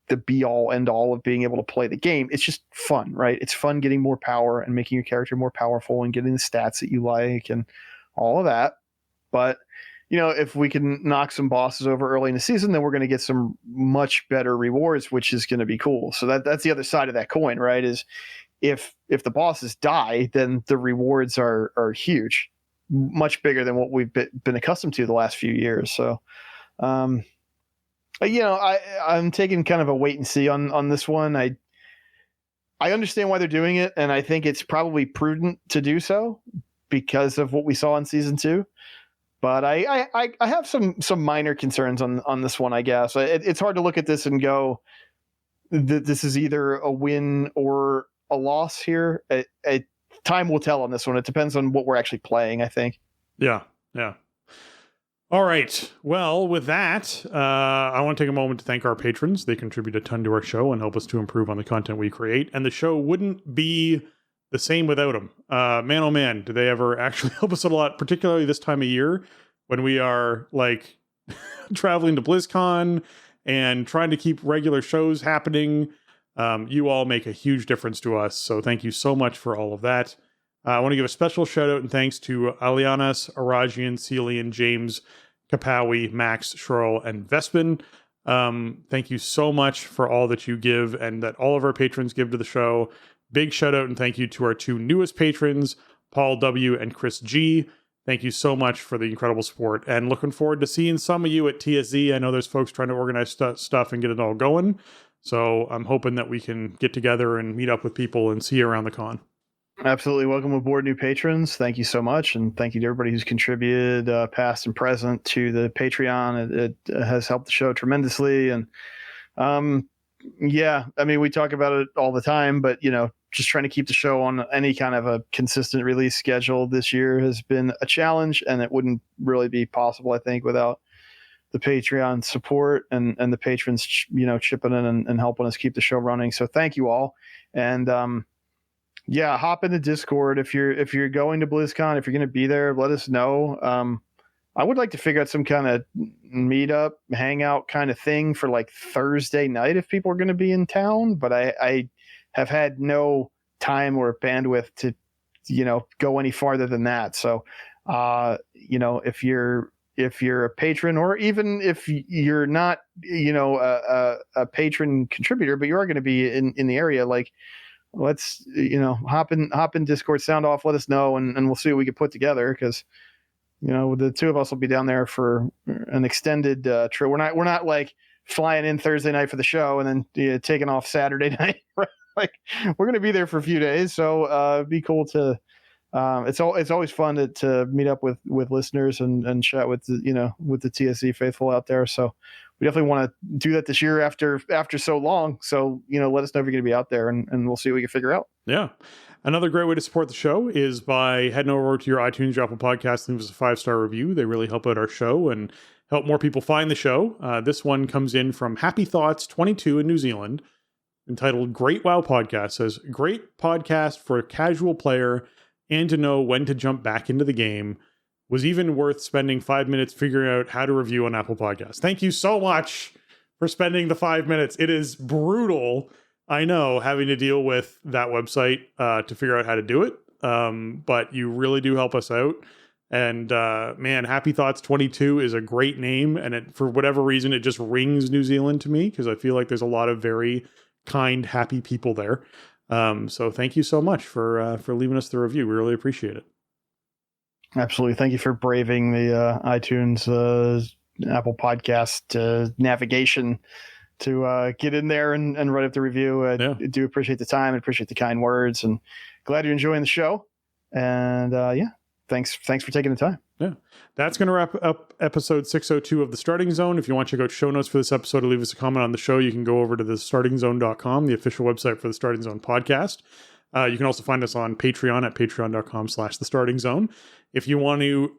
the be all end all of being able to play the game. It's just fun, right? It's fun getting more power and making your character more powerful and getting the stats that you like and all of that. But if we can knock some bosses over early in the season, then we're going to get some much better rewards, which is going to be cool. So that's the other side of that coin, right? Is if the bosses die, then the rewards are huge, much bigger than what we've been accustomed to the last few years. So, I'm taking kind of a wait and see on this one. I understand why they're doing it, and I think it's probably prudent to do so because of what we saw in season 2. But I have some minor concerns on this one, I guess. It's hard to look at this and go, this is either a win or a loss here. Time will tell on this one. It depends on what we're actually playing, I think. Yeah. All right. Well, with that, I want to take a moment to thank our patrons. They contribute a ton to our show and help us to improve on the content we create. And the show wouldn't be the same without them. Man, oh man, do they ever actually help us a lot, particularly this time of year when we are traveling to BlizzCon and trying to keep regular shows happening. You all make a huge difference to us. So thank you so much for all of that. I want to give a special shout out and thanks to Alianas, Arajian, Celian, James, Kapawi, Max, Schroll, and Vespin. Thank you so much for all that you give and that all of our patrons give to the show. Big shout out and thank you to our 2 newest patrons, Paul W. and Chris G. Thank you so much for the incredible support and looking forward to seeing some of you at TSZ. I know there's folks trying to organize stuff and get it all going. So I'm hoping that we can get together and meet up with people and see you around the con. Absolutely. Welcome aboard, new patrons. Thank you so much. And thank you to everybody who's contributed past and present to the Patreon. It has helped the show tremendously. And yeah, I mean, we talk about it all the time, but just trying to keep the show on any kind of a consistent release schedule this year has been a challenge, and it wouldn't really be possible, I think, without Patreon support and the patrons, chipping in and helping us keep the show running. So thank you all. And hop in the Discord if you're going to BlizzCon. If you're going to be there, let us know. I would like to figure out some kind of meetup, hangout kind of thing for like Thursday night if people are going to be in town. But I have had no time or bandwidth to, go any farther than that. So, if you're a patron, or even if you're not, a patron contributor, but you are going to be in the area, like, let's, hop in Discord, sound off, let us know, and we'll see what we can put together. Because, the two of us will be down there for an extended trip. We're not like flying in Thursday night for the show and then taking off Saturday night. Right? Like, we're going to be there for a few days. So it'd be cool to, it's always fun to meet up with listeners and chat with the TSC faithful out there. So we definitely want to do that this year after so long. So, let us know if you're going to be out there, and we'll see what we can figure out. Yeah. Another great way to support the show is by heading over to your iTunes, your Apple Podcast, leave us a 5-star review. They really help out our show and help more people find the show. This one comes in from Happy Thoughts 22 in New Zealand, entitled Great WoW Podcast. Says, great podcast for a casual player and to know when to jump back into the game. Was even worth spending 5 minutes figuring out how to review on Apple Podcasts. Thank you so much for spending the 5 minutes. It is brutal, I know, having to deal with that website to figure out how to do it. But you really do help us out. And man, Happy Thoughts 22 is a great name. And for whatever reason, it just rings New Zealand to me, because I feel like there's a lot of very kind, happy people there. So thank you so much for leaving us the review. We really appreciate it. Absolutely. Thank you for braving the iTunes, Apple Podcast navigation to get in there and write up the review. I do appreciate the time and appreciate the kind words, and glad you're enjoying the show. And thanks for taking the time. Yeah, that's going to wrap up episode 602 of The Starting Zone. If you want to check out show notes for this episode or leave us a comment on the show, you can go over to thestartingzone.com, the official website for the Starting Zone podcast. You can also find us on Patreon at patreon.com/thestartingzone. If you want to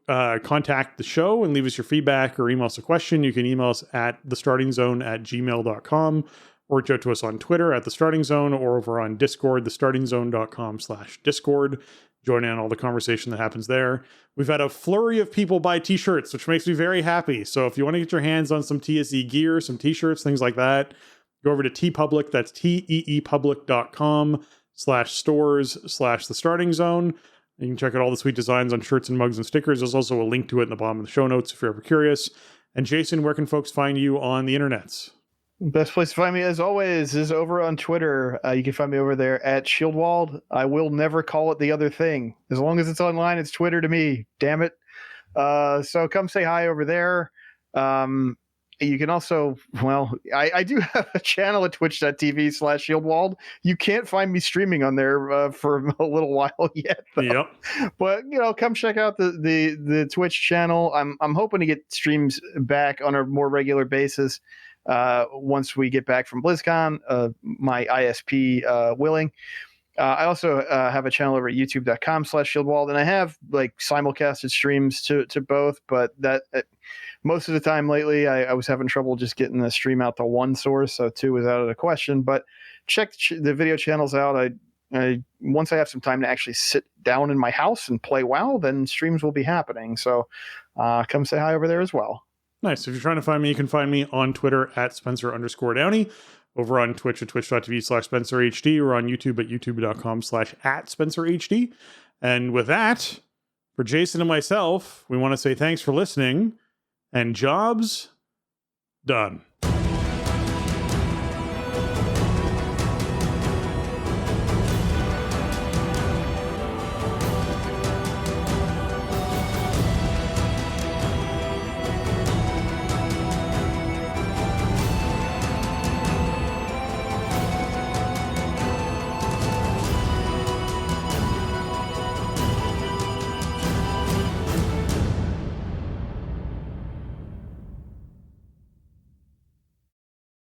contact the show and leave us your feedback or email us a question, you can email us at thestartingzone@gmail.com, or reach out to us on Twitter at thestartingzone, or over on Discord, thestartingzone.com/discord. Join in on all the conversation that happens there. We've had a flurry of people buy t-shirts, which makes me very happy. So if you want to get your hands on some TSE gear, some t-shirts, things like that, go over to TeePublic. That's teepublic.com/stores/thestartingzone. You can check out all the sweet designs on shirts and mugs and stickers. There's also a link to it in the bottom of the show notes if you're ever curious. And Jason, where can folks find you on the internets? Best place to find me, as always, is over on Twitter. You can find me over there at Shieldwald. I will never call it the other thing. As long as it's online, it's Twitter to me. Damn it. So come say hi over there. You can also, I do have a channel at twitch.tv/Shieldwald. You can't find me streaming on there for a little while yet, though. Yep. But, come check out the Twitch channel. I'm hoping to get streams back on a more regular basis once we get back from BlizzCon, my ISP willing. I also have a channel over at youtube.com/Shieldwald, and I have like simulcasted streams to both, but that most of the time lately I was having trouble just getting the stream out to one source, so two was out of the question. But check the video channels out. I once I have some time to actually sit down in my house and play WoW, then streams will be happening. So come say hi over there as well. Nice. If you're trying to find me, you can find me on Twitter at Spencer_Downey, over on Twitch at twitch.tv/SpencerHD, or on YouTube at youtube.com/@SpencerHD. And with that, for Jason and myself, we want to say thanks for listening, and jobs done.